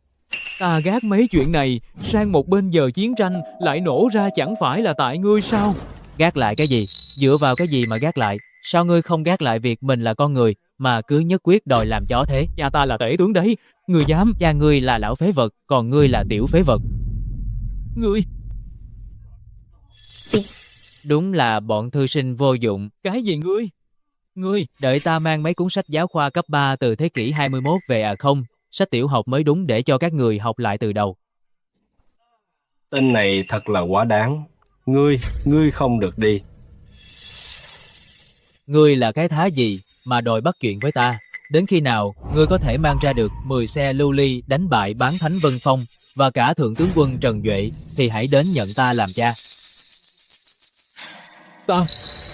Speaker 3: Ta gác mấy chuyện này sang một bên, giờ chiến tranh lại nổ ra chẳng phải là tại ngươi sao? Gác lại cái gì? Dựa vào cái gì mà gác lại? Sao ngươi không gác lại việc mình là con người mà cứ nhất quyết đòi làm chó thế? Cha ta là tể tướng đấy. Ngươi dám? Cha ngươi là lão phế vật, còn ngươi là tiểu phế vật. Ngươi... Đúng là bọn thư sinh vô dụng. Cái gì ngươi? Ngươi, đợi ta mang mấy cuốn sách giáo khoa cấp 3 từ thế kỷ 21 về à không? Sách tiểu học mới đúng để cho các người học lại từ đầu.
Speaker 1: Tên này thật là quá đáng. Ngươi không được đi.
Speaker 3: Ngươi là cái thá gì mà đòi bắt chuyện với ta? Đến khi nào ngươi có thể mang ra được 10 xe lưu ly đánh bại Bán Thánh Vân Phong và cả Thượng tướng quân Trần Duệ thì hãy đến nhận ta làm cha.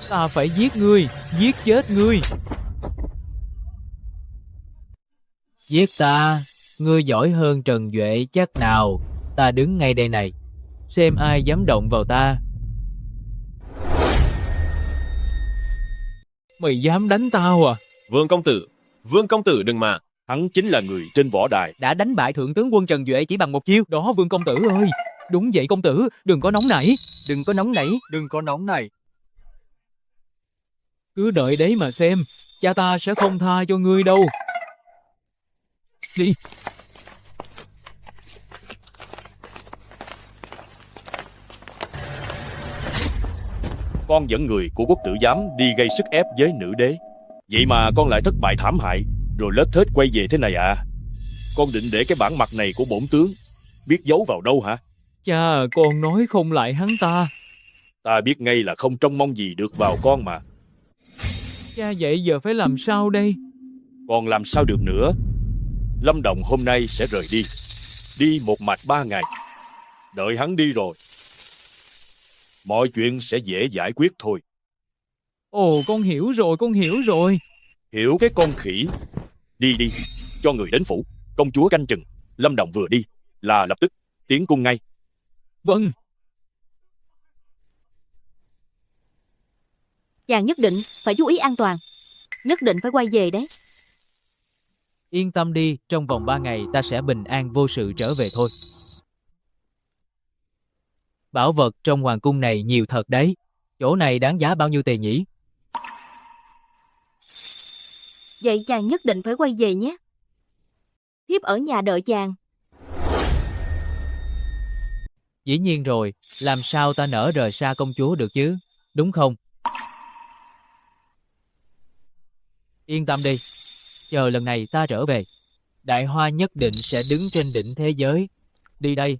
Speaker 3: Ta phải giết ngươi, giết chết ngươi. Giết ta? Ngươi giỏi hơn Trần Duệ chắc nào? Ta đứng ngay đây này, xem ai dám động vào ta. Mày dám đánh tao à?
Speaker 2: Vương công tử đừng mà.
Speaker 6: Hắn chính là người trên võ đài
Speaker 3: đã đánh bại Thượng tướng quân Trần Duệ chỉ bằng một chiêu. Đó Vương công tử ơi. Đúng vậy công tử, đừng có nóng nảy.
Speaker 18: Đừng có nóng nảy.
Speaker 3: Cứ đợi đấy mà xem, cha ta sẽ không tha cho ngươi đâu. Đi.
Speaker 6: Con dẫn người của quốc tử giám đi gây sức ép với nữ đế. Vậy mà con lại thất bại thảm hại, rồi lết thết quay về thế này à? Con định để cái bản mặt này của bổn tướng biết giấu vào đâu hả?
Speaker 3: Cha, con nói không lại hắn ta.
Speaker 6: Ta biết ngay là không trông mong gì được vào con mà.
Speaker 3: Cha, vậy giờ phải làm sao đây?
Speaker 6: Còn làm sao được nữa? Lâm Đồng hôm nay sẽ rời đi. Đi một mạch 3 ngày. Đợi hắn đi rồi, mọi chuyện sẽ dễ giải quyết thôi.
Speaker 3: Ồ, con hiểu rồi.
Speaker 6: Hiểu cái con khỉ. Đi đi, cho người đến phủ. Công chúa canh chừng. Lâm Đồng vừa đi là lập tức tiến cung ngay.
Speaker 3: Vâng.
Speaker 8: Chàng nhất định phải chú ý an toàn. Nhất định phải quay về đấy.
Speaker 3: Yên tâm đi, trong vòng 3 ngày ta sẽ bình an vô sự trở về thôi. Bảo vật trong hoàng cung này nhiều thật đấy. Chỗ này đáng giá bao nhiêu tiền nhỉ?
Speaker 8: Vậy chàng nhất định phải quay về nhé. Thiếp ở nhà đợi chàng.
Speaker 3: Dĩ nhiên rồi, làm sao ta nỡ rời xa công chúa được chứ, đúng không? Yên tâm đi, chờ lần này ta trở về, Đại Hoa nhất định sẽ đứng trên đỉnh thế giới. Đi đây.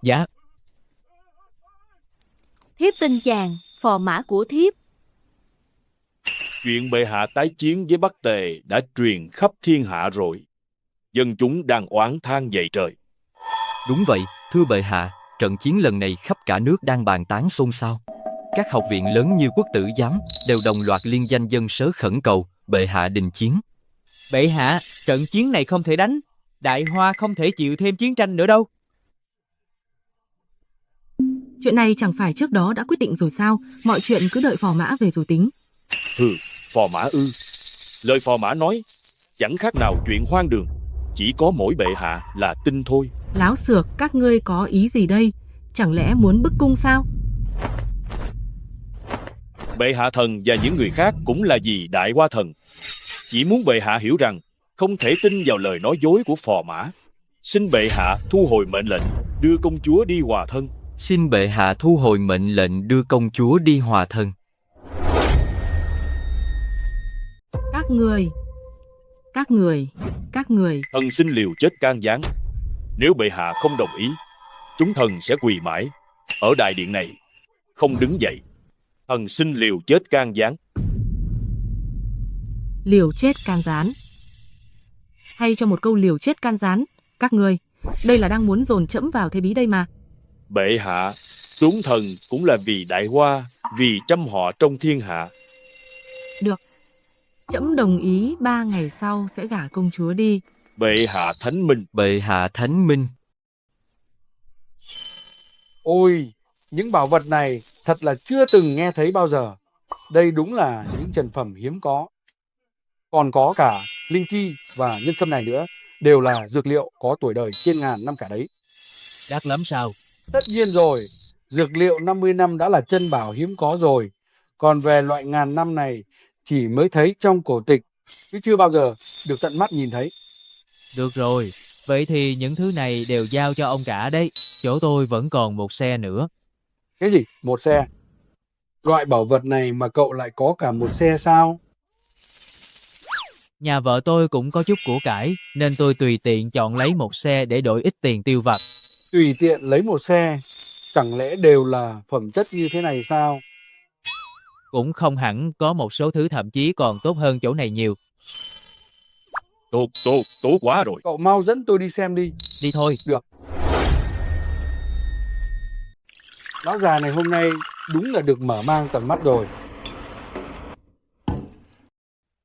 Speaker 3: Dạ.
Speaker 8: Thiếp tin chàng, phò mã của thiếp.
Speaker 6: Chuyện bệ hạ tái chiến với Bắc Tề đã truyền khắp thiên hạ rồi. Dân chúng đang oán than dậy trời.
Speaker 9: Đúng vậy, thưa bệ hạ, trận chiến lần này khắp cả nước đang bàn tán xôn xao. Các học viện lớn như Quốc tử giám đều đồng loạt liên danh dân sớ khẩn cầu bệ hạ đình chiến.
Speaker 3: Bệ hạ, trận chiến này không thể đánh. Đại Hoa không thể chịu thêm chiến tranh nữa đâu.
Speaker 5: Chuyện này chẳng phải trước đó đã quyết định rồi sao? Mọi chuyện cứ đợi phò mã về rồi tính.
Speaker 6: Phò mã ư? Lời phò mã nói chẳng khác nào chuyện hoang đường. Chỉ có mỗi bệ hạ là tin thôi.
Speaker 5: Láo xược, các ngươi có ý gì đây? Chẳng lẽ muốn bức cung sao?
Speaker 6: Bệ hạ thần và những người khác cũng là vì Đại Hoa thần. Chỉ muốn bệ hạ hiểu rằng không thể tin vào lời nói dối của phò mã. Xin bệ hạ thu hồi mệnh lệnh đưa công chúa đi hòa thân.
Speaker 9: Xin bệ hạ thu hồi mệnh lệnh đưa công chúa đi hòa thân.
Speaker 5: Các người.
Speaker 6: Thần xin liều chết can gián. Nếu bệ hạ không đồng ý, chúng thần sẽ quỳ mãi ở đại điện này, không đứng dậy. Thần xin liều chết can gián.
Speaker 5: Liều chết can gián. Hay cho một câu liều chết can gián. Các người, đây là đang muốn dồn trẫm vào thế bí đây mà.
Speaker 6: Bệ hạ, chúng thần cũng là vì Đại Hoa, vì trăm họ trong thiên hạ.
Speaker 5: Được. Trẫm đồng ý 3 ngày sau sẽ gả công chúa đi.
Speaker 6: Bệ hạ thánh minh.
Speaker 9: Bệ hạ thánh minh.
Speaker 13: Ôi, những bảo vật này thật là chưa từng nghe thấy bao giờ. Đây đúng là những trần phẩm hiếm có. Còn có cả linh chi và nhân sâm này nữa, đều là dược liệu có tuổi đời trên ngàn năm cả đấy.
Speaker 3: Đắt lắm sao?
Speaker 13: Tất nhiên rồi, dược liệu 50 năm đã là chân bảo hiếm có rồi. Còn về loại ngàn năm này chỉ mới thấy trong cổ tịch, chứ chưa bao giờ được tận mắt nhìn thấy.
Speaker 3: Được rồi, vậy thì những thứ này đều giao cho ông cả đấy. Chỗ tôi vẫn còn một xe nữa.
Speaker 13: Cái gì? Một xe? Loại bảo vật này mà cậu lại có cả một xe sao?
Speaker 3: Nhà vợ tôi cũng có chút của cải, nên tôi tùy tiện chọn lấy một xe để đổi ít tiền tiêu vặt.
Speaker 13: Tùy tiện lấy một xe? Chẳng lẽ đều là phẩm chất như thế này sao?
Speaker 3: Cũng không hẳn, có một số thứ thậm chí còn tốt hơn chỗ này nhiều.
Speaker 6: Tốt quá rồi.
Speaker 13: Cậu mau dẫn tôi đi xem đi.
Speaker 3: Đi thôi.
Speaker 13: Được. Lão già này hôm nay đúng là được mở mang tầm mắt rồi.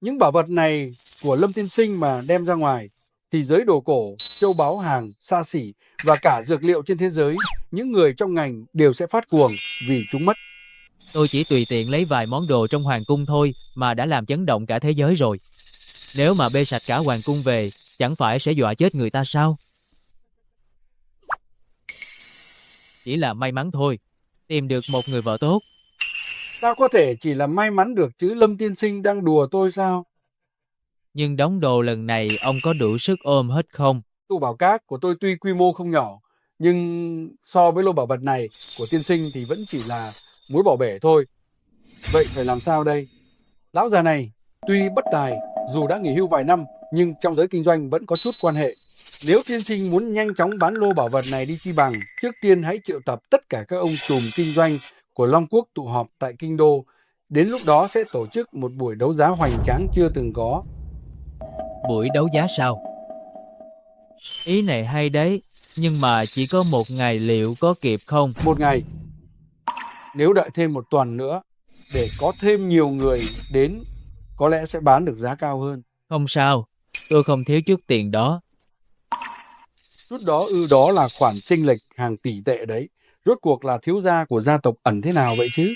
Speaker 13: Những bảo vật này của Lâm Tiên Sinh mà đem ra ngoài thì giới đồ cổ, châu báu hàng, xa xỉ và cả dược liệu trên thế giới, những người trong ngành đều sẽ phát cuồng vì chúng mất.
Speaker 3: Tôi chỉ tùy tiện lấy vài món đồ trong hoàng cung thôi mà đã làm chấn động cả thế giới rồi. Nếu mà bê sạch cả hoàng cung về, chẳng phải sẽ dọa chết người ta sao? Chỉ là may mắn thôi, tìm được một người vợ tốt.
Speaker 13: Sao có thể chỉ là may mắn được chứ, Lâm tiên sinh đang đùa tôi sao?
Speaker 3: Nhưng đống đồ lần này ông có đủ sức ôm hết không?
Speaker 13: Tủ bảo cát của tôi tuy quy mô không nhỏ, nhưng so với lô bảo vật này của tiên sinh thì vẫn chỉ là muối bỏ bể thôi. Vậy phải làm sao đây? Lão già này tuy bất tài, dù đã nghỉ hưu vài năm, nhưng trong giới kinh doanh vẫn có chút quan hệ. Nếu tiên sinh muốn nhanh chóng bán lô bảo vật này đi chi bằng, trước tiên hãy triệu tập tất cả các ông trùm kinh doanh của Long Quốc tụ họp tại Kinh Đô. Đến lúc đó sẽ tổ chức một buổi đấu giá hoành tráng chưa từng có.
Speaker 3: Buổi đấu giá sao? Ý này hay đấy, nhưng mà chỉ có một ngày liệu có kịp không?
Speaker 13: Một ngày. Nếu đợi thêm một tuần nữa, để có thêm nhiều người đến, có lẽ sẽ bán được giá cao hơn.
Speaker 3: Không sao, tôi không thiếu chút tiền đó.
Speaker 13: Chút đó đó là khoản chênh lệch hàng tỷ tệ đấy. Rốt cuộc là thiếu gia của gia tộc Ẩn thế nào vậy chứ?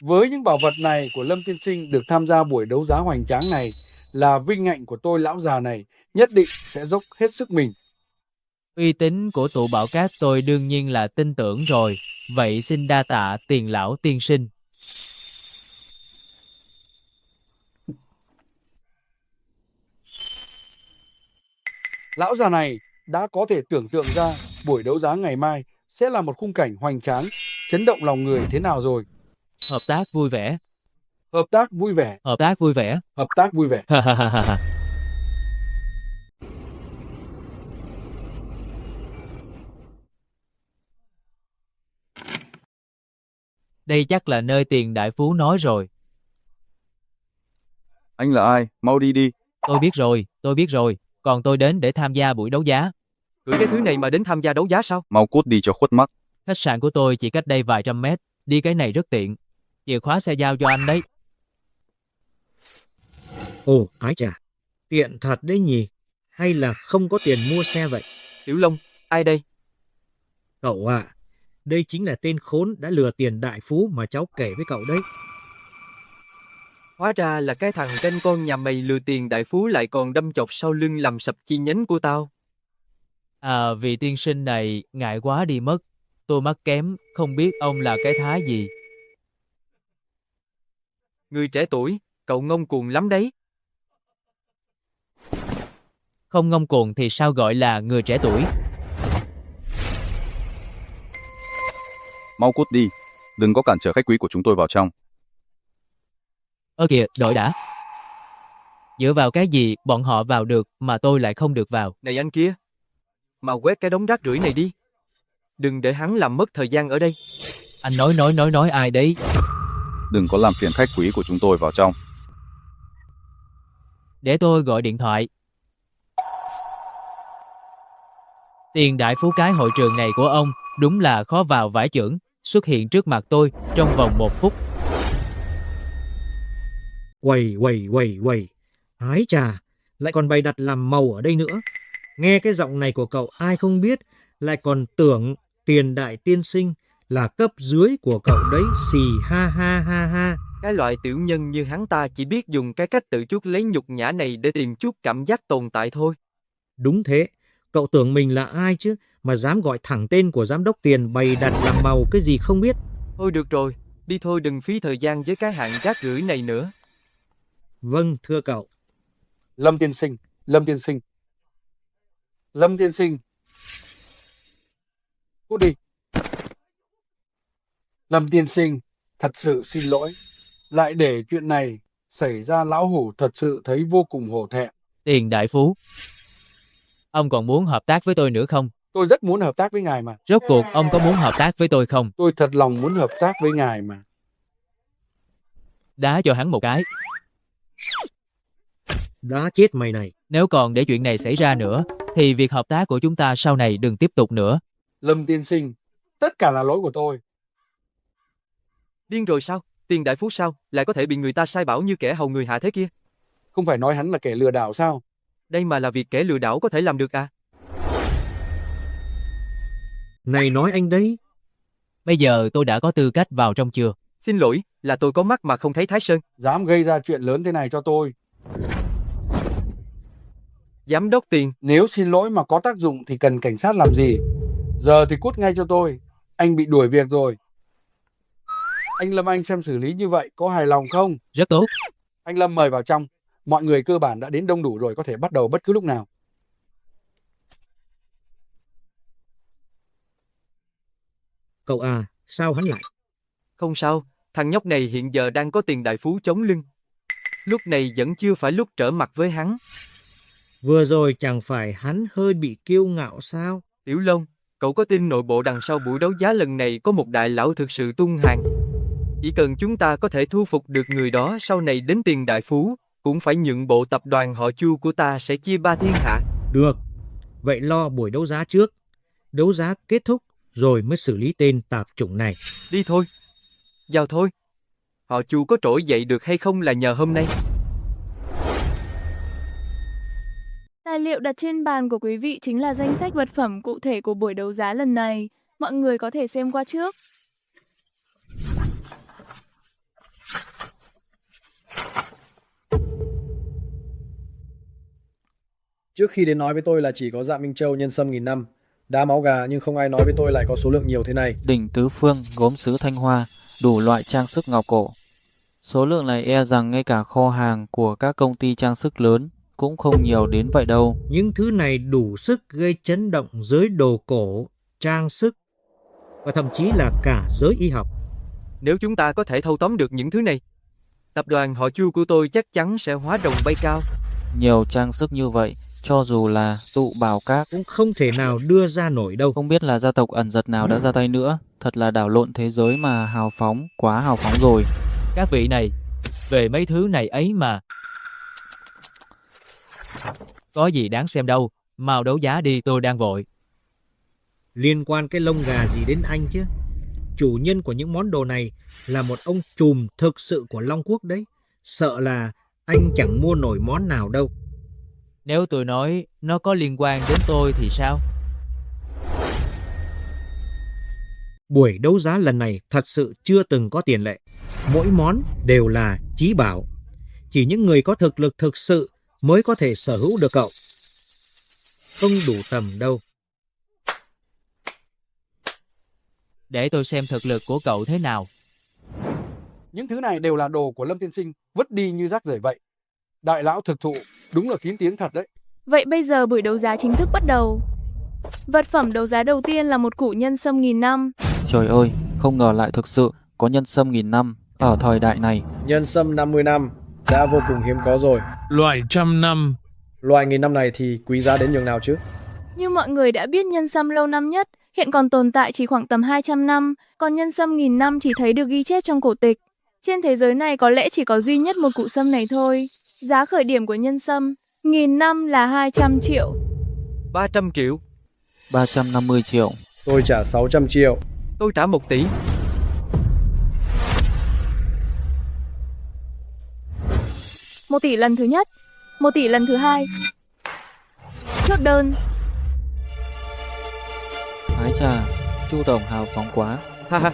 Speaker 13: Với những bảo vật này của Lâm tiên sinh được tham gia buổi đấu giá hoành tráng này là vinh hạnh của tôi lão già này, nhất định sẽ dốc hết sức mình.
Speaker 3: Uy tín của tụ bảo cát tôi đương nhiên là tin tưởng rồi, vậy xin đa tạ tiền lão tiên sinh.
Speaker 13: Lão già này đã có thể tưởng tượng ra buổi đấu giá ngày mai sẽ là một khung cảnh hoành tráng, chấn động lòng người thế nào rồi.
Speaker 3: Hợp tác vui vẻ.
Speaker 13: Hợp tác vui vẻ.
Speaker 3: Hợp tác vui vẻ.
Speaker 13: Hợp tác vui vẻ.
Speaker 3: Đây chắc là nơi tiền đại phú nói rồi.
Speaker 15: Anh là ai? Mau đi đi.
Speaker 3: Tôi biết rồi. Còn tôi đến để tham gia buổi đấu giá.
Speaker 18: Gửi cái thứ này mà đến tham gia đấu giá sao?
Speaker 15: Mau cút đi cho khuất mắt.
Speaker 3: Khách sạn của tôi chỉ cách đây vài trăm mét. Đi cái này rất tiện. Chìa khóa xe giao cho anh đấy.
Speaker 7: Ồ, ái chà, tiện thật đấy nhỉ. Hay là không có tiền mua xe vậy?
Speaker 18: Tiểu Long, ai đây?
Speaker 7: Cậu ạ, đây chính là tên khốn đã lừa tiền đại phú mà cháu kể với cậu đấy.
Speaker 9: Hóa ra là cái thằng tên con nhà mày lừa tiền đại phú lại còn đâm chọc sau lưng làm sập chi nhánh của tao.
Speaker 3: À, vị tiên sinh này ngại quá đi mất. Tôi mắt kém, không biết ông là cái thái gì.
Speaker 9: Người trẻ tuổi, cậu ngông cuồng lắm đấy.
Speaker 3: Không ngông cuồng thì sao gọi là người trẻ tuổi?
Speaker 15: Mau cút đi, đừng có cản trở khách quý của chúng tôi vào trong.
Speaker 3: Ơ kìa, đợi đã. Dựa vào cái gì bọn họ vào được mà tôi lại không được vào?
Speaker 9: Này anh kia, mau quét cái đống rác rưởi này đi. Đừng để hắn làm mất thời gian ở đây.
Speaker 3: Anh nói ai đấy?
Speaker 15: Đừng có làm phiền khách quý của chúng tôi vào trong.
Speaker 3: Để tôi gọi điện thoại. Tiền đại phú cái hội trường này của ông đúng là khó vào vải chưởng, xuất hiện trước mặt tôi trong vòng 1 phút.
Speaker 7: Quầy. Ái chà, lại còn bày đặt làm màu ở đây nữa. Nghe cái giọng này của cậu ai không biết, lại còn tưởng tiền đại tiên sinh là cấp dưới của cậu đấy, xì ha ha ha ha.
Speaker 9: Cái loại tiểu nhân như hắn ta chỉ biết dùng cái cách tự chuốc lấy nhục nhã này để tìm chút cảm giác tồn tại thôi.
Speaker 7: Đúng thế, cậu tưởng mình là ai chứ, mà dám gọi thẳng tên của giám đốc tiền bày đặt làm màu cái gì không biết.
Speaker 9: Thôi được rồi, đi thôi, đừng phí thời gian với cái hạng rác rưởi này nữa.
Speaker 7: Vâng, thưa cậu.
Speaker 13: Lâm tiên sinh. Cút đi. Lâm tiên sinh, thật sự xin lỗi. Lại để chuyện này xảy ra, lão hủ thật sự thấy vô cùng hổ thẹn.
Speaker 3: Tiền đại phú, ông còn muốn hợp tác với tôi nữa không?
Speaker 13: Tôi rất muốn hợp tác với ngài mà.
Speaker 3: Rốt cuộc ông có muốn hợp tác với tôi không?
Speaker 13: Tôi thật lòng muốn hợp tác với ngài mà.
Speaker 3: Đá cho hắn một cái.
Speaker 7: Đá chết mày này.
Speaker 3: Nếu còn để chuyện này xảy ra nữa, thì việc hợp tác của chúng ta sau này đừng tiếp tục nữa.
Speaker 13: Lâm tiên sinh, tất cả là lỗi của tôi.
Speaker 9: Điên rồi sao? Tiền đại phú sao? Lại có thể bị người ta sai bảo như kẻ hầu người hạ thế kia?
Speaker 13: Không phải nói hắn là kẻ lừa đảo sao?
Speaker 9: Đây mà là việc kẻ lừa đảo có thể làm được à?
Speaker 7: Này nói anh đấy.
Speaker 3: Bây giờ tôi đã có tư cách vào trong chưa?
Speaker 9: Xin lỗi, là tôi có mắt mà không thấy Thái Sơn.
Speaker 13: Dám gây ra chuyện lớn thế này cho tôi.
Speaker 9: Giám đốc Tiền.
Speaker 13: Nếu xin lỗi mà có tác dụng thì cần cảnh sát làm gì? Giờ thì cút ngay cho tôi. Anh bị đuổi việc rồi. Anh Lâm Anh xem xử lý như vậy có hài lòng không?
Speaker 3: Rất tốt.
Speaker 13: Anh Lâm mời vào trong. Mọi người cơ bản đã đến đông đủ rồi, có thể bắt đầu bất cứ lúc nào.
Speaker 7: Cậu à, sao hắn lại?
Speaker 9: Không sao, thằng nhóc này hiện giờ đang có tiền đại phú chống lưng. Lúc này vẫn chưa phải lúc trở mặt với hắn.
Speaker 7: Vừa rồi chẳng phải hắn hơi bị kiêu ngạo sao?
Speaker 9: Tiểu Long, cậu có tin nội bộ đằng sau buổi đấu giá lần này có một đại lão thực sự tung hàng? Chỉ cần chúng ta có thể thu phục được người đó, sau này đến tiền đại phú, cũng phải nhượng bộ tập đoàn họ Chu của ta sẽ chia ba thiên hạ.
Speaker 7: Được, vậy lo buổi đấu giá trước. Đấu giá kết thúc rồi mới xử lý tên tạp chủng này.
Speaker 9: Đi thôi. Vào thôi. Họ Chu có trỗi dậy được hay không là nhờ hôm nay.
Speaker 17: Tài liệu đặt trên bàn của quý vị chính là danh sách vật phẩm cụ thể của buổi đấu giá lần này. Mọi người có thể xem qua trước.
Speaker 20: Trước khi đến nói với tôi là chỉ có Dạ Minh Châu nhân sâm 1000 năm, đá máu gà, nhưng không ai nói với tôi lại có số lượng nhiều thế này.
Speaker 23: Đỉnh tứ phương, gốm sứ Thanh Hoa, đủ loại trang sức ngọc cổ. Số lượng này e rằng ngay cả kho hàng của các công ty trang sức lớn cũng không nhiều đến vậy đâu.
Speaker 7: Những thứ này đủ sức gây chấn động giới đồ cổ, trang sức và thậm chí là cả giới y học.
Speaker 9: Nếu chúng ta có thể thâu tóm được những thứ này, tập đoàn họ Chu của tôi chắc chắn sẽ hóa rồng bay cao.
Speaker 23: Nhiều trang sức như vậy, cho dù là tụ bảo các
Speaker 7: cũng không thể nào đưa ra nổi đâu.
Speaker 23: Không biết là gia tộc ẩn giật nào đã ra tay nữa. Thật là đảo lộn thế giới mà hào phóng, quá hào phóng rồi.
Speaker 3: Các vị này, về mấy thứ này ấy mà. Có gì đáng xem đâu, mau đấu giá đi, tôi đang vội.
Speaker 7: Liên quan cái lông gà gì đến anh chứ? Chủ nhân của những món đồ này là một ông trùm thực sự của Long Quốc đấy. Sợ là anh chẳng mua nổi món nào đâu.
Speaker 3: Nếu tôi nói nó có liên quan đến tôi thì sao?
Speaker 7: Buổi đấu giá lần này thật sự chưa từng có tiền lệ. Mỗi món đều là chí bảo. Chỉ những người có thực lực thực sự mới có thể sở hữu được cậu. Không đủ tầm đâu.
Speaker 3: Để tôi xem thực lực của cậu thế nào.
Speaker 13: Những thứ này đều là đồ của Lâm tiên sinh, vứt đi như rác rưởi vậy. Đại lão thực thụ đúng là kín tiếng thật đấy.
Speaker 17: Vậy bây giờ buổi đấu giá chính thức bắt đầu. Vật phẩm đấu giá đầu tiên là một củ nhân sâm 1000 năm.
Speaker 23: Trời ơi, không ngờ lại thực sự có nhân sâm 1000 năm ở thời đại này.
Speaker 20: Nhân sâm 50 năm đã vô cùng hiếm có rồi.
Speaker 24: Loại 100 năm.
Speaker 20: Loại 1000 năm này thì quý giá đến nhường nào chứ?
Speaker 17: Như mọi người đã biết, nhân sâm lâu năm nhất hiện còn tồn tại chỉ khoảng tầm 200 năm, còn nhân sâm 1000 năm chỉ thấy được ghi chép trong cổ tịch. Trên thế giới này có lẽ chỉ có duy nhất một cụ sâm này thôi. Giá khởi điểm của nhân sâm 1000 năm là 200 triệu.
Speaker 9: 300 triệu.
Speaker 23: 350 triệu.
Speaker 20: Tôi trả 600 triệu.
Speaker 9: Tôi trả 1 tỷ.
Speaker 17: Một tỷ lần thứ nhất, 1 tỷ lần thứ hai. Chốt đơn.
Speaker 23: Ái chà, Chu tổng hào phóng quá.
Speaker 9: Ha ha.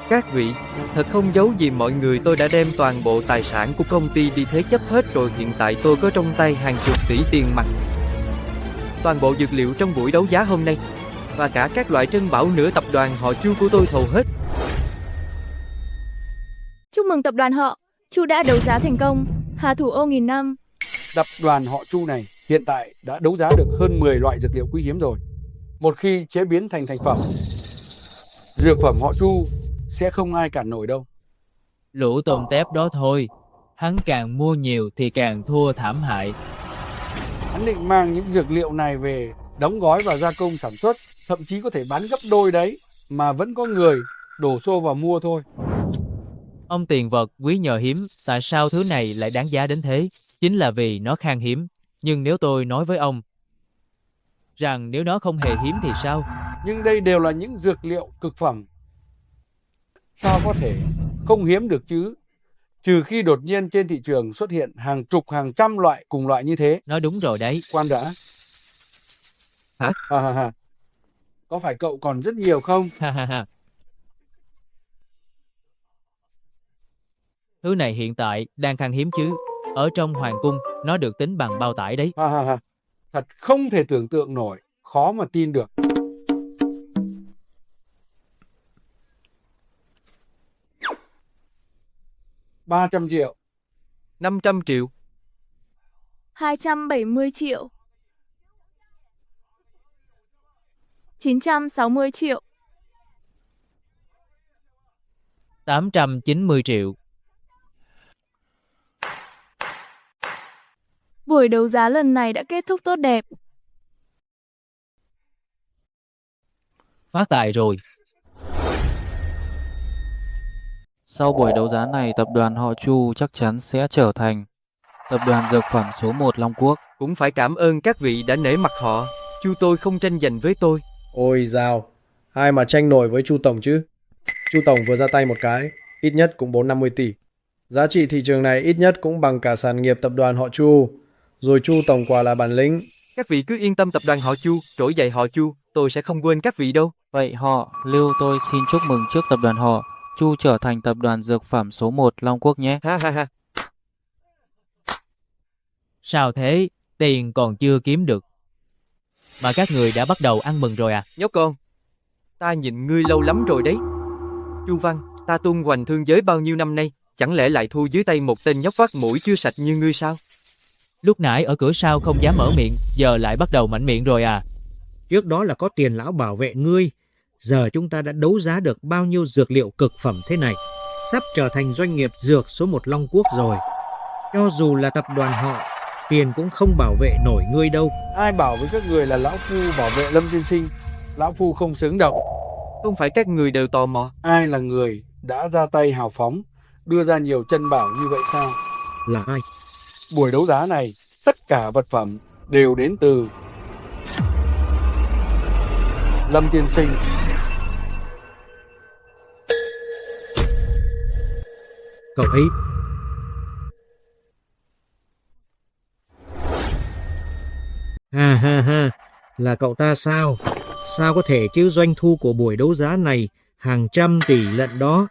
Speaker 9: Các vị, thật không giấu gì mọi người, tôi đã đem toàn bộ tài sản của công ty đi thế chấp hết rồi. Hiện tại tôi có trong tay hàng chục tỷ tiền mặt. Toàn bộ dược liệu trong buổi đấu giá hôm nay và cả các loại trân bảo nữa, tập đoàn họ Chu của tôi thầu hết.
Speaker 17: Chúc mừng tập đoàn họ Chu đã đấu giá thành công Hà Thủ Ô 1000 năm.
Speaker 13: Tập đoàn họ Chu này hiện tại đã đấu giá được hơn 10 loại dược liệu quý hiếm rồi. Một khi chế biến thành thành phẩm, dược phẩm họ Chu sẽ không ai cản nổi đâu.
Speaker 3: Lũ tôm tép đó thôi. Hắn càng mua nhiều thì càng thua thảm hại.
Speaker 13: Hắn định mang những dược liệu này về đóng gói và gia công sản xuất, thậm chí có thể bán gấp đôi đấy, mà vẫn có người đổ xô vào mua thôi.
Speaker 3: Ông tiền vật quý nhờ hiếm, tại sao thứ này lại đáng giá đến thế? Chính là vì nó khan hiếm. Nhưng nếu tôi nói với ông rằng nếu nó không hề hiếm thì sao?
Speaker 13: Nhưng đây đều là những dược liệu cực phẩm. Sao có thể không hiếm được chứ? Trừ khi đột nhiên trên thị trường xuất hiện hàng chục hàng trăm loại cùng loại như thế.
Speaker 3: Nói đúng rồi đấy.
Speaker 13: Khoan đã.
Speaker 9: Hả?
Speaker 13: Có phải cậu còn rất nhiều không?
Speaker 3: Thứ này hiện tại đang khan hiếm chứ. Ở trong hoàng cung nó được tính bằng bao tải đấy.
Speaker 13: Thật không thể tưởng tượng nổi, khó mà tin được. 300 triệu.
Speaker 9: 500 triệu.
Speaker 17: 270 triệu. 960 triệu.
Speaker 3: 890 triệu.
Speaker 17: Buổi đấu giá lần này đã kết thúc tốt đẹp.
Speaker 3: Phát tài rồi.
Speaker 23: Sau buổi đấu giá này, tập đoàn họ Chu chắc chắn sẽ trở thành tập đoàn dược phẩm số 1 Long Quốc.
Speaker 9: Cũng phải cảm ơn các vị đã nể mặt họ. Chu tôi không tranh giành với tôi.
Speaker 20: Ôi dào, ai mà tranh nổi với Chu Tổng chứ? Chu Tổng vừa ra tay một cái, ít nhất cũng 450 tỷ. Giá trị thị trường này ít nhất cũng bằng cả sản nghiệp tập đoàn họ Chu. Rồi Chu Tổng quả là bản lĩnh.
Speaker 9: Các vị cứ yên tâm, tập đoàn họ Chu, trỗi dậy họ Chu, tôi sẽ không quên các vị đâu.
Speaker 23: Vậy họ, Lưu tôi xin chúc mừng trước tập đoàn họ Chu trở thành tập đoàn dược phẩm số 1 Long Quốc nhé.
Speaker 9: Ha ha ha.
Speaker 3: Sao thế? Tiền còn chưa kiếm được mà các người đã bắt đầu ăn mừng rồi à?
Speaker 9: Nhóc con, ta nhìn ngươi lâu lắm rồi đấy. Chu Văn, ta tung hoành thương giới bao nhiêu năm nay, chẳng lẽ lại thua dưới tay một tên nhóc vắt mũi chưa sạch như ngươi sao?
Speaker 3: Lúc nãy ở cửa sau không dám mở miệng, giờ lại bắt đầu mạnh miệng rồi à?
Speaker 7: Trước đó là có tiền lão bảo vệ ngươi. Giờ chúng ta đã đấu giá được bao nhiêu dược liệu cực phẩm thế này, sắp trở thành doanh nghiệp dược số 1 Long Quốc rồi. Cho dù là tập đoàn họ, tiền cũng không bảo vệ nổi ngươi đâu.
Speaker 13: Ai bảo với các người là lão phu bảo vệ Lâm tiên sinh? Lão phu không xứng đâu.
Speaker 9: Không phải các người đều tò mò.
Speaker 13: Ai là người đã ra tay hào phóng, đưa ra nhiều chân bảo như vậy sao?
Speaker 7: Là ai?
Speaker 13: Buổi đấu giá này, tất cả vật phẩm đều đến từ Lâm tiên sinh.
Speaker 7: Cậu ấy ha ha ha, là cậu ta sao? Sao có thể chứ, doanh thu của buổi đấu giá này hàng trăm tỷ lận đó.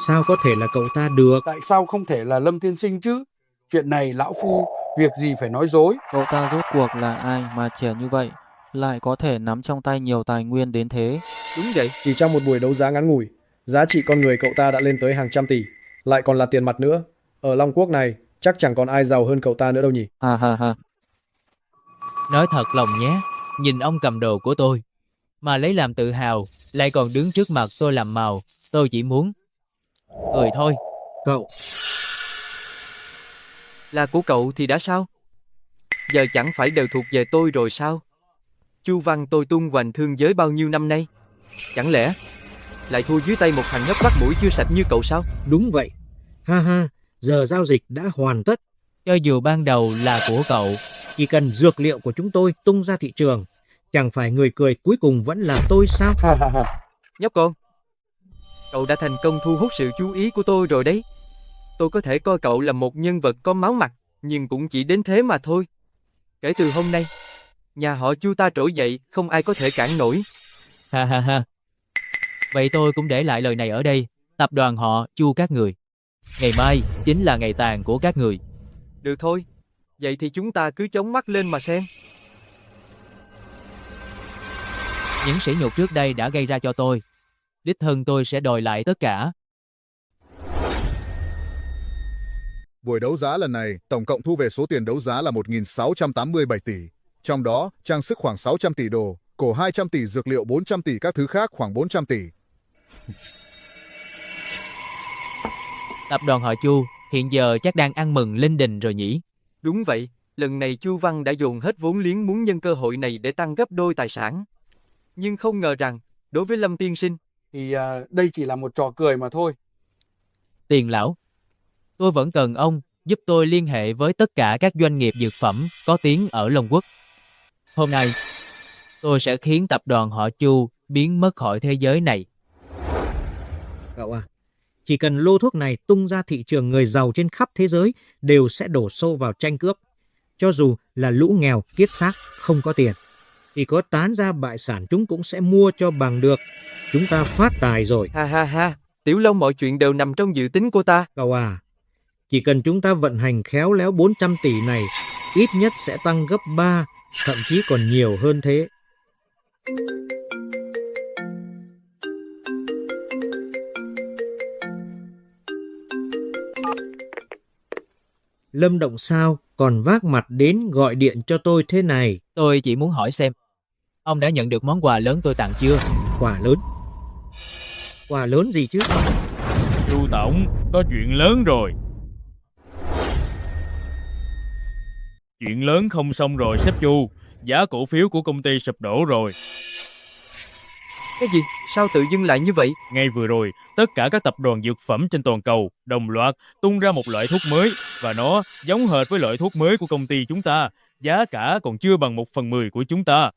Speaker 7: Sao có thể là cậu ta được?
Speaker 13: Tại sao không thể là Lâm tiên sinh chứ? Chuyện này lão phu việc gì phải nói dối.
Speaker 23: Cậu ta rốt cuộc là ai mà trẻ như vậy, lại có thể nắm trong tay nhiều tài nguyên đến thế?
Speaker 9: Đúng vậy.
Speaker 20: Chỉ trong một buổi đấu giá ngắn ngủi, giá trị con người cậu ta đã lên tới hàng trăm tỷ, lại còn là tiền mặt nữa. Ở Long Quốc này, chắc chẳng còn ai giàu hơn cậu ta nữa đâu nhỉ?
Speaker 23: Ha ha ha.
Speaker 3: Nói thật lòng nhé, nhìn ông cầm đồ của tôi mà lấy làm tự hào, lại còn đứng trước mặt tôi làm màu, tôi chỉ muốn cười thôi.
Speaker 7: Cậu
Speaker 9: là của cậu thì đã sao? Giờ chẳng phải đều thuộc về tôi rồi sao? Chu Văn tôi tung hoành thương giới bao nhiêu năm nay, chẳng lẽ lại thua dưới tay một thằng nhóc vắt mũi chưa sạch như cậu sao?
Speaker 7: Đúng vậy. Ha ha, giờ giao dịch đã hoàn tất.
Speaker 3: Cho dù ban đầu là của cậu,
Speaker 7: chỉ cần dược liệu của chúng tôi tung ra thị trường, chẳng phải người cười cuối cùng vẫn là tôi sao?
Speaker 9: Nhóc con, cậu đã thành công thu hút sự chú ý của tôi rồi đấy. Tôi có thể coi cậu là một nhân vật có máu mặt, nhưng cũng chỉ đến thế mà thôi. Kể từ hôm nay, nhà họ Chu ta trỗi dậy, không ai có thể cản nổi.
Speaker 3: Ha ha ha. Vậy tôi cũng để lại lời này ở đây. Tập đoàn họ Chu các người, ngày mai chính là ngày tàn của các người.
Speaker 9: Được thôi, vậy thì chúng ta cứ chống mắt lên mà xem.
Speaker 3: Những sỉ nhục trước đây đã gây ra cho tôi, đích thân tôi sẽ đòi lại tất cả.
Speaker 16: Buổi đấu giá lần này, tổng cộng thu về số tiền đấu giá là 1.687 tỷ. Trong đó, trang sức khoảng 600 tỷ đồ, cổ 200 tỷ, dược liệu 400 tỷ, các thứ khác khoảng 400 tỷ.
Speaker 3: Tập đoàn họ Chu hiện giờ chắc đang ăn mừng linh đình rồi nhỉ?
Speaker 9: Đúng vậy, lần này Chu Văn đã dồn hết vốn liếng muốn nhân cơ hội này để tăng gấp đôi tài sản. Nhưng không ngờ rằng, đối với Lâm tiên sinh,
Speaker 13: thì đây chỉ là một trò cười mà thôi.
Speaker 3: Tiền lão, tôi vẫn cần ông giúp tôi liên hệ với tất cả các doanh nghiệp dược phẩm có tiếng ở Long Quốc. Hôm nay, tôi sẽ khiến tập đoàn họ Chu biến mất khỏi thế giới này.
Speaker 7: Cậu à, chỉ cần lô thuốc này tung ra thị trường, người giàu trên khắp thế giới đều sẽ đổ xô vào tranh cướp. Cho dù là lũ nghèo kiết xác không có tiền, thì có tán ra bại sản chúng cũng sẽ mua cho bằng được. Chúng ta phát tài rồi.
Speaker 9: Ha ha ha, Tiểu Long, mọi chuyện đều nằm trong dự tính của ta.
Speaker 7: Cậu à, chỉ cần chúng ta vận hành khéo léo 400 tỷ này, ít nhất sẽ tăng gấp 3, thậm chí còn nhiều hơn thế. Lâm Động sao còn vác mặt đến gọi điện cho tôi thế này?
Speaker 3: Tôi chỉ muốn hỏi xem, ông đã nhận được món quà lớn tôi tặng chưa?
Speaker 7: Quà lớn? Quà lớn gì chứ?
Speaker 10: Chu tổng, có chuyện lớn rồi. Chuyện lớn không xong rồi sếp Chu, giá cổ phiếu của công ty sụp đổ rồi.
Speaker 9: Cái gì? Sao tự dưng lại như vậy?
Speaker 10: Ngay vừa rồi, tất cả các tập đoàn dược phẩm trên toàn cầu đồng loạt tung ra một loại thuốc mới và nó giống hệt với loại thuốc mới của công ty chúng ta. Giá cả còn chưa bằng 1/10 của chúng ta.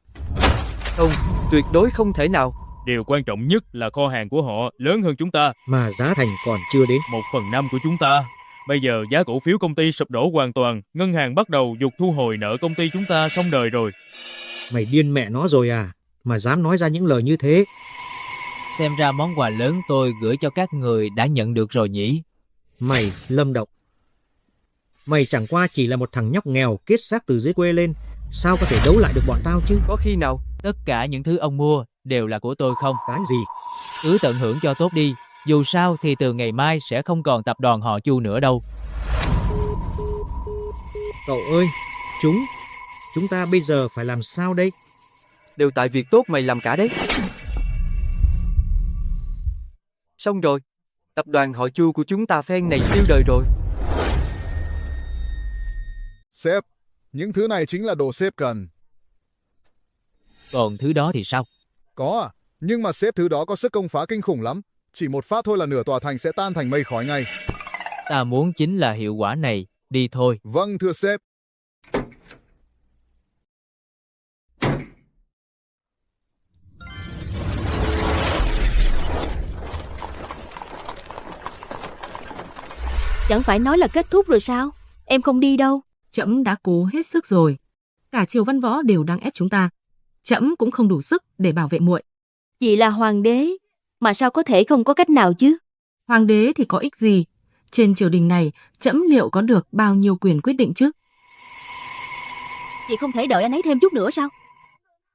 Speaker 9: Không, tuyệt đối không thể nào.
Speaker 10: Điều quan trọng nhất là kho hàng của họ lớn hơn chúng ta.
Speaker 7: Mà giá thành còn chưa đến
Speaker 10: 1/5 của chúng ta. Bây giờ giá cổ phiếu công ty sụp đổ hoàn toàn, ngân hàng bắt đầu giục thu hồi nợ công ty chúng ta xong đời rồi.
Speaker 7: Mày điên mẹ nó rồi à? Mà dám nói ra những lời như thế.
Speaker 3: Xem ra món quà lớn tôi gửi cho các người đã nhận được rồi nhỉ?
Speaker 7: Mày, Lâm Động, mày chẳng qua chỉ là một thằng nhóc nghèo kết xác từ dưới quê lên. Sao có thể đấu lại được bọn tao chứ?
Speaker 9: Có khi nào?
Speaker 3: Tất cả những thứ ông mua đều là của tôi không?
Speaker 7: Cái gì?
Speaker 3: Cứ tận hưởng cho tốt đi. Dù sao thì từ ngày mai sẽ không còn tập đoàn họ Chu nữa đâu.
Speaker 7: Cậu ơi, chúng ta bây giờ phải làm sao đây?
Speaker 9: Đều tại việc tốt mày làm cả đấy. Xong rồi, tập đoàn họ Chu của chúng ta phen này tiêu đời rồi.
Speaker 16: Sếp, những thứ này chính là đồ sếp cần.
Speaker 3: Còn thứ đó thì sao?
Speaker 16: Có à, nhưng mà sếp thứ đó có sức công phá kinh khủng lắm. Chỉ một phát thôi là nửa tòa thành sẽ tan thành mây khói ngay.
Speaker 3: Ta muốn chính là hiệu quả này, đi thôi.
Speaker 16: Vâng thưa sếp.
Speaker 8: Chẳng phải nói là kết thúc rồi sao? Em không đi đâu.
Speaker 5: Trẫm đã cố hết sức rồi. Cả triều văn võ đều đang ép chúng ta. Trẫm cũng không đủ sức để bảo vệ muội.
Speaker 8: Chị là hoàng đế, mà sao có thể không có cách nào chứ?
Speaker 5: Hoàng đế thì có ích gì? Trên triều đình này, trẫm liệu có được bao nhiêu quyền quyết định chứ?
Speaker 8: Chị không thể đợi anh ấy thêm chút nữa sao?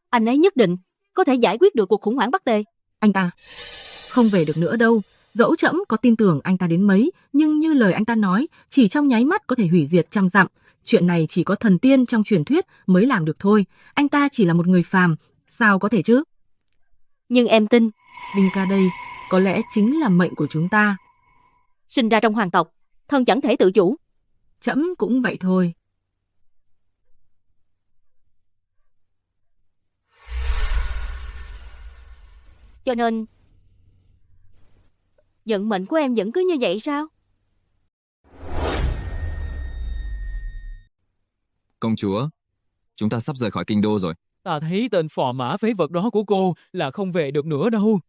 Speaker 8: Anh ấy nhất định có thể giải quyết được cuộc khủng hoảng Bắc Tề.
Speaker 5: Anh ta không về được nữa đâu. Dẫu trẫm có tin tưởng anh ta đến mấy, nhưng như lời anh ta nói, chỉ trong nháy mắt có thể hủy diệt trăm dặm. Chuyện này chỉ có thần tiên trong truyền thuyết mới làm được thôi. Anh ta chỉ là một người phàm, sao có thể chứ?
Speaker 8: Nhưng em tin
Speaker 5: Đinh ca đây có lẽ chính là mệnh của chúng ta.
Speaker 8: Sinh ra trong hoàng tộc, thân chẳng thể tự chủ.
Speaker 5: Trẫm cũng vậy thôi.
Speaker 8: Cho nên vận mệnh của em vẫn cứ như vậy sao?
Speaker 14: Công chúa, chúng ta sắp rời khỏi kinh đô rồi.
Speaker 3: Ta thấy tên phò mã phế vật đó của cô là không về được nữa đâu.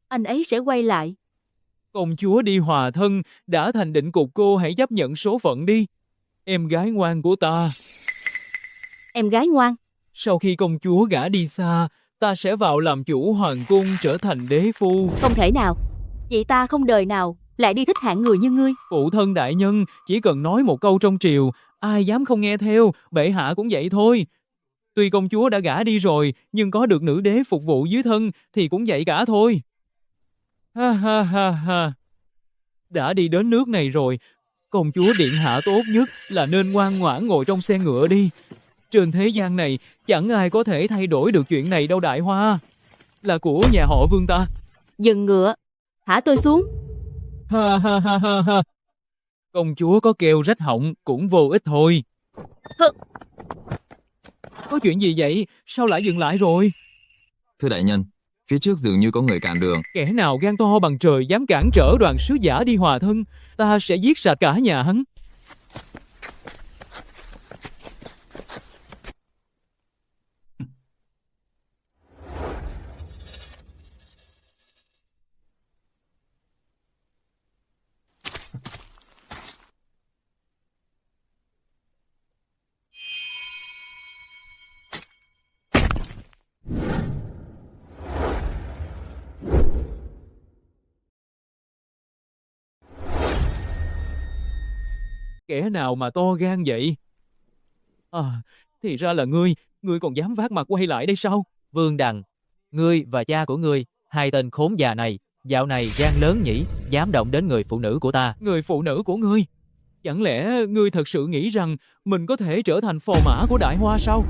Speaker 8: Anh ấy sẽ quay lại.
Speaker 3: Công chúa đi hòa thân, đã thành định cục, cô hãy chấp nhận số phận đi. Em gái ngoan của ta.
Speaker 8: Em gái ngoan?
Speaker 3: Sau khi công chúa gả đi xa, ta sẽ vào làm chủ hoàng cung, trở thành đế phu.
Speaker 8: Không thể nào. Chị ta không đời nào lại đi thích hạng người như ngươi.
Speaker 3: Phụ thân đại nhân, chỉ cần nói một câu trong triều, ai dám không nghe theo, bệ hạ cũng vậy thôi. Tuy công chúa đã gả đi rồi, nhưng có được nữ đế phục vụ dưới thân thì cũng vậy cả thôi. Ha ha ha ha. Đã đi đến nước này rồi, công chúa điện hạ tốt nhất là nên ngoan ngoãn ngồi trong xe ngựa đi. Trên thế gian này chẳng ai có thể thay đổi được chuyện này đâu đại hoa. Là của nhà họ Vương ta.
Speaker 8: Dừng ngựa, thả tôi xuống.
Speaker 3: Ha ha ha ha ha. Công chúa có kêu rách họng cũng vô ích thôi. Có chuyện gì vậy? Sao lại dừng lại rồi?
Speaker 14: Thưa đại nhân, phía trước dường như có người cản đường.
Speaker 3: Kẻ nào gan to bằng trời dám cản trở đoàn sứ giả đi hòa thân, ta sẽ giết sạch cả nhà hắn. Kẻ nào mà to gan vậy? À, thì ra là ngươi còn dám vác mặt quay lại đây sao? Vương Đằng, ngươi và cha của ngươi, hai tên khốn già này, dạo này gan lớn nhỉ, dám động đến người phụ nữ của ta. Người phụ nữ của ngươi? Chẳng lẽ ngươi thật sự nghĩ rằng mình có thể trở thành phò mã của Đại Hoa sao?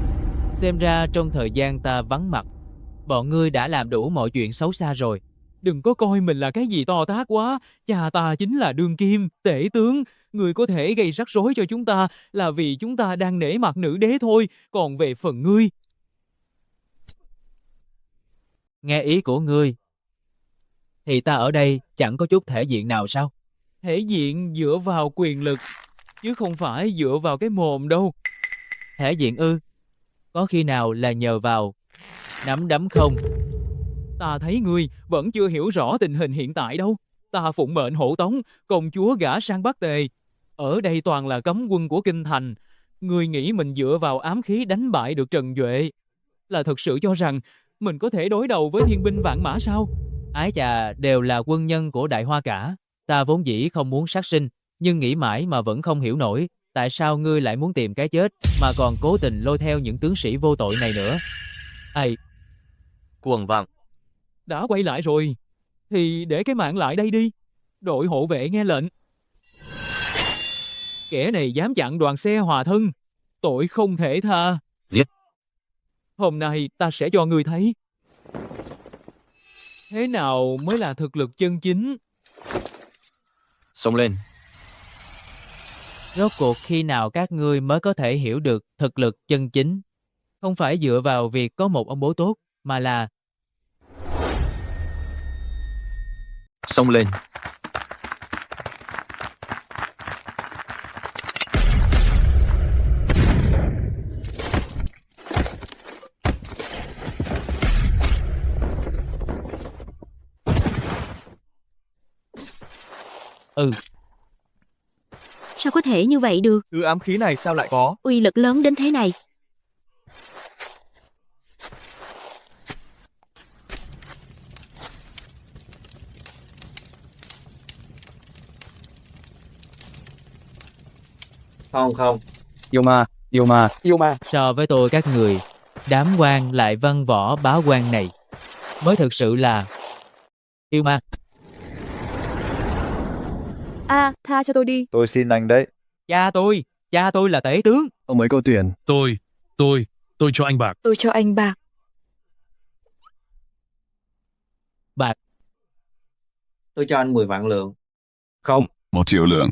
Speaker 3: Xem ra trong thời gian ta vắng mặt, bọn ngươi đã làm đủ mọi chuyện xấu xa rồi. Đừng có coi mình là cái gì to tát quá. Cha ta chính là đương kim, tể tướng. Ngươi có thể gây rắc rối cho chúng ta là vì chúng ta đang nể mặt nữ đế thôi. Còn về phần ngươi... Nghe ý của ngươi, thì ta ở đây chẳng có chút thể diện nào sao? Thể diện dựa vào quyền lực, chứ không phải dựa vào cái mồm đâu. Thể diện ư? Có khi nào là nhờ vào nắm đấm không? Ta thấy ngươi vẫn chưa hiểu rõ tình hình hiện tại đâu. Ta phụng mệnh hộ tống công chúa gả sang Bắc Tề. Ở đây toàn là cấm quân của kinh thành. Ngươi nghĩ mình dựa vào ám khí đánh bại được Trần Duệ là thật sự cho rằng mình có thể đối đầu với thiên binh vạn mã sao? Ái chà, đều là quân nhân của Đại Hoa cả. Ta vốn dĩ không muốn sát sinh, nhưng nghĩ mãi mà vẫn không hiểu nổi tại sao ngươi lại muốn tìm cái chết mà còn cố tình lôi theo những tướng sĩ vô tội này nữa. Ây,
Speaker 4: Cuồng vọng.
Speaker 3: đã quay lại rồi thì để cái mạng lại đây đi. Đội hộ vệ nghe lệnh. Kẻ này dám chặn đoàn xe hòa thân, tội không thể tha.
Speaker 4: Giết.
Speaker 3: Hôm nay ta sẽ cho ngươi thấy thế nào mới là thực lực chân chính.
Speaker 4: Xông lên.
Speaker 3: Rốt cuộc khi nào các ngươi mới có thể hiểu được thực lực chân chính? Không phải dựa vào việc có một ông bố tốt, mà là
Speaker 4: Xông lên.
Speaker 8: Sao có thể như vậy được?
Speaker 18: Thứ ám khí này sao lại có?
Speaker 8: Uy lực lớn đến thế này.
Speaker 4: Không.
Speaker 18: Yêu ma.
Speaker 3: So với tôi các người, đám quan lại văn võ bá quan này mới thực sự là yêu ma.
Speaker 17: Tha cho tôi đi.
Speaker 12: Tôi xin anh đấy.
Speaker 3: Cha tôi là tể tướng.
Speaker 22: Ông ấy có tiền.
Speaker 11: Tôi cho anh bạc.
Speaker 21: Tôi cho anh bạc.
Speaker 3: Bạc.
Speaker 4: Tôi cho anh 10 vạn lượng.
Speaker 1: Không.
Speaker 22: 1 triệu lượng.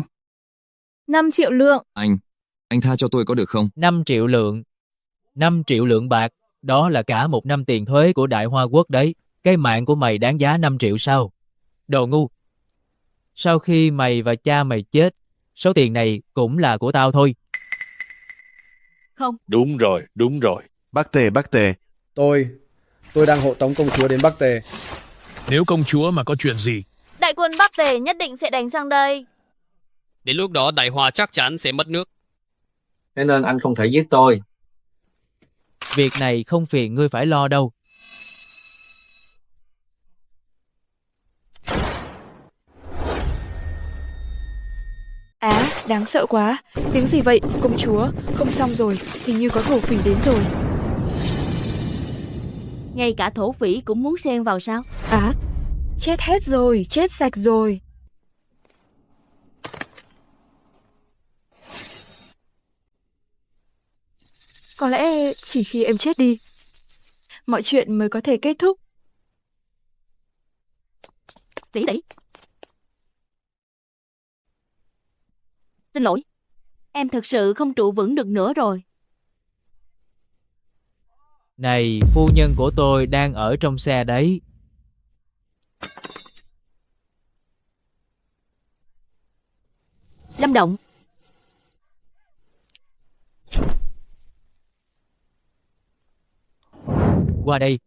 Speaker 17: 5 triệu lượng.
Speaker 14: Anh tha cho tôi có được không?
Speaker 3: 5 triệu lượng. 5 triệu lượng bạc, đó là cả 1 năm tiền thuế của Đại Hoa Quốc đấy. Cái mạng của mày đáng giá 5 triệu sao? Đồ ngu. Sau khi mày và cha mày chết, số tiền này cũng là của tao thôi.
Speaker 8: Không.
Speaker 6: Đúng rồi.
Speaker 22: Bắc Tề. Tôi đang hộ tống công chúa đến Bắc Tề.
Speaker 11: Nếu công chúa mà có chuyện gì,
Speaker 17: Đại quân Bắc Tề nhất định sẽ đánh sang đây.
Speaker 19: Đến lúc đó Đại Hoa chắc chắn sẽ mất nước.
Speaker 4: Thế nên anh không thể giết tôi.
Speaker 3: Việc này không phiền ngươi phải lo đâu.
Speaker 21: Đáng sợ quá. Tiếng gì vậy, công chúa? Không xong rồi, hình như có thổ phỉ đến rồi.
Speaker 8: Ngay cả thổ phỉ cũng muốn xen vào sao?
Speaker 21: Chết hết rồi, chết sạch rồi. Có lẽ chỉ khi em chết đi, mọi chuyện mới có thể kết thúc.
Speaker 8: Tỷ. Xin lỗi. Em thực sự không trụ vững được nữa rồi.
Speaker 3: Này, phu nhân của tôi đang ở trong xe đấy.
Speaker 8: Lâm Động.
Speaker 3: Qua đây.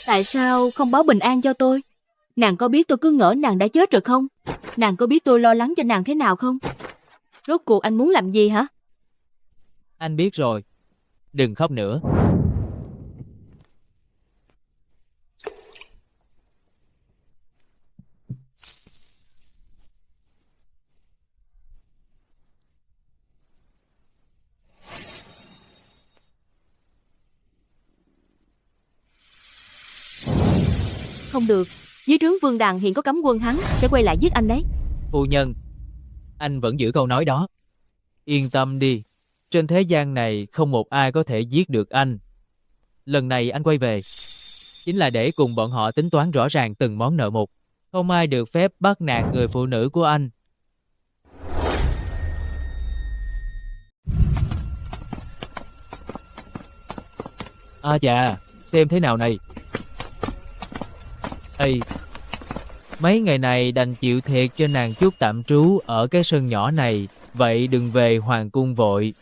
Speaker 8: Tại sao không báo bình an cho tôi? Nàng có biết tôi cứ ngỡ nàng đã chết rồi không? Nàng có biết tôi lo lắng cho nàng thế nào không? Rốt cuộc anh muốn làm gì hả?
Speaker 3: Anh biết rồi. Đừng khóc nữa.
Speaker 8: Không được. Dưới trướng Vương Đàn hiện có cấm quân, hắn sẽ quay lại giết anh đấy.
Speaker 3: Phu nhân, anh vẫn giữ câu nói đó. Yên tâm đi, trên thế gian này không một ai có thể giết được anh. Lần này anh quay về chính là để cùng bọn họ tính toán rõ ràng từng món nợ một. Không ai được phép bắt nạt người phụ nữ của anh. À chà, xem thế nào này. Ê, mấy ngày này đành chịu thiệt cho nàng chút tạm trú ở cái sân nhỏ này. Vậy đừng về hoàng cung vội.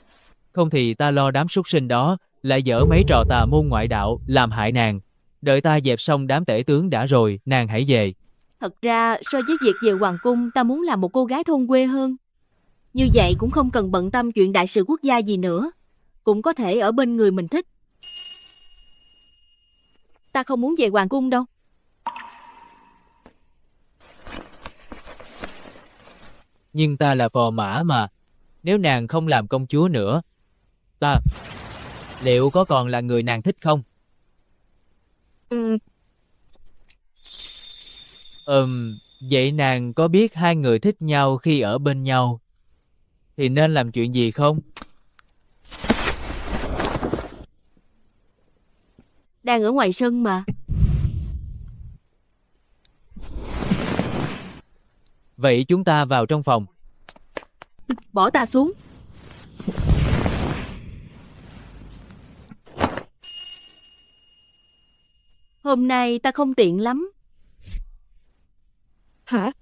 Speaker 3: Không thì ta lo đám súc sinh đó lại dở mấy trò tà môn ngoại đạo làm hại nàng. Đợi ta dẹp xong đám tể tướng đã rồi, nàng hãy về.
Speaker 8: Thật ra so với việc về hoàng cung, ta muốn làm một cô gái thôn quê hơn. Như vậy cũng không cần bận tâm chuyện đại sự quốc gia gì nữa. Cũng có thể ở bên người mình thích. Ta không muốn về hoàng cung đâu.
Speaker 3: Nhưng ta là phò mã mà. Nếu nàng không làm công chúa nữa, ta liệu có còn là người nàng thích không? Vậy nàng có biết hai người thích nhau khi ở bên nhau thì nên làm chuyện gì không?
Speaker 8: Đang ở ngoài sân mà.
Speaker 3: Vậy chúng ta vào trong phòng.
Speaker 8: Bỏ ta xuống. Hôm nay ta không tiện lắm.
Speaker 21: Hả?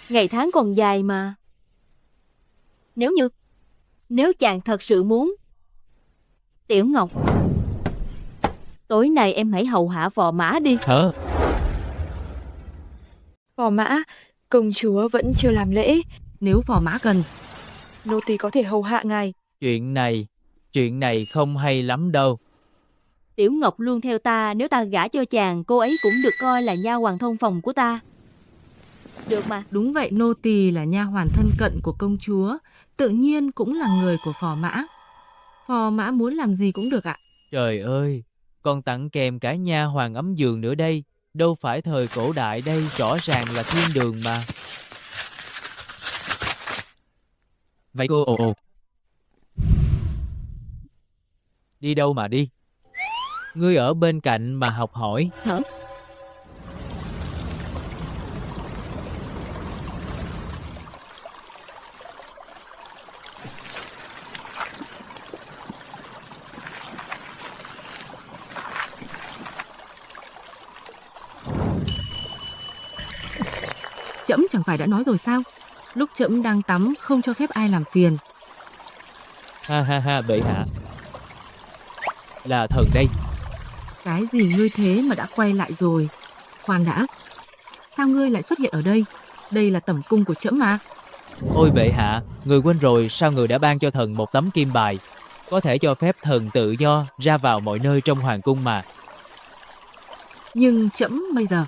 Speaker 8: Ngày tháng còn dài mà. Nếu chàng thật sự muốn. Tiểu Ngọc, tối nay em hãy hầu hạ phò mã đi.
Speaker 3: Hả?
Speaker 21: Phò mã, công chúa vẫn chưa làm lễ.
Speaker 5: Nếu phò mã cần,
Speaker 21: nô tỳ có thể hầu hạ ngài.
Speaker 3: Chuyện này không hay lắm đâu.
Speaker 8: Tiểu Ngọc luôn theo ta, nếu ta gả cho chàng, cô ấy cũng được coi là nha hoàn thông phòng của ta. Được mà.
Speaker 5: Đúng vậy, nô tỳ là nha hoàn thân cận của công chúa, tự nhiên cũng là người của phò mã. Phò mã muốn làm gì cũng được ạ.
Speaker 3: Trời ơi, còn tặng kèm cả nha hoàn ấm giường nữa đây. Đâu phải thời cổ đại đây, rõ ràng là thiên đường mà. Vậy cô đi đâu mà đi? Ngươi ở bên cạnh mà học hỏi.
Speaker 8: Hả?
Speaker 5: Trẫm chẳng phải đã nói rồi sao? Lúc trẫm đang tắm không cho phép ai làm phiền.
Speaker 3: Ha ha ha, bệ hạ. Là thần đây.
Speaker 5: Cái gì ngươi thế mà đã quay lại rồi? Khoan đã. Sao ngươi lại xuất hiện ở đây? Đây là tẩm cung của trẫm mà.
Speaker 3: Ôi bệ hạ, người quên rồi sao người đã ban cho thần một tấm kim bài, có thể cho phép thần tự do ra vào mọi nơi trong hoàng cung mà.
Speaker 5: Nhưng trẫm bây giờ.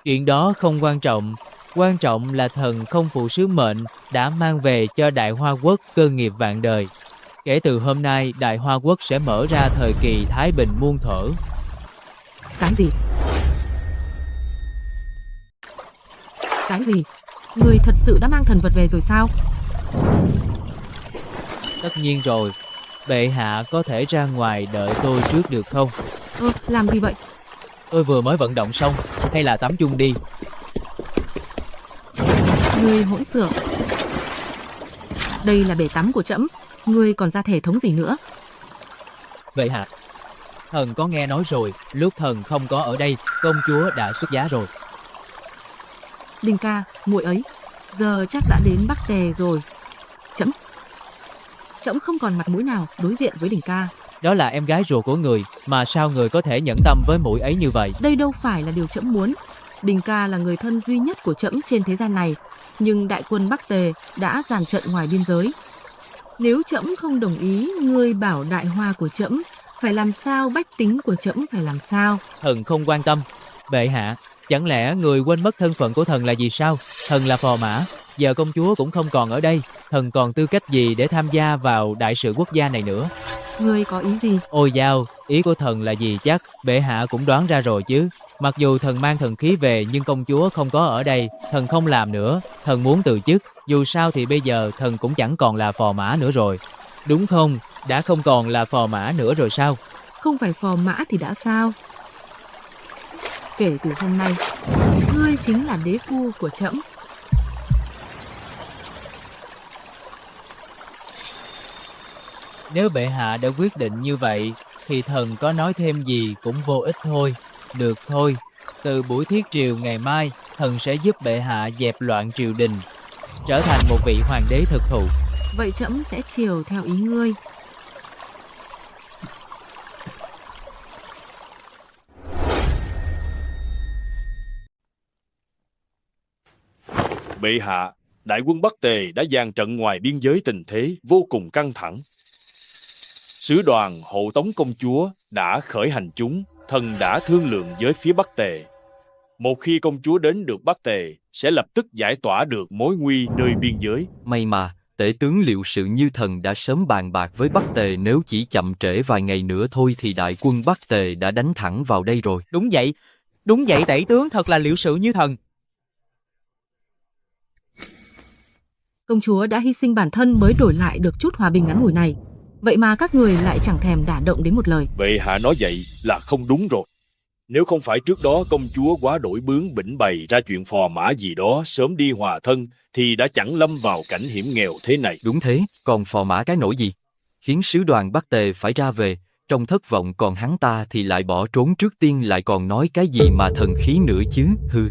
Speaker 3: Chuyện đó không quan trọng. Quan trọng là thần không phụ sứ mệnh đã mang về cho Đại Hoa Quốc cơ nghiệp vạn đời. Kể từ hôm nay, Đại Hoa Quốc sẽ mở ra thời kỳ thái bình muôn thuở.
Speaker 5: Cái gì? Cái gì? Người thật sự đã mang thần vật về rồi sao?
Speaker 3: Tất nhiên rồi. Bệ hạ có thể ra ngoài đợi tôi trước được không?
Speaker 5: Làm gì vậy?
Speaker 3: Tôi vừa mới vận động xong, hay là tắm chung đi.
Speaker 5: Ngươi hỗn xược. Đây là bể tắm của trẫm, ngươi còn ra thể thống gì nữa?
Speaker 3: Vậy hả? Thần có nghe nói rồi, lúc thần không có ở đây, công chúa đã xuất giá rồi.
Speaker 5: Đình ca, muội ấy, giờ chắc đã đến Bắc Tề rồi. Trẫm không còn mặt mũi nào đối diện với Đình ca.
Speaker 3: Đó là em gái ruột của người, mà sao người có thể nhẫn tâm với muội ấy như vậy?
Speaker 5: Đây đâu phải là điều trẫm muốn. Đình ca là người thân duy nhất của trẫm trên thế gian này, nhưng đại quân Bắc Tề đã dàn trận ngoài biên giới. Nếu trẫm không đồng ý, ngươi bảo đại hoa của trẫm phải làm sao, bách tính của trẫm phải làm sao?
Speaker 3: Thần không quan tâm. Bệ hạ, chẳng lẽ người quên mất thân phận của thần là gì sao? Thần là phò mã, giờ công chúa cũng không còn ở đây, thần còn tư cách gì để tham gia vào đại sự quốc gia này nữa?
Speaker 5: Ngươi có ý gì?
Speaker 3: Ôi dao, ý của thần là gì chắc, bệ hạ cũng đoán ra rồi chứ. Mặc dù thần mang thần khí về nhưng công chúa không có ở đây, thần không làm nữa, thần muốn từ chức. Dù sao thì bây giờ thần cũng chẳng còn là phò mã nữa rồi. Đúng không? Đã không còn là phò mã nữa rồi sao?
Speaker 5: Không phải phò mã thì đã sao? Kể từ hôm nay, ngươi chính là đế phu của trẫm.
Speaker 3: Nếu bệ hạ đã quyết định như vậy, thì thần có nói thêm gì cũng vô ích thôi. Được thôi, từ buổi thiết triều ngày mai, thần sẽ giúp bệ hạ dẹp loạn triều đình, trở thành một vị hoàng đế thực thụ.
Speaker 5: Vậy trẫm sẽ chiều theo ý ngươi.
Speaker 6: Bệ hạ, đại quân Bắc Tề đã dàn trận ngoài biên giới, tình thế vô cùng căng thẳng. Sứ đoàn hộ tống công chúa đã khởi hành chúng, thần đã thương lượng với phía Bắc Tề. Một khi công chúa đến được Bắc Tề, sẽ lập tức giải tỏa được mối nguy nơi biên giới.
Speaker 9: May mà, tể tướng Liệu Sự Như Thần đã sớm bàn bạc với Bắc Tề, nếu chỉ chậm trễ vài ngày nữa thôi thì đại quân Bắc Tề đã đánh thẳng vào đây rồi.
Speaker 3: Đúng vậy tể tướng thật là Liệu Sự Như Thần.
Speaker 5: Công chúa đã hy sinh bản thân mới đổi lại được chút hòa bình ngắn ngủi này. Vậy mà các người lại chẳng thèm đả động đến một lời.
Speaker 6: Bệ hạ nói vậy là không đúng rồi. Nếu không phải trước đó công chúa quá đổi bướng bỉnh bày ra chuyện phò mã gì đó sớm đi hòa thân, thì đã chẳng lâm vào cảnh hiểm nghèo thế này.
Speaker 9: Đúng thế, còn phò mã cái nỗi gì? Khiến sứ đoàn Bắc Tề phải ra về, trong thất vọng, còn hắn ta thì lại bỏ trốn trước tiên, lại còn nói cái gì mà thần khí nữa chứ, hư.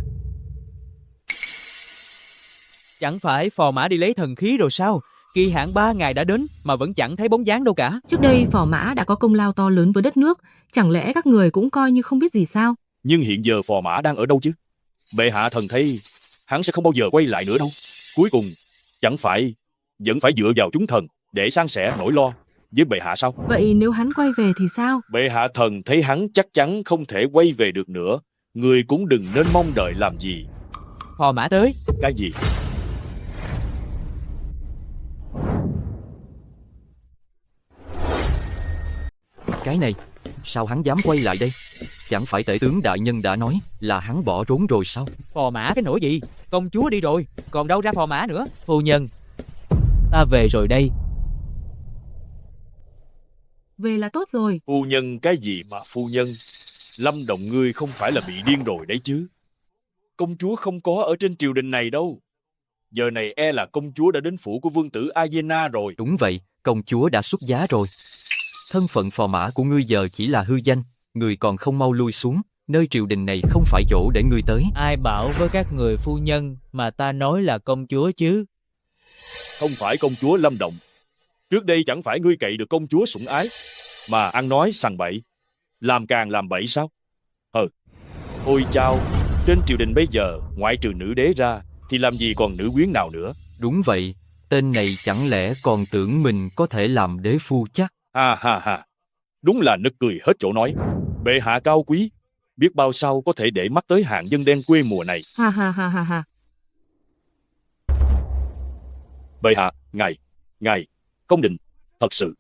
Speaker 3: Chẳng phải phò mã đi lấy thần khí rồi sao? Kỳ hạn 3 ngày đã đến mà vẫn chẳng thấy bóng dáng đâu cả.
Speaker 5: Trước đây phò mã đã có công lao to lớn với đất nước, chẳng lẽ các người cũng coi như không biết gì sao?
Speaker 6: Nhưng hiện giờ phò mã đang ở đâu chứ? Bệ hạ thần thấy hắn sẽ không bao giờ quay lại nữa đâu. Cuối cùng chẳng phải vẫn phải dựa vào chúng thần để san sẻ nỗi lo với bệ hạ sao?
Speaker 5: Vậy nếu hắn quay về thì sao?
Speaker 6: Bệ hạ thần thấy hắn chắc chắn không thể quay về được nữa. Người cũng đừng nên mong đợi làm gì.
Speaker 3: Phò mã tới.
Speaker 6: Cái gì?
Speaker 9: Cái này, sao hắn dám quay lại đây? Chẳng phải tể tướng đại nhân đã nói là hắn bỏ trốn rồi sao?
Speaker 3: Phò mã cái nỗi gì? Công chúa đi rồi, còn đâu ra phò mã nữa? Phu nhân, ta về rồi đây.
Speaker 5: Về là tốt rồi.
Speaker 6: Phu nhân cái gì mà phu nhân? Lâm Động ngươi không phải là bị điên rồi đấy chứ? Công chúa không có ở trên triều đình này đâu. Giờ này e là công chúa đã đến phủ của vương tử Aegena rồi.
Speaker 9: Đúng vậy, công chúa đã xuất giá rồi. Thân phận phò mã của ngươi giờ chỉ là hư danh, người còn không mau lui xuống, nơi triều đình này không phải chỗ để ngươi tới.
Speaker 3: Ai bảo với các người phu nhân mà ta nói là công chúa chứ?
Speaker 6: Không phải công chúa Lâm Động. Trước đây chẳng phải ngươi cậy được công chúa sủng ái, mà ăn nói sằng bậy, làm càng làm bậy sao? Ôi chao, trên triều đình bây giờ, ngoại trừ nữ đế ra, thì làm gì còn nữ quyến nào nữa?
Speaker 9: Đúng vậy, tên này chẳng lẽ còn tưởng mình có thể làm đế phu chắc?
Speaker 6: Ha, đúng là nực cười hết chỗ nói. Bệ hạ cao quý, biết bao sau có thể để mắt tới hạng dân đen quê mùa này.
Speaker 5: Ha.
Speaker 6: Bệ hạ, ngài không định, thật sự.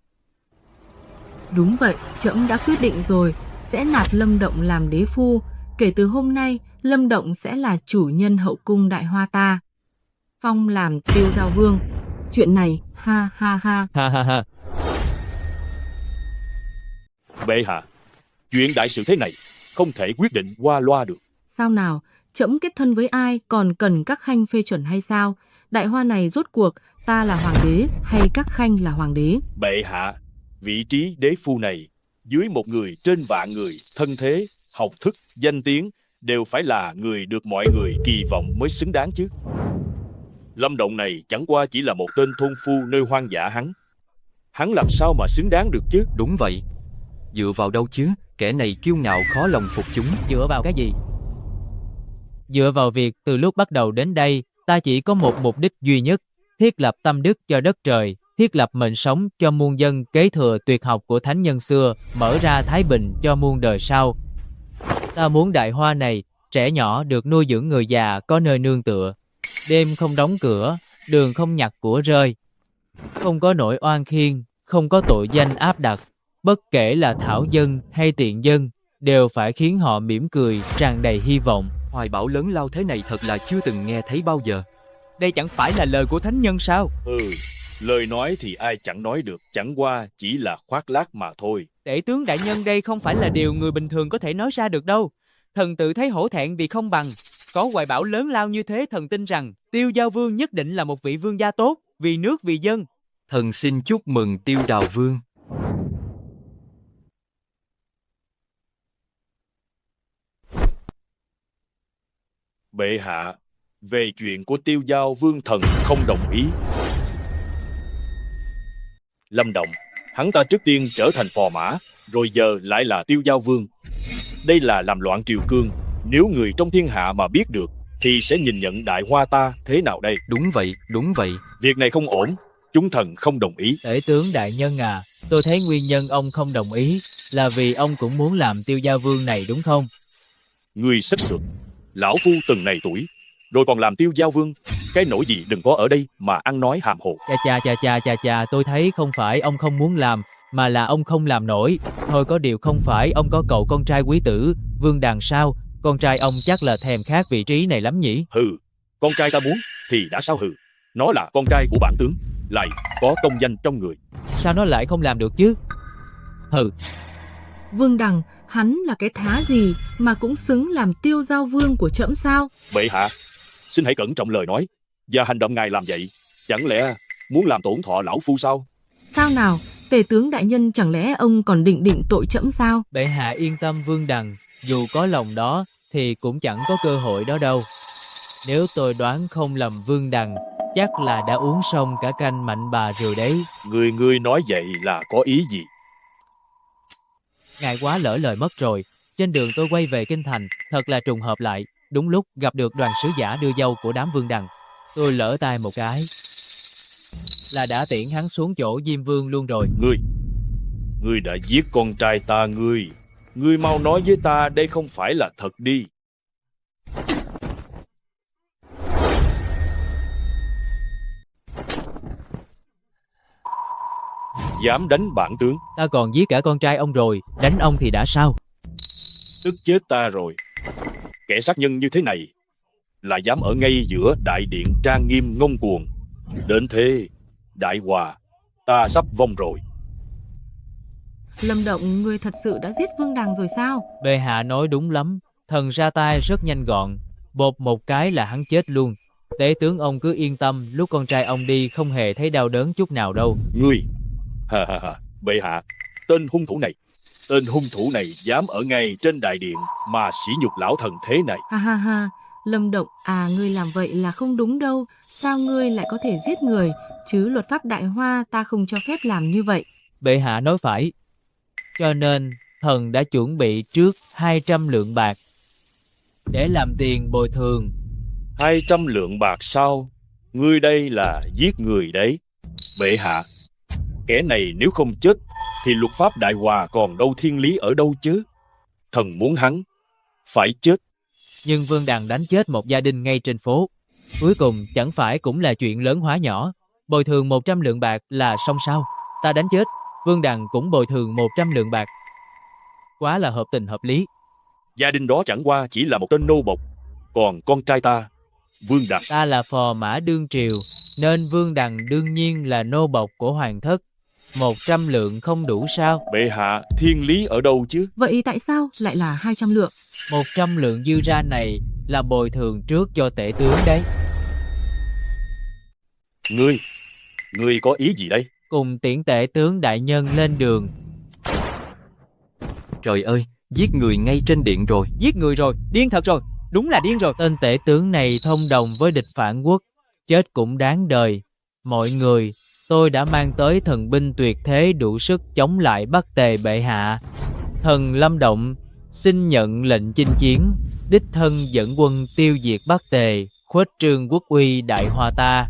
Speaker 5: Đúng vậy, trẫm đã quyết định rồi, sẽ nạp Lâm Động làm đế phu. Kể từ hôm nay, Lâm Động sẽ là chủ nhân hậu cung Đại Hoa ta, phong làm Tiêu Giao Vương. Chuyện này, ha.
Speaker 6: Bệ hạ, chuyện đại sự thế này không thể quyết định qua loa được.
Speaker 5: Sao nào, trẫm kết thân với ai còn cần các khanh phê chuẩn hay sao? Đại Hoa này rốt cuộc ta là hoàng đế hay các khanh là hoàng đế?
Speaker 6: Bệ hạ, vị trí đế phu này dưới một người trên vạn người, thân thế, học thức, danh tiếng đều phải là người được mọi người kỳ vọng mới xứng đáng chứ. Lâm Động này chẳng qua chỉ là một tên thôn phu nơi hoang dã, hắn làm sao mà xứng đáng được chứ?
Speaker 9: Đúng vậy. Dựa vào đâu chứ? Kẻ này kiêu ngạo khó lòng phục chúng.
Speaker 3: Dựa vào cái gì? Dựa vào việc từ lúc bắt đầu đến đây, ta chỉ có một mục đích duy nhất, thiết lập tâm đức cho đất trời, thiết lập mệnh sống cho muôn dân, kế thừa tuyệt học của thánh nhân xưa, mở ra thái bình cho muôn đời sau. Ta muốn Đại Hoa này, trẻ nhỏ được nuôi dưỡng, người già có nơi nương tựa, đêm không đóng cửa, đường không nhặt của rơi, không có nỗi oan khiên, không có tội danh áp đặt, Bất kể là thảo dân hay tiện dân, đều phải khiến họ mỉm cười, tràn đầy hy vọng.
Speaker 9: Hoài bão lớn lao thế này thật là chưa từng nghe thấy bao giờ.
Speaker 3: Đây chẳng phải là lời của thánh nhân sao?
Speaker 6: Lời nói thì ai chẳng nói được, chẳng qua chỉ là khoác lác mà thôi.
Speaker 3: Tể tướng đại nhân, đây không phải là điều người bình thường có thể nói ra được đâu. Thần tự thấy hổ thẹn vì không bằng. Có hoài bão lớn lao như thế, thần tin rằng Tiêu Giao Vương nhất định là một vị vương gia tốt, vì nước vì dân.
Speaker 9: Thần xin chúc mừng Tiêu Đào Vương.
Speaker 6: Bệ hạ, về chuyện của Tiêu Giao Vương thần không đồng ý. Lâm Động, hắn ta trước tiên trở thành phò mã, rồi giờ lại là Tiêu Giao Vương. Đây là làm loạn triều cương. Nếu người trong thiên hạ mà biết được, thì sẽ nhìn nhận Đại Hoa ta thế nào đây?
Speaker 9: Đúng vậy, đúng vậy.
Speaker 6: Việc này không ổn, chúng thần không đồng ý.
Speaker 3: Tể tướng đại nhân à, tôi thấy nguyên nhân ông không đồng ý là vì ông cũng muốn làm Tiêu Giao Vương này đúng không?
Speaker 6: Người sất sượt, lão phu từng này tuổi, rồi còn làm Tiêu Giao Vương, cái nỗi gì đừng có ở đây mà ăn nói hàm hồ.
Speaker 3: Chà, tôi thấy không phải ông không muốn làm, mà là ông không làm nổi. Thôi có điều không phải ông có cậu con trai quý tử, Vương Đằng sao? Con trai ông chắc là thèm khát vị trí này lắm nhỉ?
Speaker 6: Hừ, con trai ta muốn thì đã sao hừ. Nó là con trai của bản tướng, lại có công danh trong người.
Speaker 3: Sao nó lại không làm được chứ? Hừ.
Speaker 5: Vương Đằng, hắn là cái thá gì mà cũng xứng làm Tiêu Giao Vương của trẫm sao?
Speaker 6: Bệ hạ, xin hãy cẩn trọng lời nói và hành động ngài làm vậy. Chẳng lẽ muốn làm tổn thọ lão phu sao?
Speaker 5: Sao nào, tể tướng đại nhân, chẳng lẽ ông còn định tội trẫm sao?
Speaker 3: Bệ hạ yên tâm Vương Đằng, dù có lòng đó thì cũng chẳng có cơ hội đó đâu. Nếu tôi đoán không lầm Vương Đằng chắc là đã uống xong cả canh mạnh bà rồi đấy.
Speaker 6: Ngươi nói vậy là có ý gì?
Speaker 3: Ngài quá lỡ lời mất rồi. Trên đường tôi quay về kinh thành, thật là trùng hợp lại, đúng lúc gặp được đoàn sứ giả đưa dâu của đám Vương Đằng. Tôi lỡ tay một cái là đã tiễn hắn xuống chỗ Diêm Vương luôn rồi.
Speaker 6: Ngươi đã giết con trai ta. Ngươi mau nói với ta đây không phải là thật đi. Dám đánh bản tướng.
Speaker 3: Ta còn giết cả con trai ông rồi, đánh ông thì đã sao?
Speaker 6: Tức chết ta rồi. Kẻ sát nhân như thế này là dám ở ngay giữa đại điện trang nghiêm ngông cuồng. Đến thế, Đại Hòa, ta sắp vong rồi.
Speaker 5: Lâm Động, ngươi thật sự đã giết Vương Đằng rồi sao?
Speaker 3: Bệ hạ nói đúng lắm, thần ra tay rất nhanh gọn, bột một cái là hắn chết luôn. Tể tướng ông cứ yên tâm, lúc con trai ông đi không hề thấy đau đớn chút nào đâu.
Speaker 6: Ngươi, bệ hạ, tên hung thủ này dám ở ngay trên đại điện mà sỉ nhục lão thần thế này.
Speaker 5: Lâm Động à, ngươi làm vậy là không đúng đâu. Sao ngươi lại có thể giết người, chứ luật pháp Đại Hoa ta không cho phép làm như vậy.
Speaker 3: Bệ hạ nói phải. Cho nên thần đã chuẩn bị trước 200 lượng bạc để làm tiền bồi thường.
Speaker 6: 200 lượng bạc sao? Ngươi đây là giết người đấy. Bệ hạ, kẻ này nếu không chết thì luật pháp Đại Hòa còn đâu thiên lý ở đâu chứ. Thần muốn hắn phải chết.
Speaker 3: Nhưng Vương Đằng đánh chết một gia đình ngay trên phố, cuối cùng chẳng phải cũng là chuyện lớn hóa nhỏ. Bồi thường 100 lượng bạc là xong sao? Ta đánh chết, Vương Đằng cũng bồi thường 100 lượng bạc. Quá là hợp tình hợp lý.
Speaker 6: Gia đình đó chẳng qua chỉ là một tên nô bộc. Còn con trai ta, Vương Đằng,
Speaker 3: ta là phò mã đương triều, nên Vương Đằng đương nhiên là nô bộc của hoàng thất. 100 lượng không đủ sao?
Speaker 6: Bệ hạ, thiên lý ở đâu chứ?
Speaker 5: Vậy tại sao lại là 200 lượng?
Speaker 3: 100 lượng dư ra này là bồi thường trước cho tể tướng đấy.
Speaker 6: Ngươi có ý gì đây?
Speaker 3: Cùng tiễn tể tướng đại nhân lên đường.
Speaker 9: Trời ơi, giết người ngay trên điện rồi.
Speaker 3: Giết người rồi, điên thật rồi, đúng là điên rồi. Tên tể tướng này thông đồng với địch phản quốc, chết cũng đáng đời. Mọi người, tôi đã mang tới thần binh tuyệt thế đủ sức chống lại Bắc Tề bệ hạ. Thần Lâm Động xin nhận lệnh chinh chiến, đích thân dẫn quân tiêu diệt Bắc Tề, khuếch trương quốc uy Đại Hoa ta.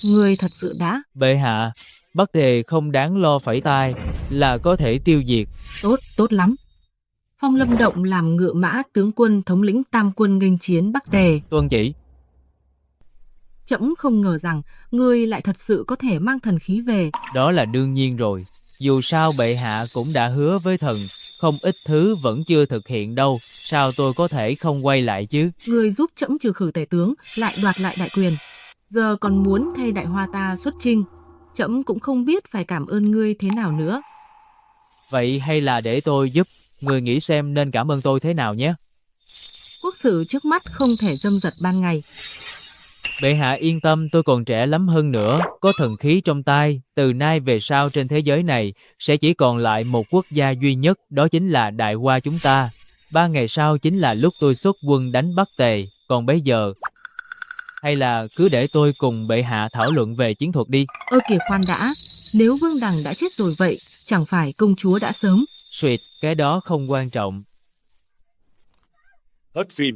Speaker 5: Người thật sự đã.
Speaker 3: Bệ hạ, Bắc Tề không đáng lo phẩy tai, là có thể tiêu diệt.
Speaker 5: Tốt lắm. Phong Lâm Động làm ngự mã tướng quân thống lĩnh tam quân nghênh chiến Bắc Tề.
Speaker 3: Tuân chỉ.
Speaker 5: Trẫm không ngờ rằng ngươi lại thật sự có thể mang thần khí về.
Speaker 3: Đó là đương nhiên rồi. Dù sao bệ hạ cũng đã hứa với thần, không ít thứ vẫn chưa thực hiện đâu, sao tôi có thể không quay lại chứ?
Speaker 5: Người giúp trẫm trừ khử tể tướng, lại đoạt lại đại quyền. Giờ còn muốn thay đại hoa ta xuất chinh. Trẫm cũng không biết phải cảm ơn ngươi thế nào nữa.
Speaker 3: Vậy hay là để tôi giúp, người nghĩ xem nên cảm ơn tôi thế nào nhé.
Speaker 5: Quốc sự trước mắt không thể dâm dật ban ngày.
Speaker 3: Bệ hạ yên tâm, tôi còn trẻ lắm hơn nữa, có thần khí trong tay. Từ nay về sau trên thế giới này sẽ chỉ còn lại một quốc gia duy nhất, đó chính là Đại Hoa chúng ta. 3 ngày sau chính là lúc tôi xuất quân đánh Bắc Tề. Còn bây giờ, hay là cứ để tôi cùng bệ hạ thảo luận về chiến thuật đi.
Speaker 5: Ơ kìa khoan đã, nếu Vương Đằng đã chết rồi vậy, chẳng phải công chúa đã sớm.
Speaker 3: Xuyệt, cái đó không quan trọng.
Speaker 6: Hết phim.